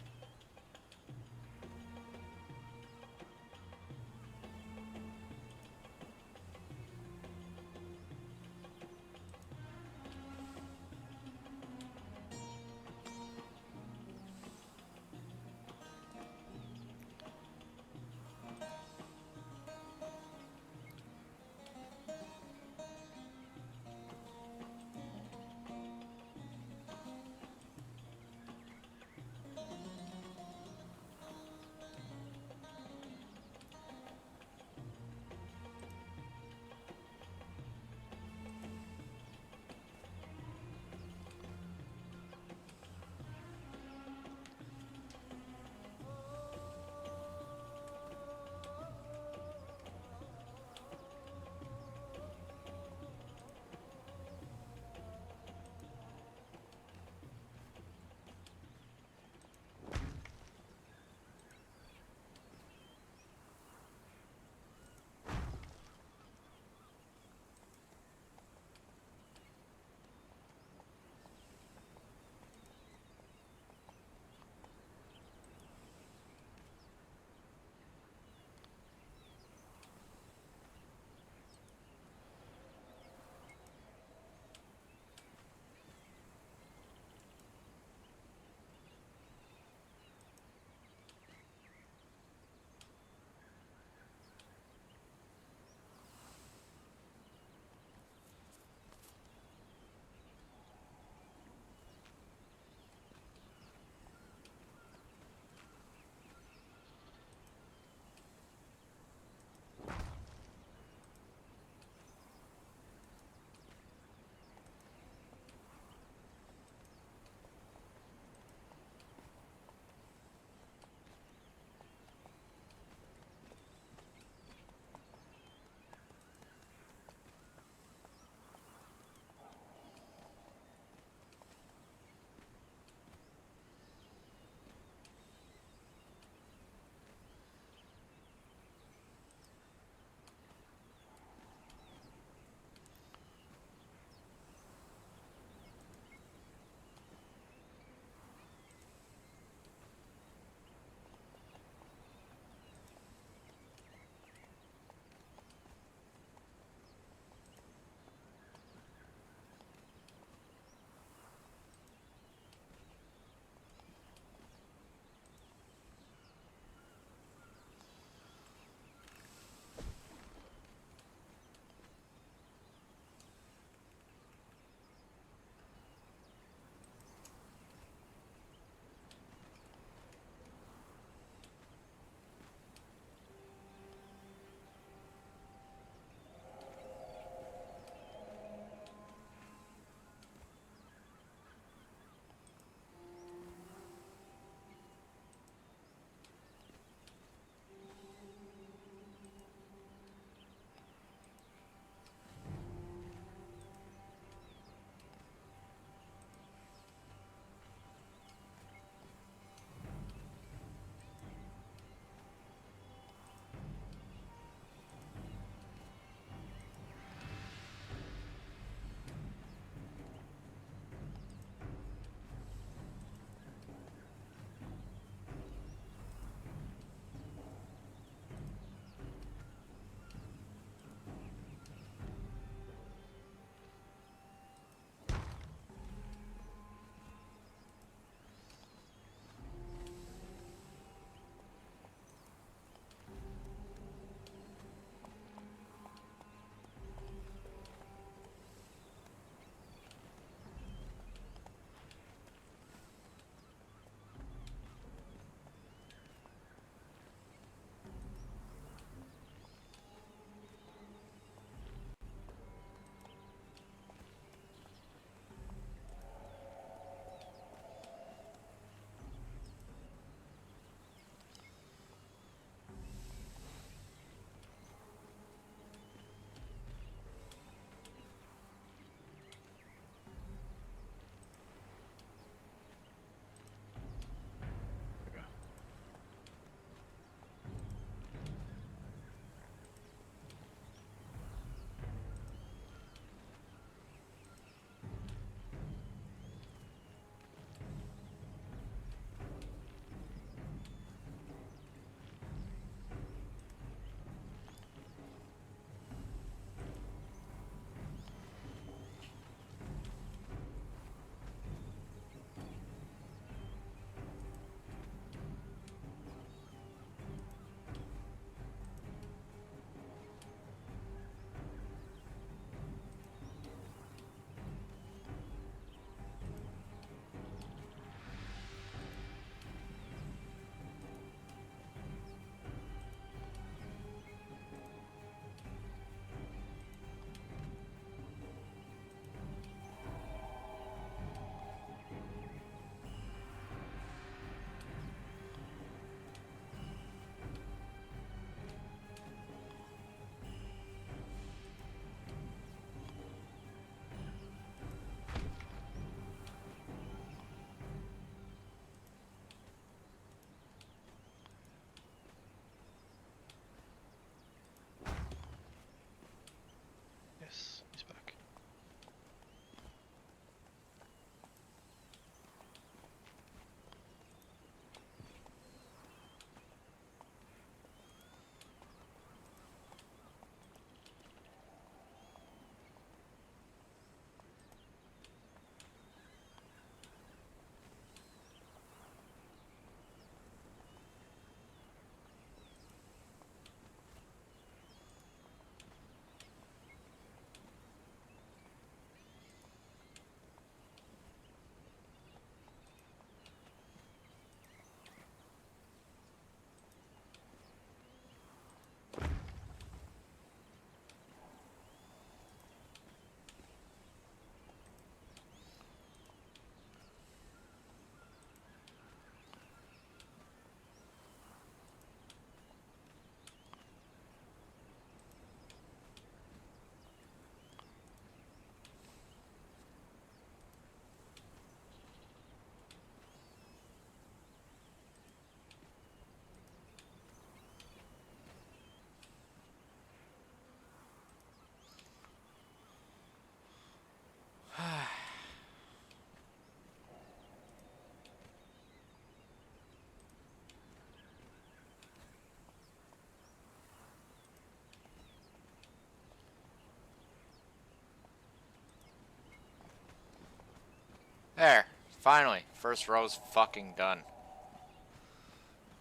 There. Finally. First row's fucking done.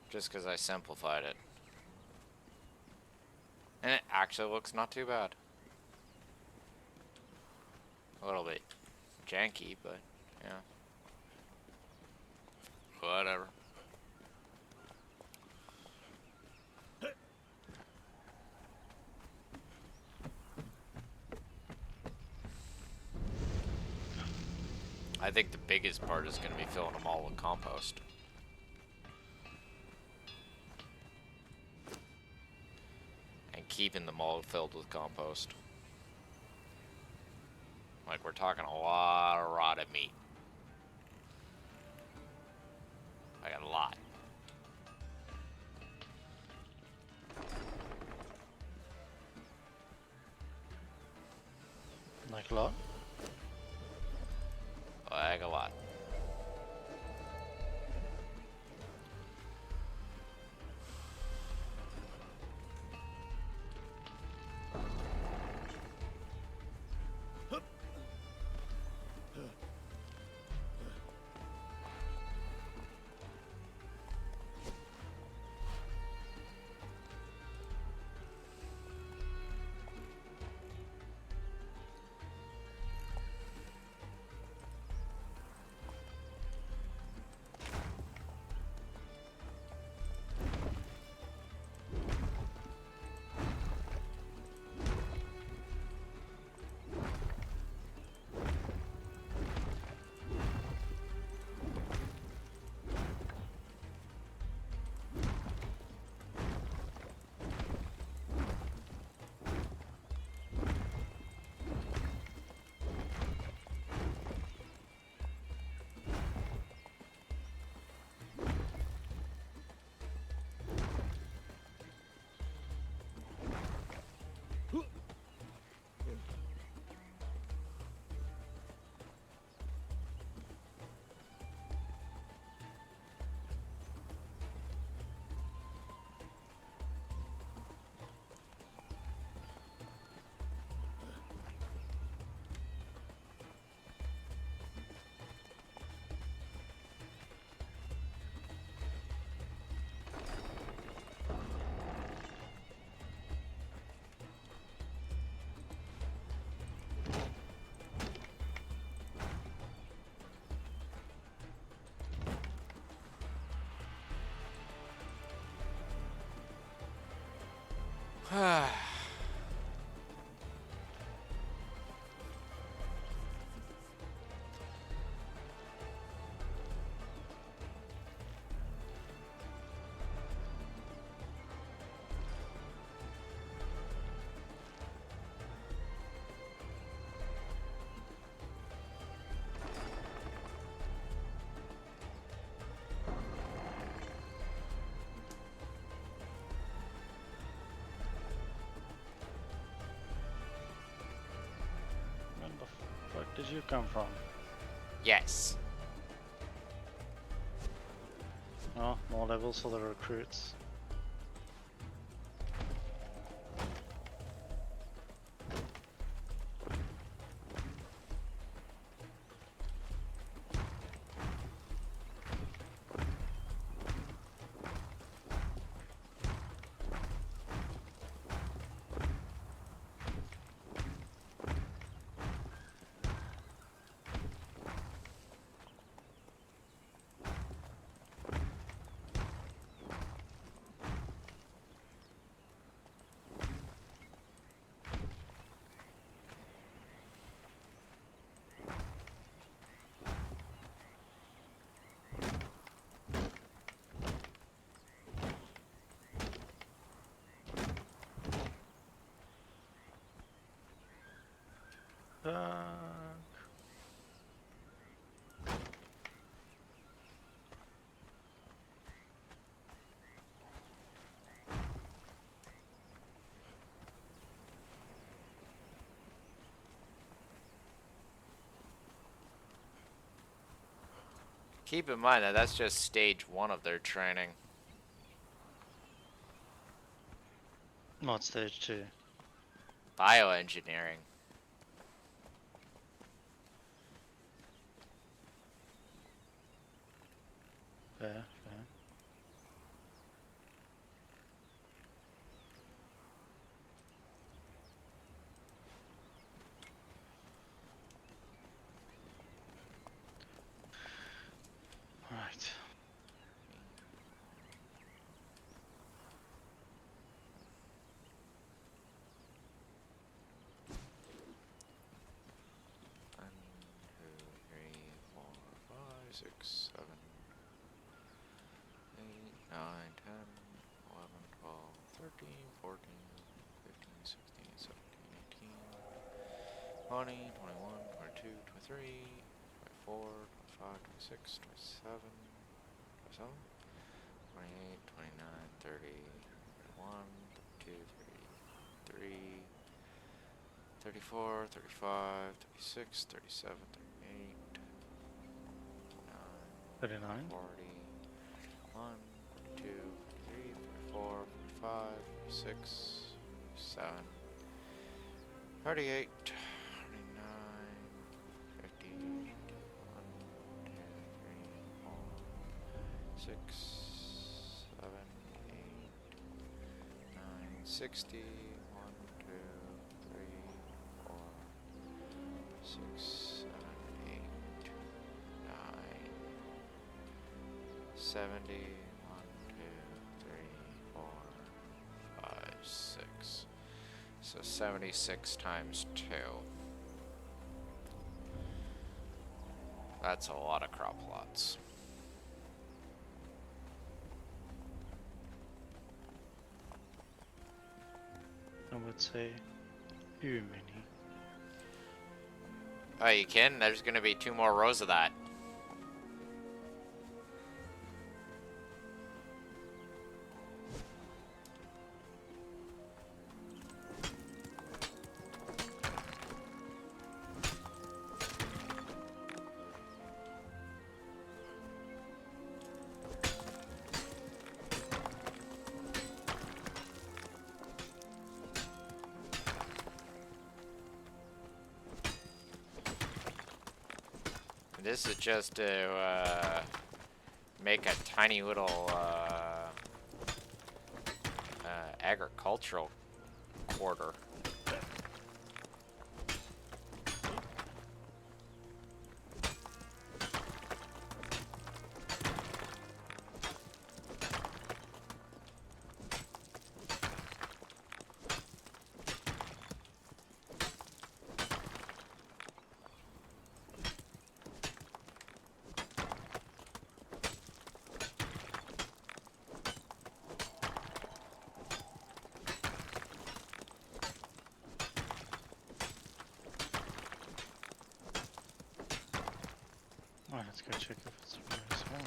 Just because I simplified it. And it actually looks not too bad. A little bit janky, but yeah. Whatever. I think the biggest part is going to be filling them all with compost. And keeping them all filled with compost. Like, we're talking a lot of rotted meat. Like, a lot. Like a lot? Like, a lot. Where the fuck did you come from? Yes. Oh, more levels for the recruits. Keep in mind that that's just stage 1 of their training. Not stage 2. Bioengineering. 。 . 。 . 。 . . . . . . . . . . . . . . . . . . . . . . . . . . . . . . . . . . . . . . Not stage 2. Fair, fair. Right. One, two, three, four, five, six, 7, 8, 9, 10, 11, 12, 13, 14, 15, 16, 17, 18, 20, 21, 22, 23, 24, 25, 26, 27, 27, 28, 29, 30, 31, 32, 33, 34, 35, 36, 37, 38, 39. 40, 41, 42, 43, 44, 45, 46, 47, 48, 49, 50, 1, 2, 3, 4, 6, 7, 8, 9, 60, 1, 2, 3, 4, 6, 7, 8, 9, 70, 1, 2, 3, 4, 5, 6. So 76 times 2. That's a lot of crop plots. I would say too many. Oh, you can? There's gonna be 2 more rows of that. This is just to make a tiny little agricultural quarter. Alright, let's go check if it's very small.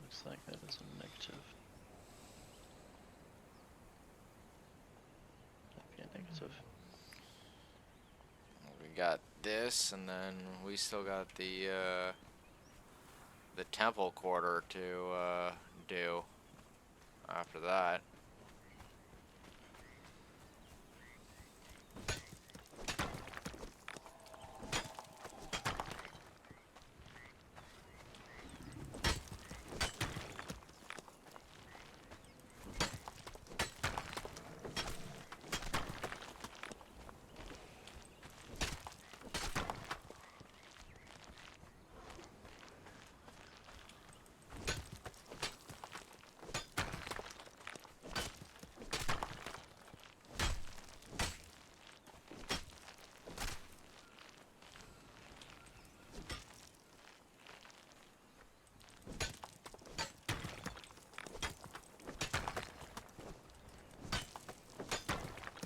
Looks like that is a negative. Might be a negative. We got this, and then we still got the temple quarter to do after that.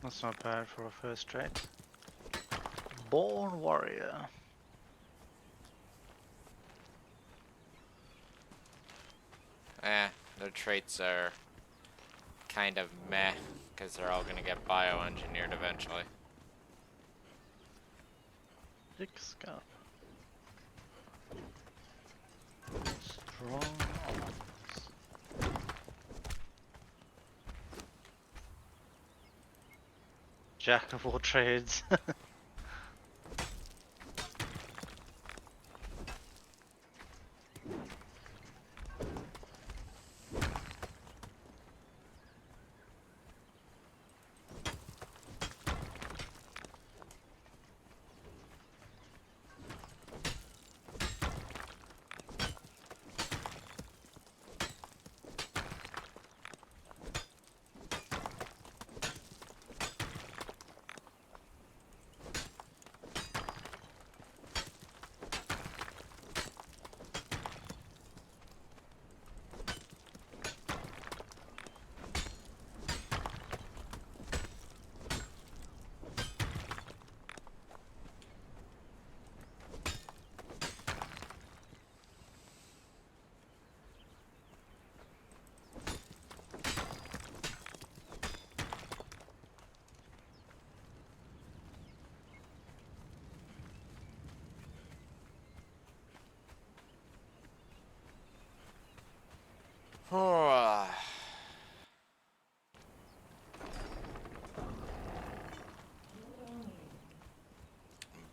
That's not bad for a first trait. Born warrior. their traits are kind of meh, because they're all gonna get bioengineered eventually. Big scout. Strong arms. Jack of all trades.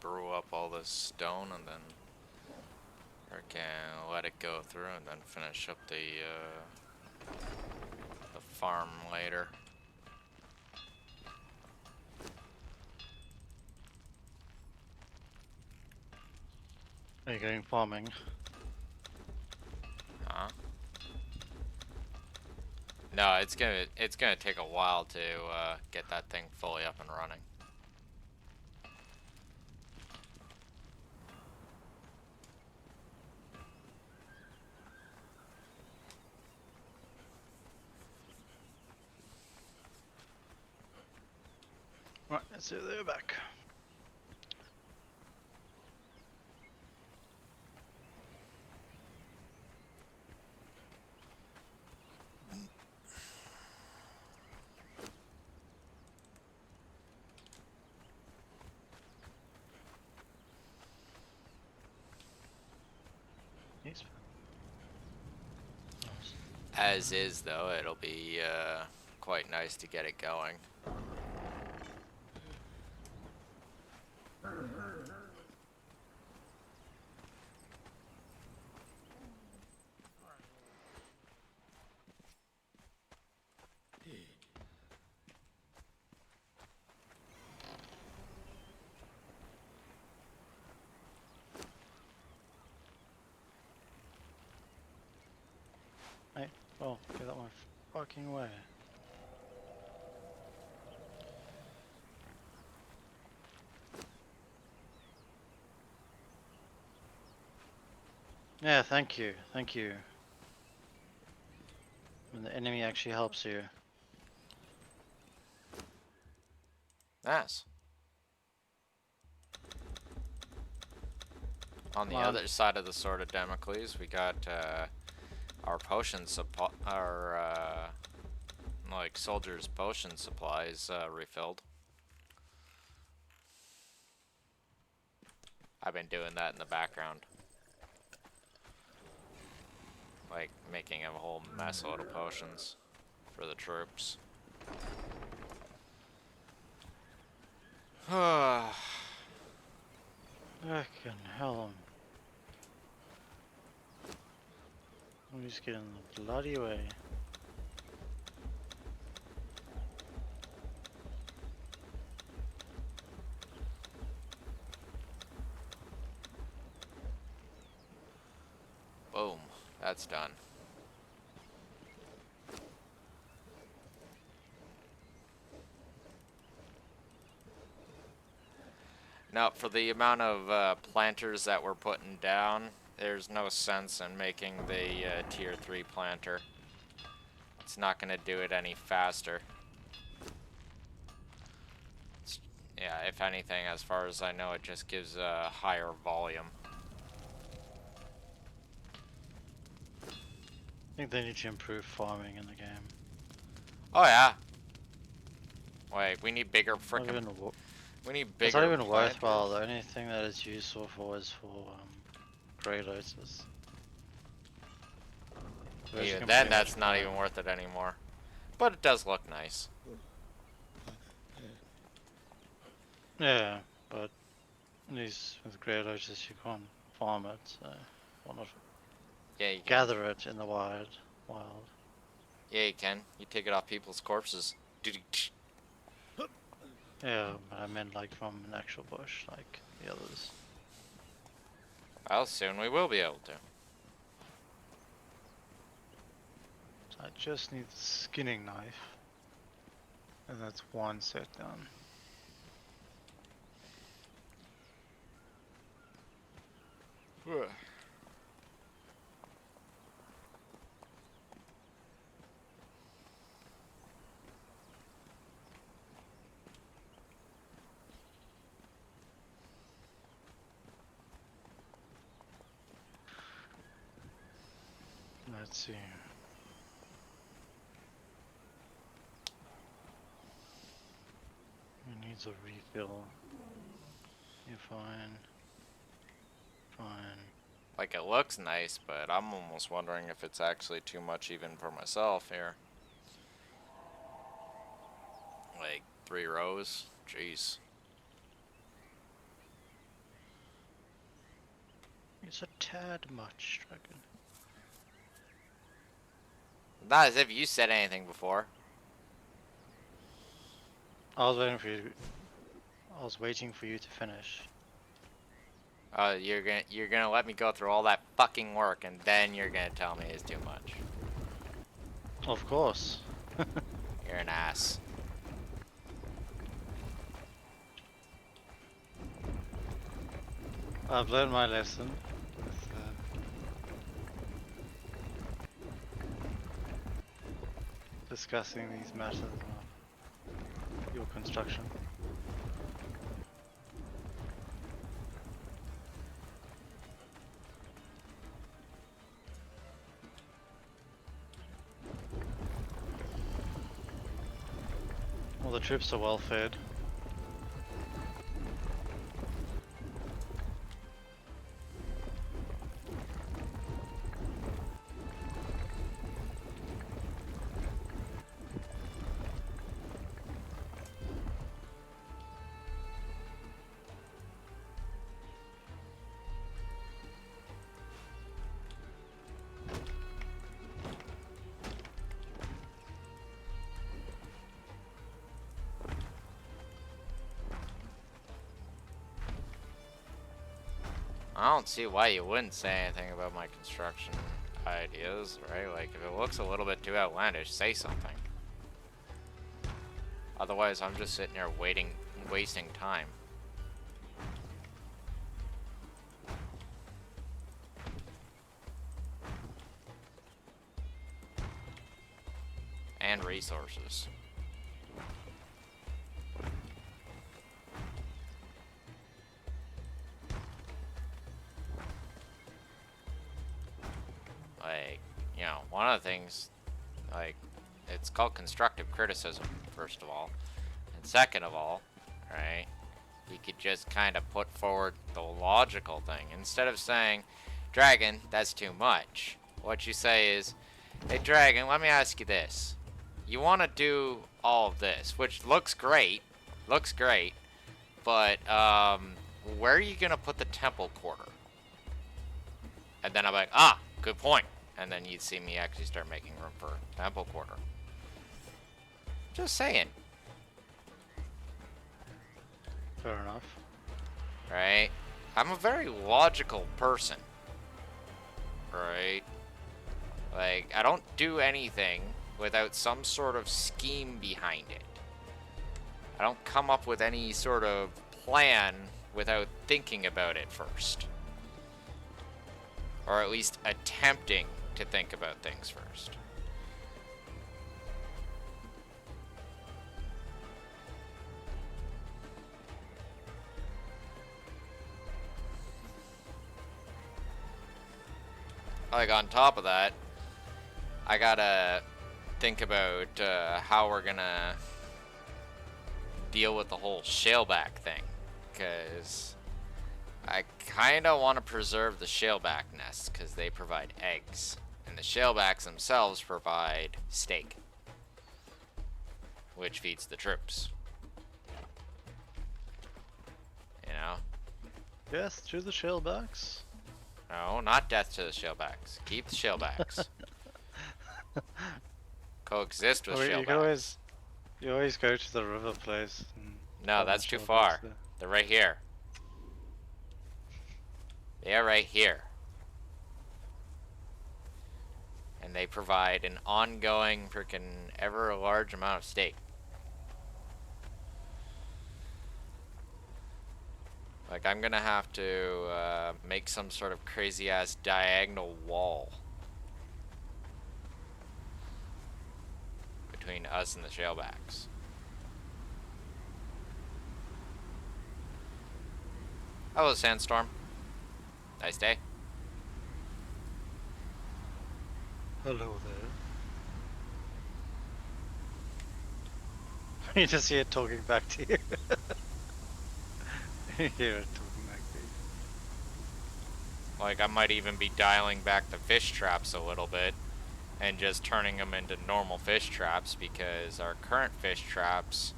Brew up all this stone and then freaking let it go through and then finish up the farm later. Are you going farming? Huh? No, it's gonna take a while to get that thing fully up and running. Right, let's see if they're back. He's As is, though, it'll be quite nice to get it going. Hey, oh, get out my fucking way. Yeah, thank you, thank you. When the enemy actually helps you. Nice. On the Come on. other side of the sword of Damocles, we got our potion supply, our like soldiers' potion supplies refilled. I've been doing that in the background, like making a whole mess load of potions for the troops. Fucking hell. I'm just getting the bloody way. Boom, that's done. Now, for the amount of planters that we're putting down, there's no sense in making the tier 3 planter. It's not going to do it any faster. Yeah, if anything, as far as I know, it just gives a higher volume. I think they need to improve farming in the game. Oh yeah. Like we need bigger Not frickin' even we need It's not bigger even worthwhile. planters. The only thing that it's useful for is for grey lotus. The rest you Even can then, pretty much that's not farm. even worth it anymore. But it does look nice. Yeah, but at least with grey lotus you can't farm it, so why not Yeah, you can. gather it in the wild. Yeah, you can. You take it off people's corpses. Yeah, but I meant like from an actual bush, like the others. Well, soon we will be able to. So I just need the skinning knife, and that's one set done. Let's see. It needs a refill. You're fine. Fine. Like, it looks nice, but I'm almost wondering if it's actually too much even for myself here. Like, 3 rows? Jeez. It's a tad much, Dragon. Not as if you said anything before. I was waiting for you. I was waiting for you to finish. You're gonna let me go through all that fucking work, and then you're gonna tell me it's too much. Of course. You're an ass. I've learned my lesson. With, discussing these matters of your construction. Well, the troops are well fed. I don't see why you wouldn't say anything about my construction ideas, right? Like, if it looks a little bit too outlandish, say something. Otherwise, I'm just sitting there waiting, wasting time. And resources. Like, you know, one of the things, like, it's called constructive criticism, first of all. And second of all, right, you could just kind of put forward the logical thing. Instead of saying, Dragon, that's too much. What you say is, hey, Dragon, let me ask you this. You want to do all of this, which looks great, but, where are you going to put the temple quarter? And then I'm like, ah, good point. And then you'd see me actually start making room for temple quarter. Just saying. Fair enough. Right? I'm a very logical person. Right? Like, I don't do anything without some sort of scheme behind it. I don't come up with any sort of plan without thinking about it first. Or at least attempting to think about things first. Like, on top of that, I gotta think about how we're gonna deal with the whole shaleback thing, because I kind of want to preserve the shaleback nests because they provide eggs, and the shalebacks themselves provide steak, which feeds the troops. You know? Death to the shellbacks. No, not death to the shalebacks. Keep the shalebacks. Coexist with Oh, wait, shalebacks. you always go to the river place. No, find the that's too shellbacks far. there. They're right here. They're right here. And they provide an ongoing, freaking, ever large amount of steak. Like, I'm gonna have to make some sort of crazy ass diagonal wall between us and the shalebacks. Hello, Sandstorm. Nice day. Hello there. You just hear it talking back to you. You hear it talking back to you. Like, I might even be dialing back the fish traps a little bit and just turning them into normal fish traps, because our current fish traps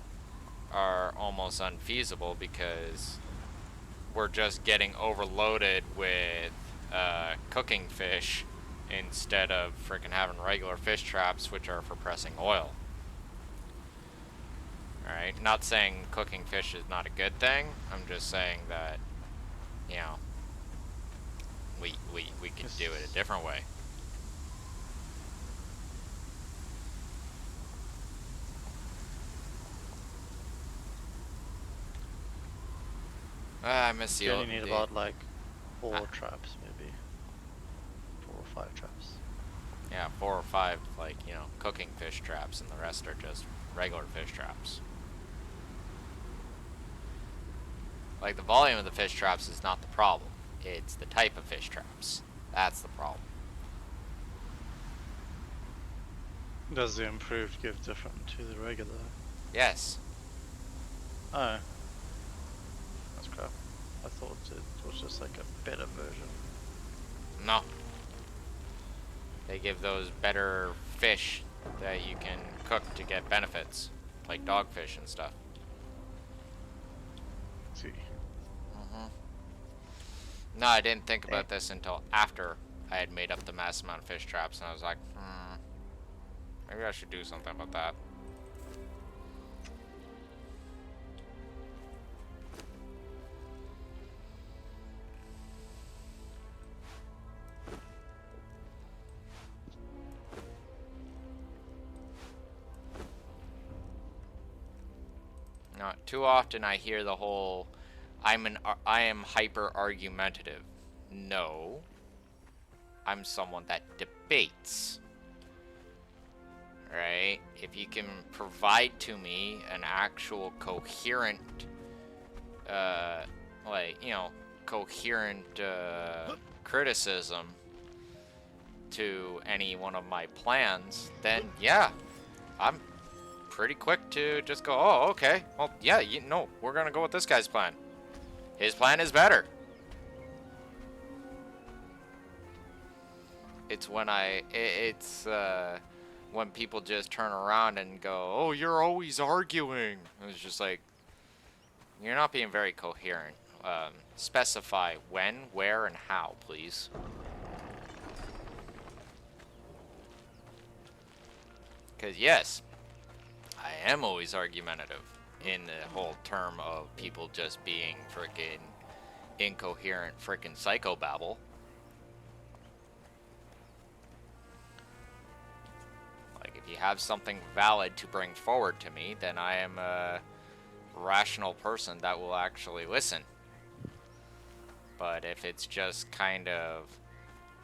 are almost unfeasible because we're just getting overloaded with cooking fish instead of freaking having regular fish traps, which are for pressing oil. Alright, not saying cooking fish is not a good thing. I'm just saying that, you know, we could do it a different way. I miss You the only need the- about like 4 traps, maybe 4 or 5 traps. Yeah, 4 or 5, like, you know, cooking fish traps, and the rest are just regular fish traps. Like, the volume of the fish traps is not the problem. It's the type of fish traps. That's the problem. Does the improved give different to the regular? Yes. Oh. That's crap. I thought it was just like a better version. No. They give those better fish that you can cook to get benefits, like dogfish and stuff. Let's see. No, I didn't think about this until after I had made up the mass amount of fish traps, and I was like, maybe I should do something about that. Not too often I hear the whole, I am hyper argumentative. No. I'm someone that debates. Right? If you can provide to me an actual coherent, like, you know, coherent criticism to any one of my plans, then yeah, I'm pretty quick to just go, oh, okay, well, yeah, you know, we're gonna go with this guy's plan. His plan is better. It's when when people just turn around and go, oh, you're always arguing. It's just like, you're not being very coherent. Specify when, where, and how, please. Because yes, I am always argumentative in the whole term of people just being frickin' incoherent frickin' psychobabble. Like, if you have something valid to bring forward to me, then I am a rational person that will actually listen. But if it's just kind of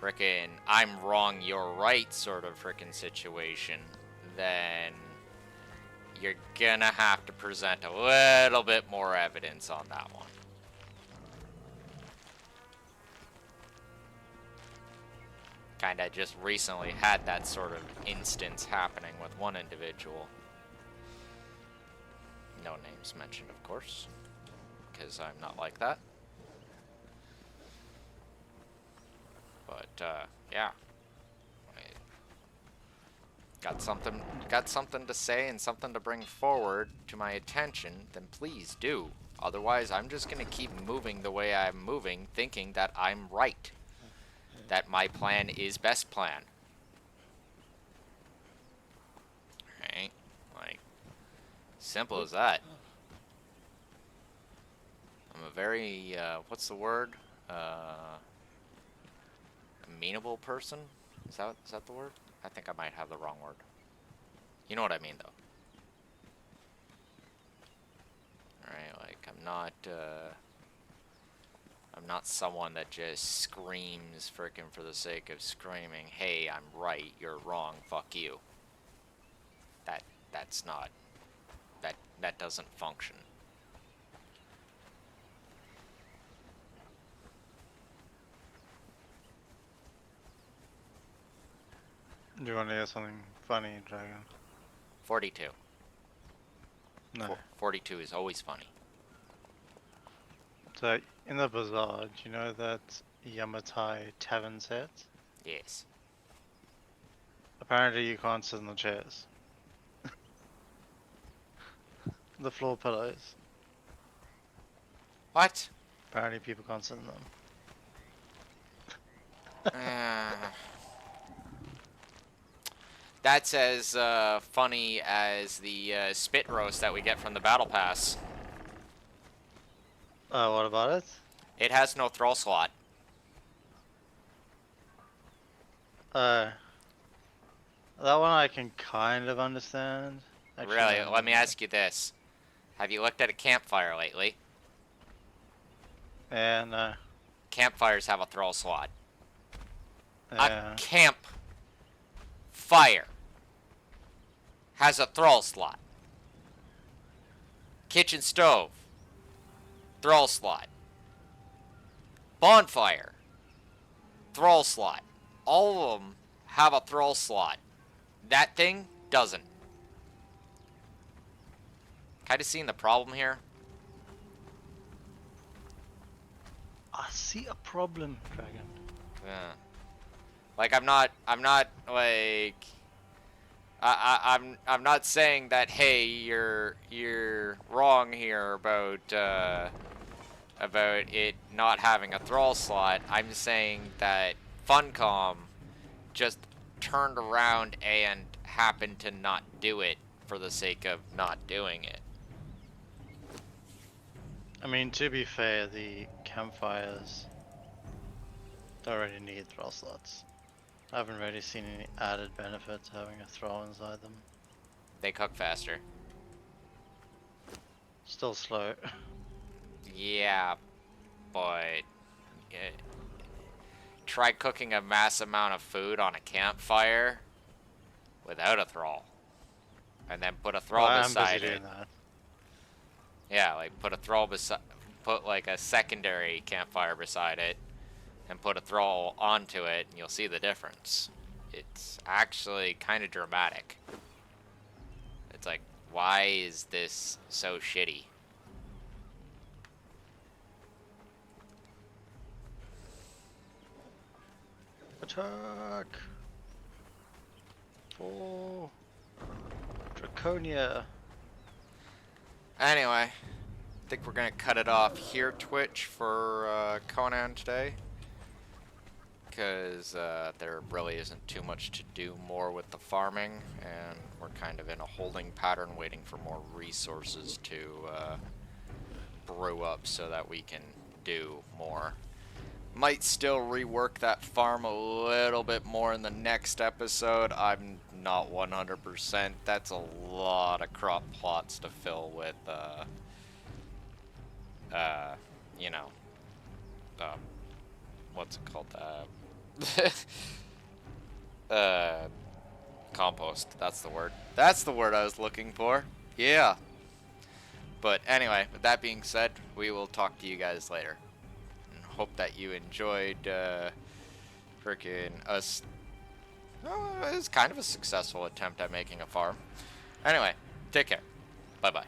frickin' I'm wrong, you're right sort of frickin' situation, then you're gonna have to present a little bit more evidence on that one. kind of just recently had that sort of instance happening with one individual. No names mentioned, of course, because I'm not like that. But, yeah. Got something to say and something to bring forward to my attention, then please do. Otherwise, I'm just gonna keep moving the way I'm moving, thinking that I'm right. That my plan is best plan. Right? Like, simple as that. I'm a very, what's the word? Amenable person? Is that the word? I think I might have the wrong word. You know what I mean, though. Alright, like, I'm not someone that just screams frickin' for the sake of screaming, hey, I'm right, you're wrong, fuck you. That's not, that doesn't function. Do you want to hear something funny, Dragon? 42. No. 42 is always funny. So, in the bazaar, do you know that Yamatai tavern set? Yes. Apparently you can't sit in the chairs. The floor pillows. What? Apparently people can't sit in them. That's as funny as the spit roast that we get from the battle pass. What about it? It has no throw slot. That one I can kind of understand. Actually, Really, no, let me no. ask you this. Have you looked at a campfire lately? Yeah, no. Campfires have a throw slot. Yeah. A camp fire has a throw slot. Kitchen stove, throw slot. Bonfire, throw slot. All of them have a throw slot. That thing doesn't. Kind of seeing the problem here. I see a problem, Dragon. Yeah. Like I'm not like I'm not saying that hey you're wrong here about it not having a thrall slot. I'm saying that Funcom just turned around and happened to not do it for the sake of not doing it. I mean, to be fair, the campfires don't really need throw slots. I haven't really seen any added benefit to having a throw inside them. They cook faster. Still slow. Yeah, but try cooking a mass amount of food on a campfire without a thrall, and then put a thrall I am beside busy it. doing that. Yeah, like put a thrall beside, put like a secondary campfire beside it, and put a thrall onto it, and you'll see the difference. It's actually kind of dramatic. It's like, why is this so shitty? Attack! For Draconia. Anyway, I think we're gonna cut it off here, Twitch, for Conan today, because there really isn't too much to do more with the farming, and we're kind of in a holding pattern waiting for more resources to brew up so that we can do more. Might still rework that farm a little bit more in the next episode. I'm not 100%. That's a lot of crop plots to fill with, you know, what's it called? Compost. That's the word. That's the word I was looking for. Yeah. But anyway, with that being said, we will talk to you guys later. Hope that you enjoyed frickin' us Well, it was kind of a successful attempt at making a farm. Anyway, take care. Bye-bye.